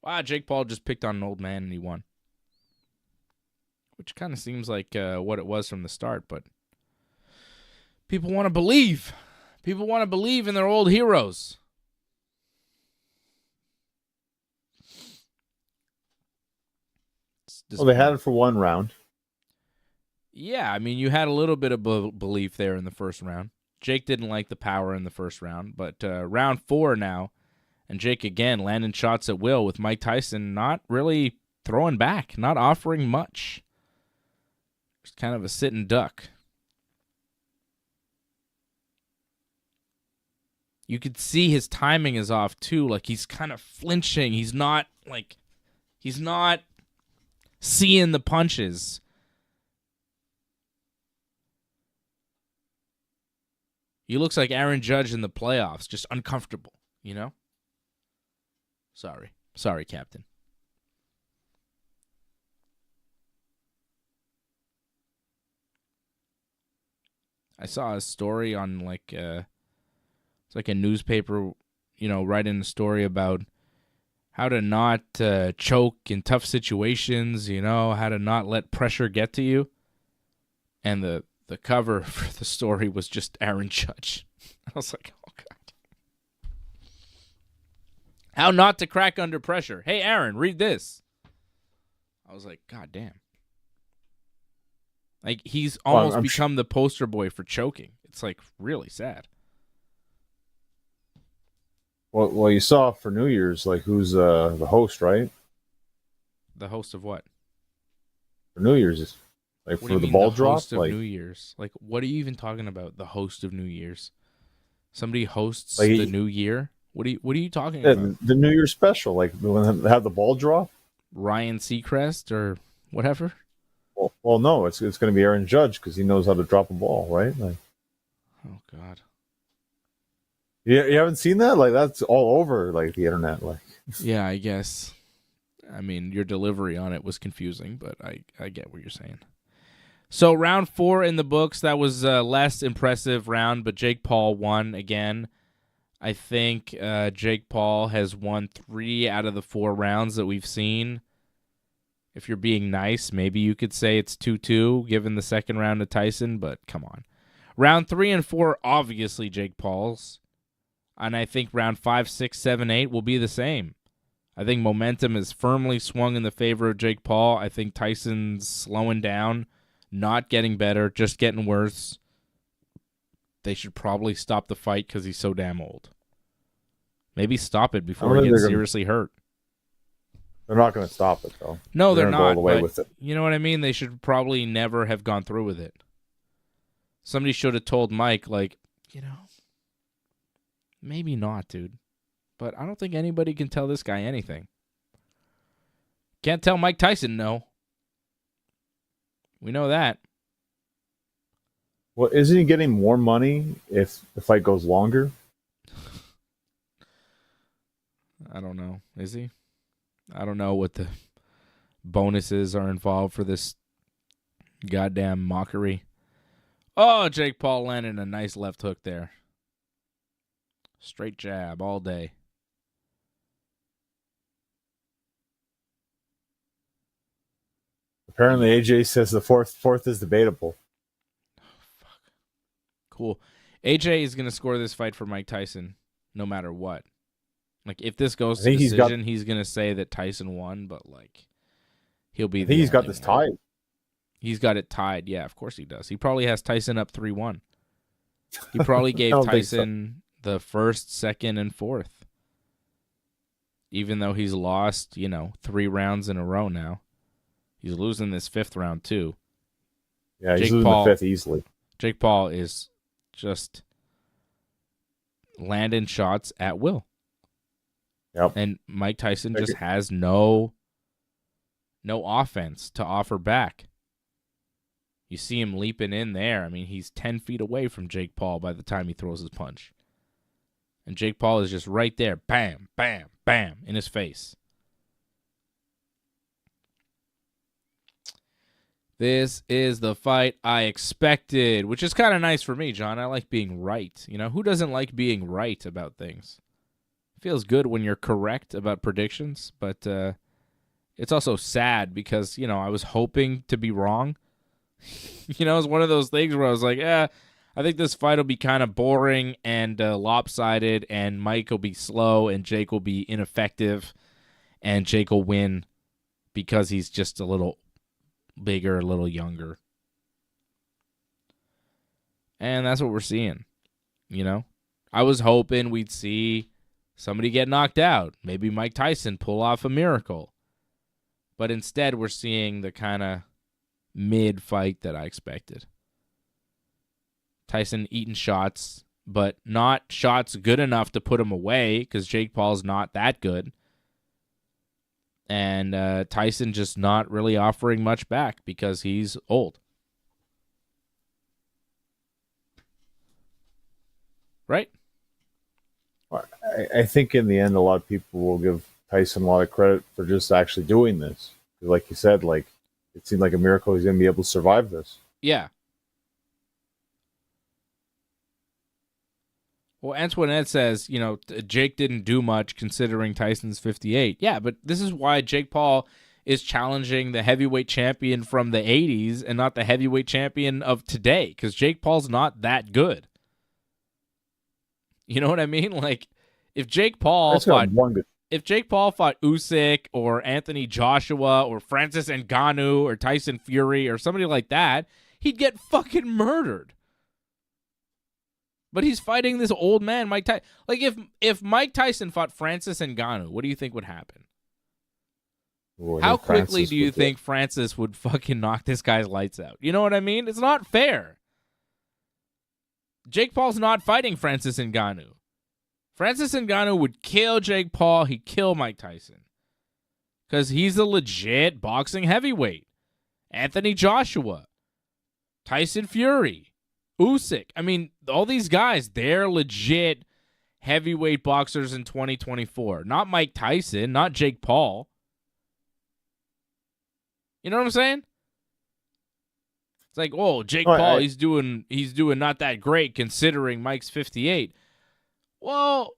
Wow, Jake Paul just picked on an old man and he won. Which kind of seems like what it was from the start, but people want to believe. People want to believe in their old heroes. Well, they had it for 1 round. Yeah, I mean, you had a little bit of belief there in the first round. Jake didn't like the power in the first round, but round 4 now, and Jake again landing shots at will with Mike Tyson not really throwing back, not offering much. Just kind of a sitting duck. You could see his timing is off too, like he's kind of flinching. He's not seeing the punches. He looks like Aaron Judge in the playoffs, just uncomfortable, you know? Sorry, Captain. I saw a story on it's like a newspaper, you know, writing a story about how to not choke in tough situations, you know, how to not let pressure get to you. And the cover for the story was just Aaron Judge. I was like, oh, God. How not to crack under pressure. Hey, Aaron, read this. I was like, God damn. Like, he's almost become the poster boy for choking. It's, like, really sad. Well, you saw for New Year's, like, who's the host, right? The host of what? For New Year's, like, What for do you the mean, ball the drop? host of Like, New Year's? Like, what are you even talking about? The host of New Year's? Somebody hosts Like the New Year? What are you talking about? the New Year's special, like, when they have the ball drop? Ryan Seacrest or whatever? Well, no, it's going to be Aaron Judge because he knows how to drop a ball, right? Like, Oh, God. you haven't seen that? Like, that's all over, like, the internet. Like, Yeah, I guess. I mean, your delivery on it was confusing, but I get what you're saying. So round 4 in the books, that was a less impressive round, but Jake Paul won again. I think Jake Paul has won 3 out of the 4 rounds that we've seen. If you're being nice, maybe you could say it's 2-2 given the second round to Tyson, but come on. Round 3 and 4, obviously Jake Paul's. And I think round 5, 6, 7, 8 will be the same. I think momentum is firmly swung in the favor of Jake Paul. I think Tyson's slowing down, not getting better, just getting worse. They should probably stop the fight because he's so damn old. Maybe stop it before he gets seriously hurt. They're not going to stop it, though. No, they're gonna not. Go all the way But with it. you know what I mean? They should probably never have gone through with it. Somebody should have told Mike, like, maybe not, dude. But I don't think anybody can tell this guy anything. Can't tell Mike Tyson no. We know that. Well, isn't he getting more money if the fight goes longer? I don't know. Is he? I don't know what the bonuses are involved for this goddamn mockery. Oh, Jake Paul landed a nice left hook there. Straight jab all day. Apparently, AJ says the fourth is debatable. Fuck. Cool. AJ is going to score this fight for Mike Tyson no matter what. Like, if this goes to decision, he's going to say that Tyson won, but, like, he'll be I think he's got this tied. He's got it tied. Yeah, of course he does. He probably has Tyson up 3-1. He probably gave Tyson the first, second, and fourth. Even though he's lost, 3 rounds in a row now. He's losing this 5th round, too. Yeah, he's losing the 5th easily. Jake Paul is just landing shots at will. Yep. And Mike Tyson just has no offense to offer back. You see him leaping in there. I mean, he's 10 feet away from Jake Paul by the time he throws his punch. And Jake Paul is just right there. Bam, bam, bam, in his face. This is the fight I expected, which is kind of nice for me, John. I like being right. Who doesn't like being right about things? It feels good when you're correct about predictions, but it's also sad because, I was hoping to be wrong. It's one of those things where I was like, I think this fight will be kind of boring and lopsided, and Mike will be slow, and Jake will be ineffective, and Jake will win because he's just a little bigger, a little younger. And that's what we're seeing, I was hoping we'd see somebody get knocked out, maybe Mike Tyson pull off a miracle. But instead, we're seeing the kind of mid-fight that I expected. Tyson eating shots, but not shots good enough to put him away because Jake Paul's not that good. And Tyson just not really offering much back because he's old. Right? I think in the end, a lot of people will give Tyson a lot of credit for just actually doing this. Like you said, it seemed like a miracle he's going to be able to survive this. Yeah. Well, Antoinette says, Jake didn't do much considering Tyson's 58. Yeah, but this is why Jake Paul is challenging the heavyweight champion from the 80s and not the heavyweight champion of today, because Jake Paul's not that good. You know what I mean? Like, if Jake Paul fought Usyk or Anthony Joshua or Francis Ngannou or Tyson Fury or somebody like that, he'd get fucking murdered. But he's fighting this old man, Mike Tyson. Like, if Mike Tyson fought Francis Ngannou, what do you think would happen? Boy, how quickly do you think Francis would fucking knock this guy's lights out? You know what I mean? It's not fair. Jake Paul's not fighting Francis Ngannou. Francis Ngannou would kill Jake Paul. He'd kill Mike Tyson. Because he's a legit boxing heavyweight. Anthony Joshua. Tyson Fury. Usyk. I mean, all these guys, they're legit heavyweight boxers in 2024. Not Mike Tyson. Not Jake Paul. You know what I'm saying? It's like, oh, Jake No, Paul, he's doing not that great considering Mike's 58. Well,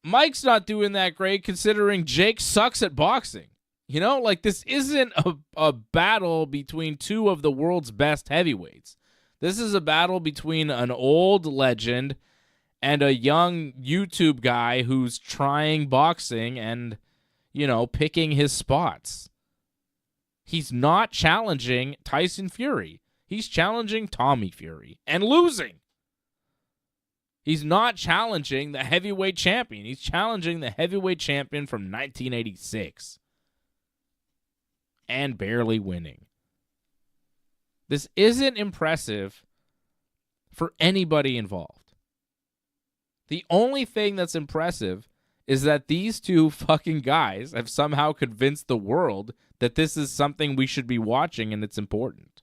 Mike's not doing that great considering Jake sucks at boxing. You know, like this isn't a battle between two of the world's best heavyweights. This is a battle between an old legend and a young YouTube guy who's trying boxing and, you know, picking his spots. He's not challenging Tyson Fury. He's challenging Tommy Fury and losing. He's not challenging the heavyweight champion. He's challenging the heavyweight champion from 1986 and barely winning. This isn't impressive for anybody involved. The only thing that's impressive is that these two fucking guys have somehow convinced the world that this is something we should be watching and it's important.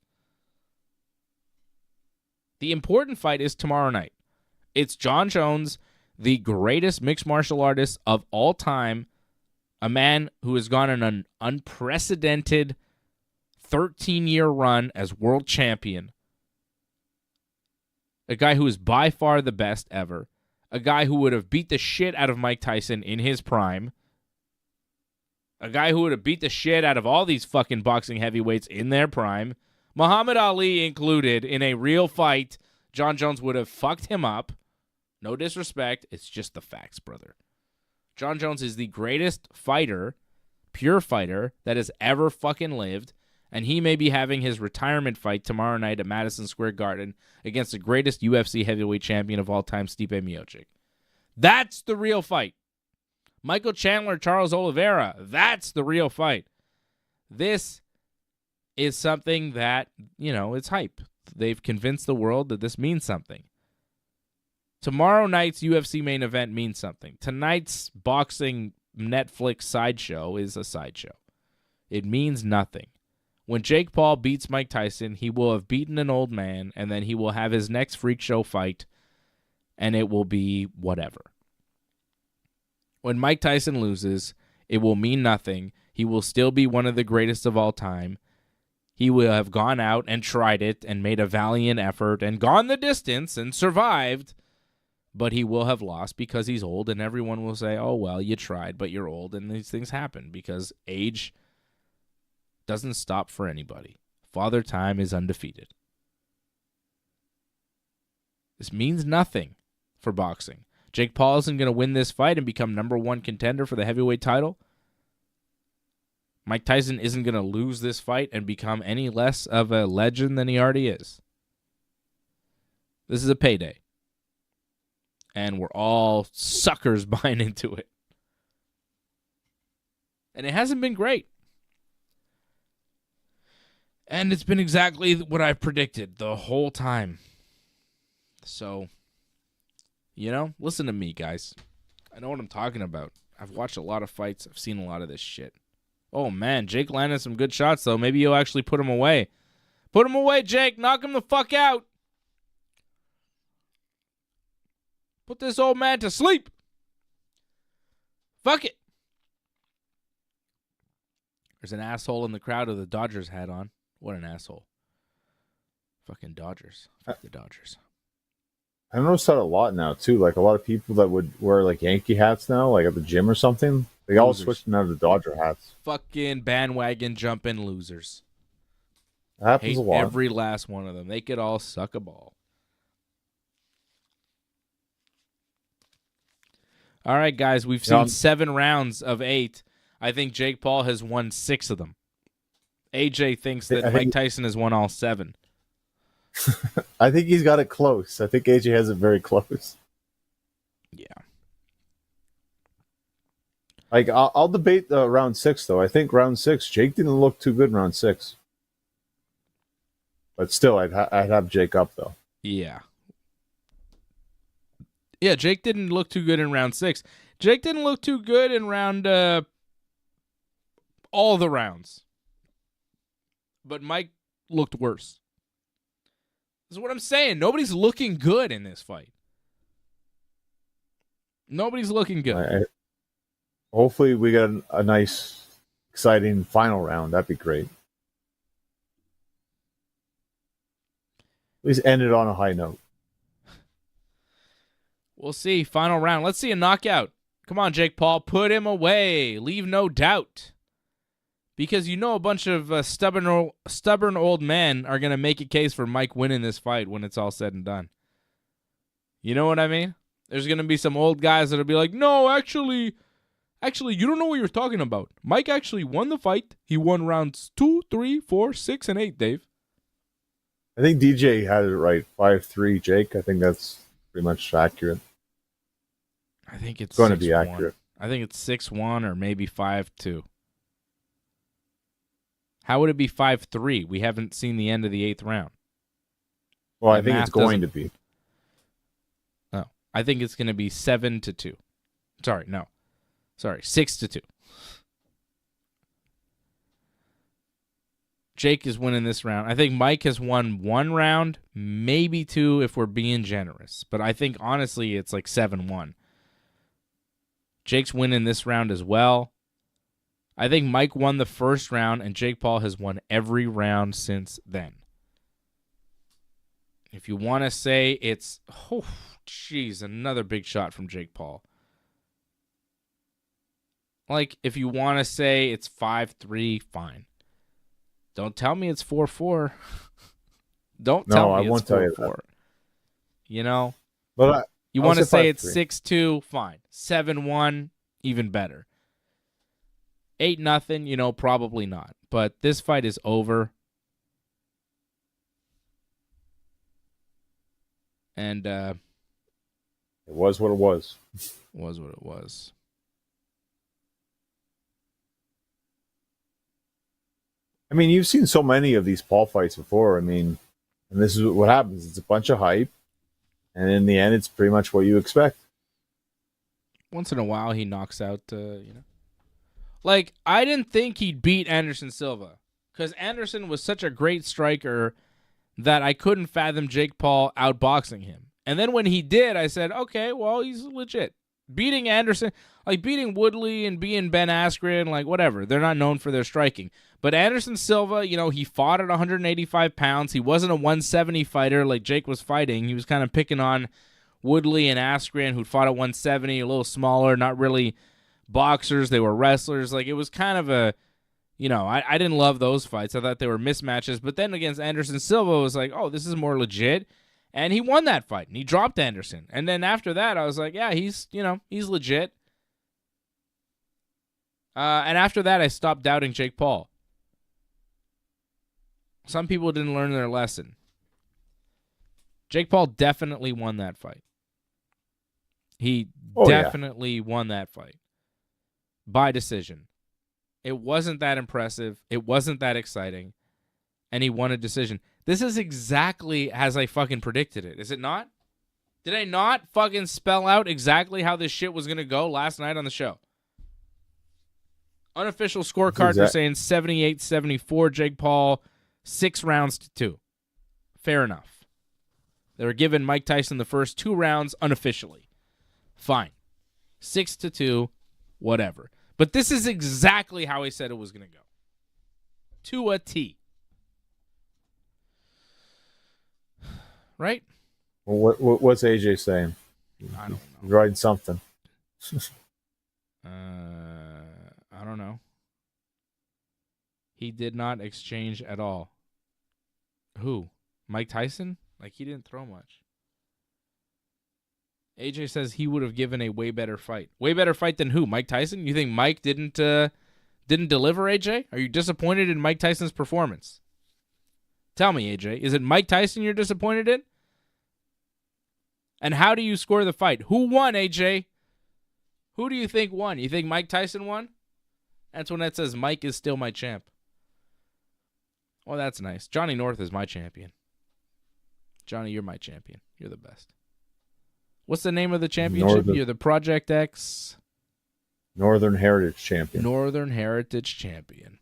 The important fight is tomorrow night. It's Jon Jones, the greatest mixed martial artist of all time, a man who has gone on an unprecedented 13-year run as world champion, a guy who is by far the best ever, a guy who would have beat the shit out of Mike Tyson in his prime, a guy who would have beat the shit out of all these fucking boxing heavyweights in their prime, Muhammad Ali included, in a real fight. Jon Jones would have fucked him up. No disrespect. It's just the facts, brother. Jon Jones is the greatest fighter, pure fighter, that has ever fucking lived, and he may be having his retirement fight tomorrow night at Madison Square Garden against the greatest UFC heavyweight champion of all time, Stipe Miocic. That's the real fight. Michael Chandler, Charles Oliveira, that's the real fight. This is something that, you know, it's hype. They've convinced the world that this means something. Tomorrow night's UFC main event means something. Tonight's boxing Netflix sideshow is a sideshow. It means nothing. When Jake Paul beats Mike Tyson, he will have beaten an old man, and then he will have his next freak show fight, and it will be whatever. When Mike Tyson loses, it will mean nothing. He will still be one of the greatest of all time. He will have gone out and tried it and made a valiant effort and gone the distance and survived, but he will have lost because he's old, and everyone will say, oh, well, you tried, but you're old, and these things happen because age doesn't stop for anybody. Father Time is undefeated. This means nothing for boxing. Jake Paul isn't going to win this fight and become number one contender for the heavyweight title. Mike Tyson isn't going to lose this fight and become any less of a legend than he already is. This is a payday. And we're all suckers buying into it. And it hasn't been great. And it's been exactly what I predicted the whole time. So, you know, listen to me, guys. I know what I'm talking about. I've watched a lot of fights. I've seen a lot of this shit. Oh, man, Jake landed some good shots, though. Maybe you'll actually put him away. Put him away, Jake. Knock him the fuck out. Put this old man to sleep. Fuck it. There's an asshole in the crowd with a Dodgers hat on. What an asshole. Fucking Dodgers. Fuck the Dodgers. I noticed that a lot now, too. Like, a lot of people that would wear, like, Yankee hats now, like at the gym or something, they all switched now to Dodger hats. Fucking bandwagon jumping losers. It happens Hate a lot. every last one of them. They could all suck a ball. All right, guys, we've seen 7 rounds of 8. I think Jake Paul has won 6 of them. AJ thinks that Mike Tyson has won all 7. I think he's got it close. I think AJ has it very close. Yeah. Like, I'll debate round 6, though. I think round 6, Jake didn't look too good in round 6. But still, I'd have Jake up, though. Yeah. Yeah, Jake didn't look too good in round 6. Jake didn't look too good in round all the rounds. But Mike looked worse. This is what I'm saying. Nobody's looking good in this fight. Nobody's looking good. Hopefully we get a nice, exciting final round. That'd be great. least end it on a high note. We'll see. Final round. Let's see a knockout. Come on, Jake Paul. Put him away. Leave no doubt. Because you know a bunch of stubborn old men are going to make a case for Mike winning this fight when it's all said and done. You know what I mean? There's going to be some old guys that'll be like, no, actually, you don't know what you're talking about. Mike actually won the fight. He won rounds 2, 3, 4, 6, and 8, Dave. I think DJ had it right. 5-3, Jake. I think that's pretty much accurate. I think it's going to be 6-1. accurate. I think it's 6-1 or maybe 5-2. How would it be 5-3? We haven't seen the end of the 8th round. Well, I think it's going to be. Oh, I think it's going to be 7-2. Sorry, 6-2. Jake is winning this round. I think Mike has won 1 round, maybe 2 if we're being generous. But I think, honestly, it's like 7-1. Jake's winning this round as well. I think Mike won the first round, and Jake Paul has won every round since then. If you want to say it's... Oh, jeez, another big shot from Jake Paul. Like, if you want to say it's 5-3, fine. Don't tell me it's 4-4. Don't tell me it's 4-4. You know? But you want to say it's 6-2, fine. 7-1, even better. 8-0, probably not. But this fight is over. And it was what it was. Was what it was. I mean, you've seen so many of these Paul fights before. I mean, and this is what happens. It's a bunch of hype. And in the end, it's pretty much what you expect. Once in a while, he knocks out, Like, I didn't think he'd beat Anderson Silva. Because Anderson was such a great striker that I couldn't fathom Jake Paul outboxing him. And then when he did, I said, okay, well, he's legit. Beating Anderson, like beating Woodley and beating Ben Askren, like whatever. They're not known for their striking. But Anderson Silva, he fought at 185 pounds. He wasn't a 170 fighter like Jake was fighting. He was kind of picking on Woodley and Askren, who fought at 170, a little smaller, not really boxers. They were wrestlers. Like, it was kind of a, I didn't love those fights. I thought they were mismatches. But then against Anderson Silva, it was like, oh, this is more legit. And he won that fight, and he dropped Anderson. And then after that, I was like, yeah, he's legit. And after that, I stopped doubting Jake Paul. Some people didn't learn their lesson. Jake Paul definitely won that fight. He definitely won that fight. By decision. It wasn't that impressive. It wasn't that exciting. And he won a decision. This is exactly as I fucking predicted it. Is it not? Did I not fucking spell out exactly how this shit was going to go last night on the show? Unofficial scorecard, they're saying 78-74 Jake Paul, 6 rounds to 2. Fair enough. They were giving Mike Tyson the first 2 rounds unofficially. Fine. 6-2, whatever. But this is exactly how I said it was going to go. To a T. Right? Well, what's AJ saying? I don't know. He's writing something. I don't know. He did not exchange at all. Who? Mike Tyson? Like, he didn't throw much. AJ says he would have given a way better fight. Way better fight than who? Mike Tyson? You think Mike didn't deliver, AJ? Are you disappointed in Mike Tyson's performance? Tell me, AJ. Is it Mike Tyson you're disappointed in? And how do you score the fight? Who won, AJ? Who do you think won? You think Mike Tyson won? Antoinette says Mike is still my champ. Well, that's nice. Johnny North is my champion. Johnny, you're my champion. You're the best. What's the name of the championship? You're the Project X... Northern Heritage Champion. Northern Heritage Champion.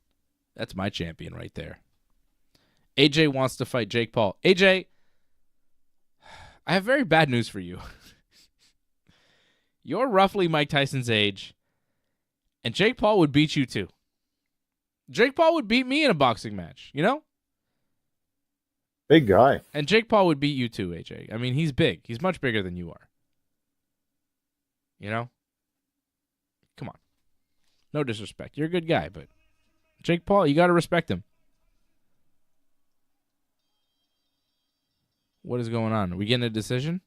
That's my champion right there. AJ wants to fight Jake Paul. AJ, I have very bad news for you. You're roughly Mike Tyson's age, and Jake Paul would beat you too. Jake Paul would beat me in a boxing match, Big guy. And Jake Paul would beat you too, AJ. I mean, he's big. He's much bigger than you are. You know? Come on. No disrespect. You're a good guy, but Jake Paul, you got to respect him. What is going on? Are we getting a decision?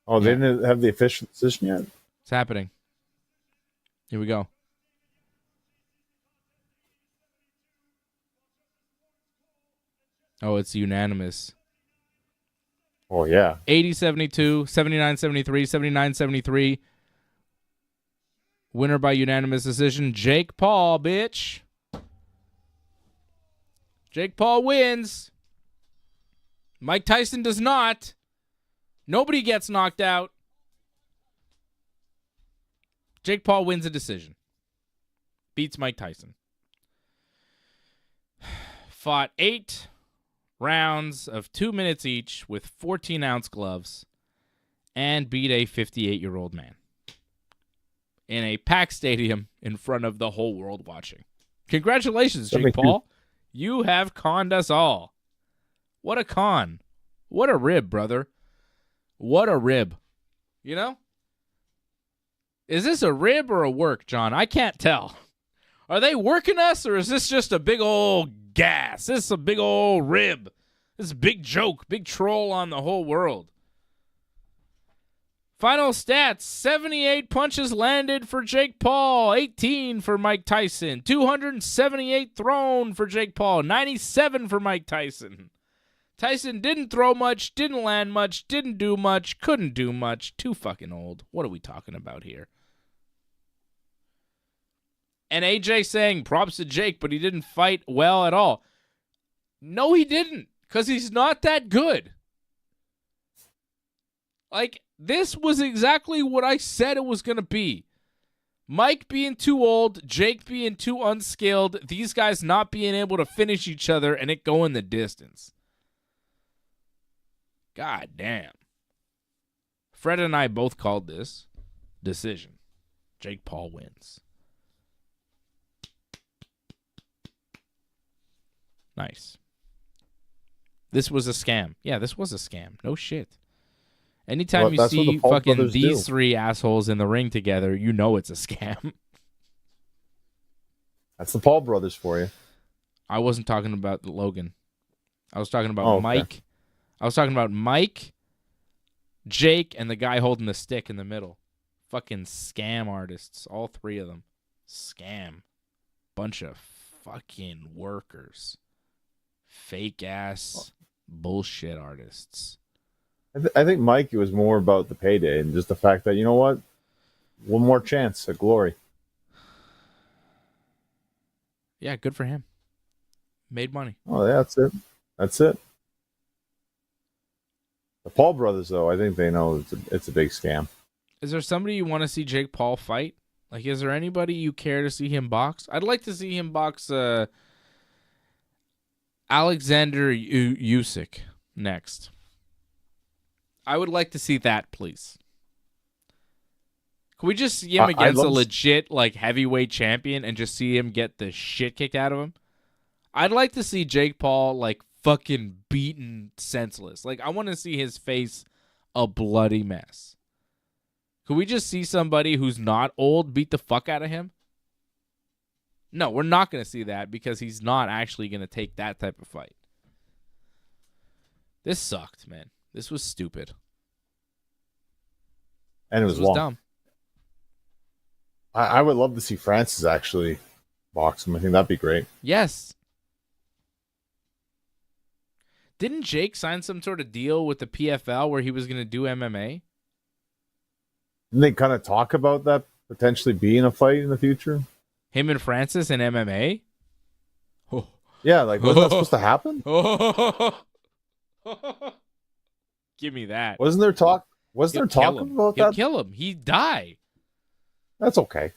Oh, they didn't have the official decision yet? It's happening. Here we go. Oh, it's unanimous. Oh, yeah. 80-72, 79-73, 79-73. Winner by unanimous decision, Jake Paul, bitch. Jake Paul wins. Mike Tyson does not. Nobody gets knocked out. Jake Paul wins a decision. Beats Mike Tyson. Fought 8 rounds of 2 minutes each with 14-ounce gloves and beat a 58-year-old man in a packed stadium in front of the whole world watching. Congratulations, Jake Paul. You have conned us all. What a con. What a rib, brother. What a rib. You know? Is this a rib or a work, John? I can't tell. Are they working us, or is this just a big old gas? This is a big old rib. This is a big joke, big troll on the whole world. Final stats, 78 punches landed for Jake Paul, 18 for Mike Tyson, 278 thrown for Jake Paul, 97 for Mike Tyson. Tyson didn't throw much, didn't land much, didn't do much, couldn't do much. Too fucking old. What are we talking about here? And AJ saying props to Jake, but he didn't fight well at all. No, he didn't, because he's not that good. Like, this was exactly what I said it was going to be. Mike being too old, Jake being too unskilled, these guys not being able to finish each other, and it going the distance. God damn. Fred and I both called this decision. Jake Paul wins. Nice. This was a scam. Yeah, this was a scam. No shit. Anytime you see fucking these three assholes in the ring together, you know it's a scam. That's the Paul brothers for you. I wasn't talking about Logan. I was talking about Mike. I was talking about Mike, Jake, and the guy holding the stick in the middle. Fucking scam artists. All three of them. Scam. Bunch of fucking workers. Fake ass bullshit artists. I think Mike, it was more about the payday and just the fact that, you know what? One more chance at glory. Yeah, good for him. Made money. Oh, yeah, that's it. That's it. The Paul brothers, though, I think they know it's a big scam. Is there somebody you want to see Jake Paul fight? Like, is there anybody you care to see him box? I'd like to see him box Alexander Usyk next. I would like to see that, please. Can we just see him against a legit like heavyweight champion and just see him get the shit kicked out of him? I'd like to see Jake Paul like fucking beaten senseless. Like, I want to see his face a bloody mess. Could we just see somebody who's not old beat the fuck out of him? No, we're not going to see that because he's not actually going to take that type of fight. This sucked, man. This was stupid. And it was long. Dumb. I would love to see Francis actually box him. I think that'd be great. Yes. Didn't Jake sign some sort of deal with the PFL where he was going to do MMA? Didn't they kind of talk about that potentially being a fight in the future? Him and Francis in MMA? Oh. Yeah, like, was that supposed to happen? Give me that. Wasn't there talk? Was there talk about He'll that? kill him. He'd die. That's okay.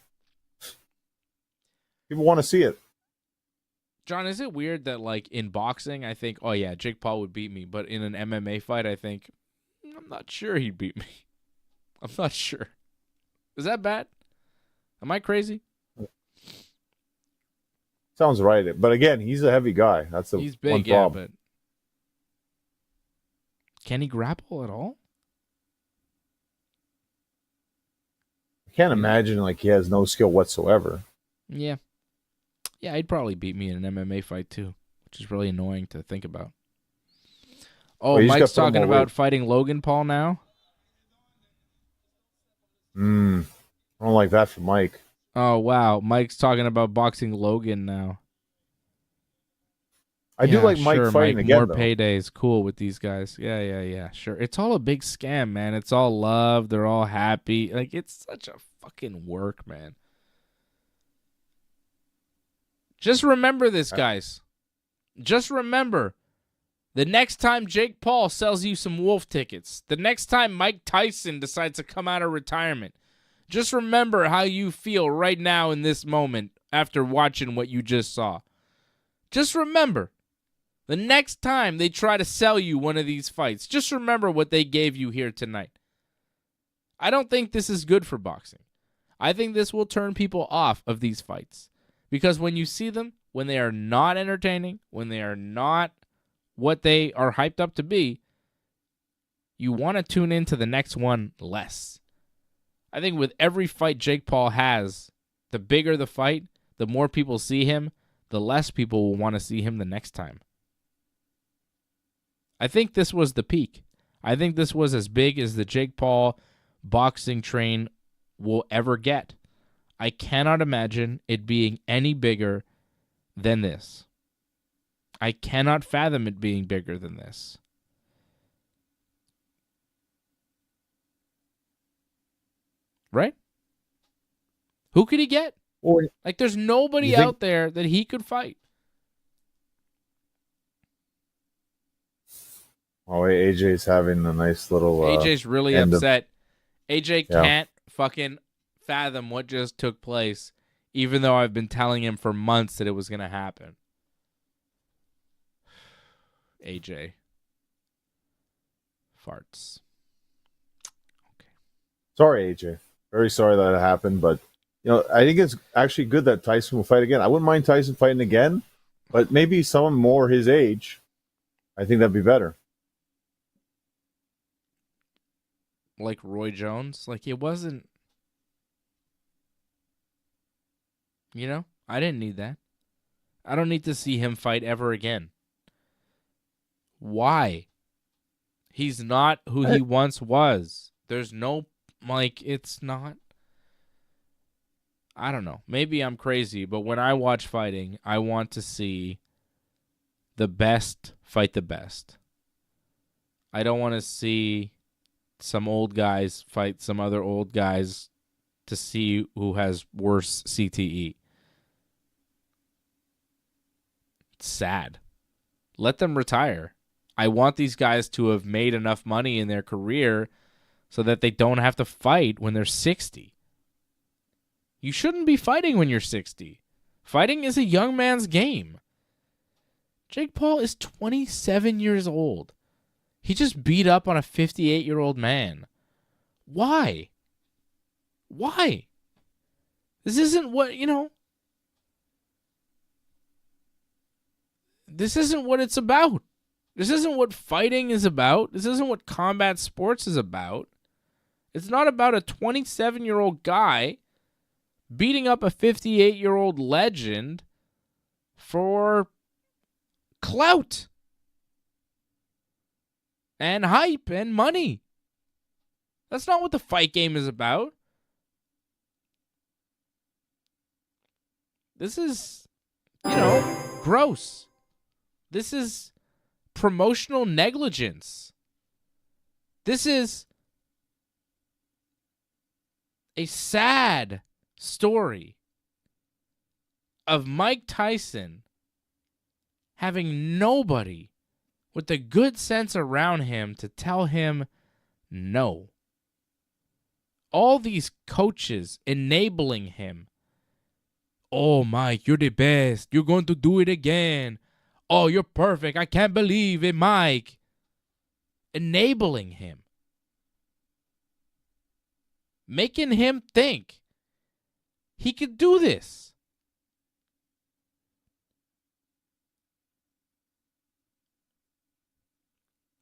People want to see it. John, is it weird that, like, in boxing, I think, oh, yeah, Jake Paul would beat me, but in an MMA fight, I think, I'm not sure he'd beat me. I'm not sure. Is that bad? Am I crazy? Sounds right. But again, he's a heavy guy. That's the He's one big, yeah, problem. but can he grapple at all? I can't imagine like he has no skill whatsoever. Yeah. Yeah, he'd probably beat me in an MMA fight too, which is really annoying to think about. Oh, Well, you just Mike's gotta put him talking away. about fighting Logan Paul now? I don't like that for Mike. Oh, wow. Mike's talking about boxing Logan now. I do like Mike sure, fighting Mike, again, more though. paydays. Cool with these guys. Yeah. Sure. It's all a big scam, man. It's all love. They're all happy. Like, it's such a fucking work, man. Just remember this, guys. Just remember, the next time Jake Paul sells you some Wolf tickets, the next time Mike Tyson decides to come out of retirement, just remember how you feel right now in this moment after watching what you just saw. Just remember, the next time they try to sell you one of these fights, just remember what they gave you here tonight. I don't think this is good for boxing. I think this will turn people off of these fights. Because when you see them, when they are not entertaining, when they are not what they are hyped up to be, you want to tune into the next one less. I think with every fight Jake Paul has, the bigger the fight, the more people see him, the less people will want to see him the next time. I think this was the peak. I think this was as big as the Jake Paul boxing train will ever get. I cannot imagine it being any bigger than this. I cannot fathom it being bigger than this. Right? Who could he get? Well, Like, there's nobody You think- out there that he could fight. Oh, AJ's having a nice little. AJ's really end of- upset. AJ Yeah. can't fucking fathom what just took place, even though I've been telling him for months that it was going to happen. AJ. Farts. Sorry, AJ. Very sorry that it happened, but I think it's actually good that Tyson will fight again. I wouldn't mind Tyson fighting again, but maybe someone more his age. I think that'd be better. Like Roy Jones. Like, it wasn't... I didn't need that. I don't need to see him fight ever again. Why? He's not who he once was. There's no... it's not... I don't know. Maybe I'm crazy, but when I watch fighting, I want to see the best fight the best. I don't want to see some old guys fight some other old guys to see who has worse CTE. It's sad. Let them retire. I want these guys to have made enough money in their career so that they don't have to fight when they're 60. You shouldn't be fighting when you're 60. Fighting is a young man's game. Jake Paul is 27 years old. He just beat up on a 58-year-old man. Why? Why? This isn't what, This isn't what it's about. This isn't what fighting is about. This isn't what combat sports is about. It's not about a 27-year-old guy beating up a 58-year-old legend for clout and hype and money. That's not what the fight game is about. This is, gross. This is promotional negligence. This is a sad story of Mike Tyson having nobody with the good sense around him to tell him no. All these coaches enabling him. Oh, Mike, you're the best. You're going to do it again. Oh, you're perfect. I can't believe it, Mike. Enabling him. Making him think he could do this.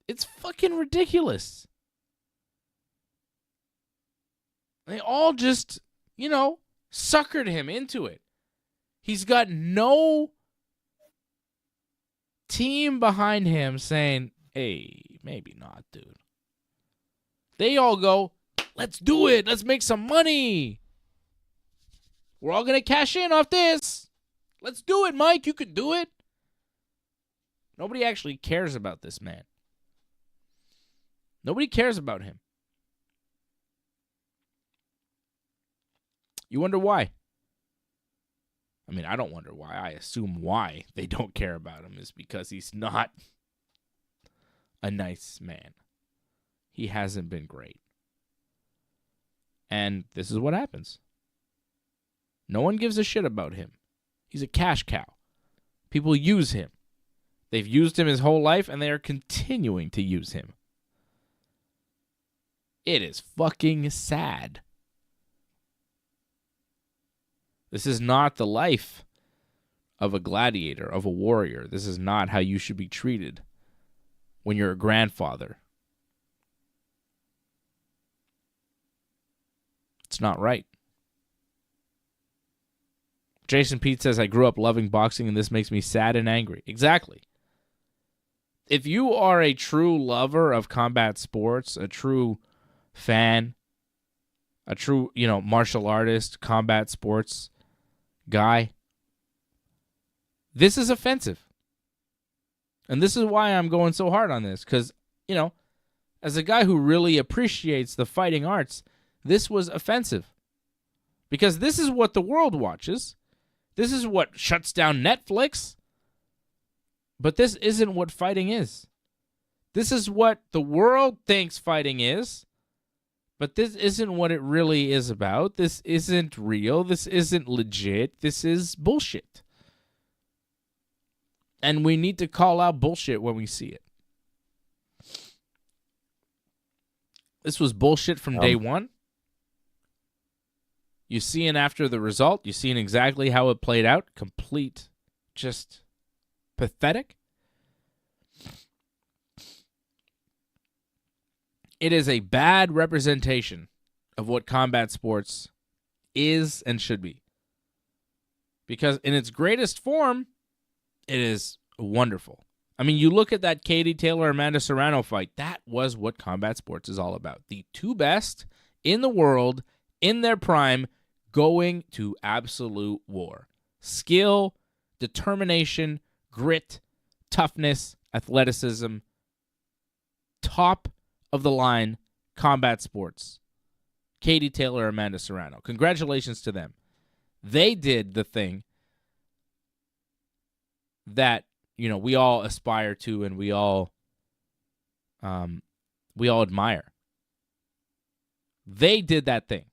It's fucking ridiculous. They all just, suckered him into it. He's got no team behind him saying, hey, maybe not, dude. They all go, let's do it. Let's make some money. We're all going to cash in off this. Let's do it, Mike. You can do it. Nobody actually cares about this man. Nobody cares about him. You wonder why? I mean, I don't wonder why. I assume why they don't care about him is because he's not a nice man. He hasn't been great. And this is what happens. No one gives a shit about him. He's a cash cow. People use him. They've used him his whole life, and they are continuing to use him. It is fucking sad. This is not the life of a gladiator, of a warrior. This is not how you should be treated when you're a grandfather. It's not right. Jason Pete says, I grew up loving boxing and this makes me sad and angry. Exactly. If you are a true lover of combat sports, a true fan, a true, martial artist, combat sports guy, this is offensive. And this is why I'm going so hard on this. Because, as a guy who really appreciates the fighting arts, this was offensive. Because this is what the world watches. This is what shuts down Netflix. But this isn't what fighting is. This is what the world thinks fighting is. But this isn't what it really is about. This isn't real. This isn't legit. This is bullshit. And we need to call out bullshit when we see it. This was bullshit from day one. You see it after the result. You see exactly how it played out. Complete, just pathetic. It is a bad representation of what combat sports is and should be. Because in its greatest form, it is wonderful. I mean, you look at that Katie Taylor-Amanda Serrano fight. That was what combat sports is all about. The two best in the world, in their prime, going to absolute war. Skill, determination, grit, toughness, athleticism. Top of the line combat sports. Katie Taylor, Amanda Serrano. Congratulations to them. They did the thing that, we all aspire to and we all admire. They did that thing.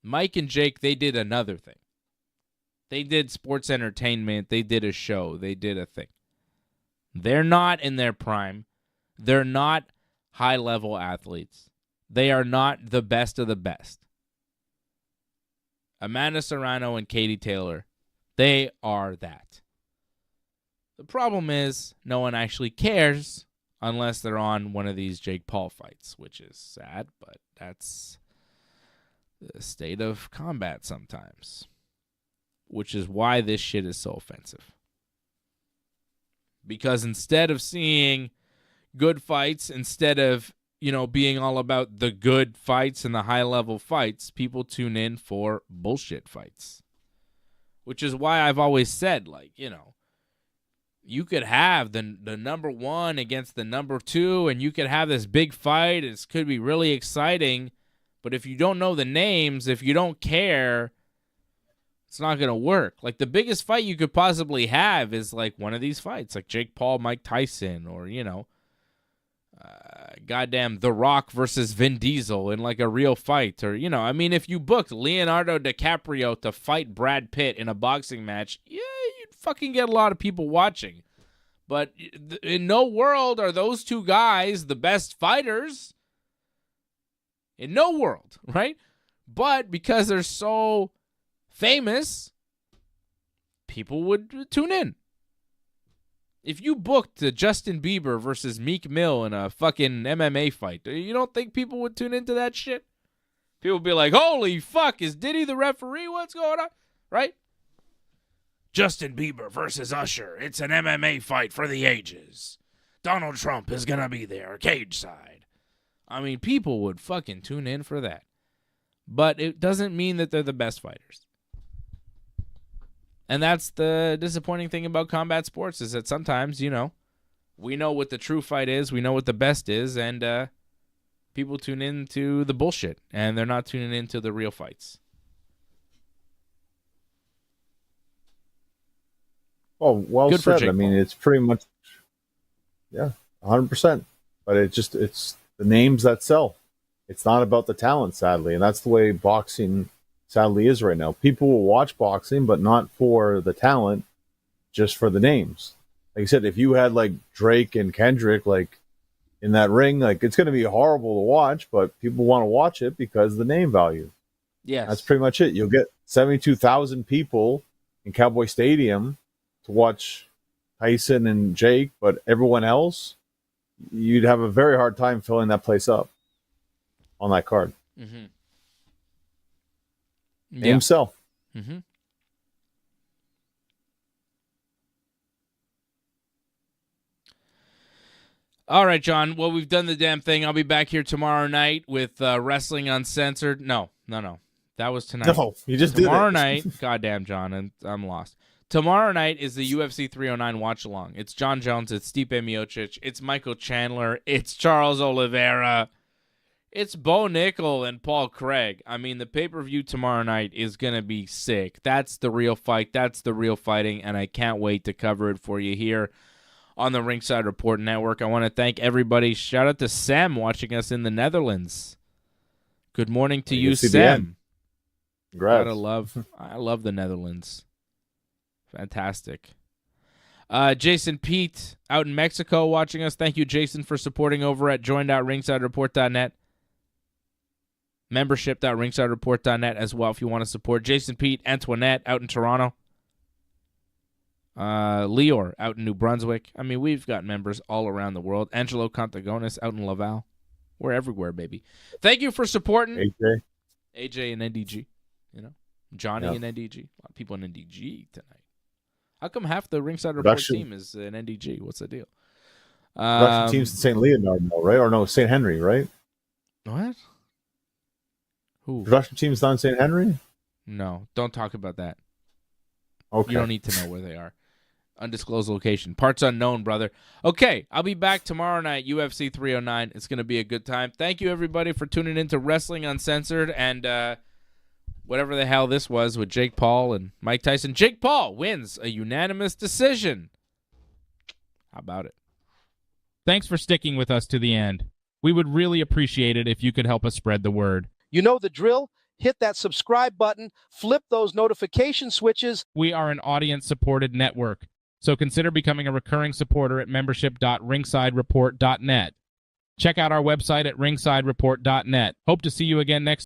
Mike and Jake, they did another thing. They did sports entertainment. They did a show. They did a thing. They're not in their prime. They're not high-level athletes. They are not the best of the best. Amanda Serrano and Katie Taylor, they are that. The problem is no one actually cares unless they're on one of these Jake Paul fights, which is sad, but that's the state of combat sometimes, which is why this shit is so offensive. Because instead of seeing good fights, instead of, being all about the good fights and the high-level fights, people tune in for bullshit fights. Which is why I've always said, you could have the number one against the number two, and you could have this big fight. It could be really exciting. But if you don't know the names, if you don't care, it's not going to work. Like, the biggest fight you could possibly have is, one of these fights. Like Jake Paul, Mike Tyson, or, goddamn The Rock versus Vin Diesel in, a real fight. Or, if you booked Leonardo DiCaprio to fight Brad Pitt in a boxing match, yeah, you'd fucking get a lot of people watching. But in no world are those two guys the best fighters. In no world, right? But because they're so famous, people would tune in. If you booked Justin Bieber versus Meek Mill in a fucking MMA fight, you don't think people would tune into that shit? People would be like, holy fuck, is Diddy the referee? What's going on? Right? Justin Bieber versus Usher. It's an MMA fight for the ages. Donald Trump is going to be there, cage side. I mean, people would fucking tune in for that. But it doesn't mean that they're the best fighters. And that's the disappointing thing about combat sports is that sometimes, you know, we know what the true fight is, we know what the best is, and people tune into the bullshit, and they're not tuning into the real fights. Oh, well Good for said. Jake I mean, Paul. it's pretty much, 100%. But it's the names that sell. It's not about the talent, sadly. And that's the way boxing, sadly, is right now. People will watch boxing, but not for the talent, just for the names. Like I said, if you had, like, Drake and Kendrick, like, in that ring, like, it's going to be horrible to watch, but people want to watch it because of the name value. Yes. That's pretty much it. You'll get 72,000 people in Cowboy Stadium to watch Tyson and Jake, but everyone else, you'd have a very hard time filling that place up on that card. Mm-hmm. Name sell. Mm-hmm. All right, John. Well, we've done the damn thing. I'll be back here tomorrow night with Wrestling Uncensored. No. That was tonight. No, you just tomorrow did it. night. Goddamn, John, and I'm lost. Tomorrow night is the UFC 309 watch along. It's John Jones. It's Stipe Miocic. It's Michael Chandler. It's Charles Oliveira. It's Bo Nickel and Paul Craig. I mean, the pay-per-view tomorrow night is going to be sick. That's the real fight. That's the real fighting, and I can't wait to cover it for you here on the Ringside Report Network. I want to thank everybody. Shout out to Sam watching us in the Netherlands. Good morning to you, Sam. Congrats. I love the Netherlands. Fantastic. Jason Pete out in Mexico watching us. Thank you, Jason, for supporting over at join.ringsidereport.net. Membership.ringsidereport.net as well if you want to support. Jason Pete, Antoinette out in Toronto. Leor out in New Brunswick. I mean, we've got members all around the world. Angelo Contagonis out in Laval. We're everywhere, baby. Thank you for supporting. AJ and NDG. You know, Johnny and NDG. A lot of people in NDG tonight. How come half the Ringside Report team is in NDG? What's the deal? Production team's in St. Leonard, right? Or no, St. Henry, right? What? Who? Production team's not in St. Henry? No, don't talk about that. Okay. You don't need to know where they are. Undisclosed location. Parts unknown, brother. Okay, I'll be back tomorrow night, UFC 309. It's going to be a good time. Thank you, everybody, for tuning in to Wrestling Uncensored and whatever the hell this was with Jake Paul and Mike Tyson. Jake Paul wins a unanimous decision. How about it? Thanks for sticking with us to the end. We would really appreciate it if you could help us spread the word. You know the drill. Hit that subscribe button. Flip those notification switches. We are an audience-supported network, so consider becoming a recurring supporter at membership.ringsidereport.net. Check out our website at ringsidereport.net. Hope to see you again next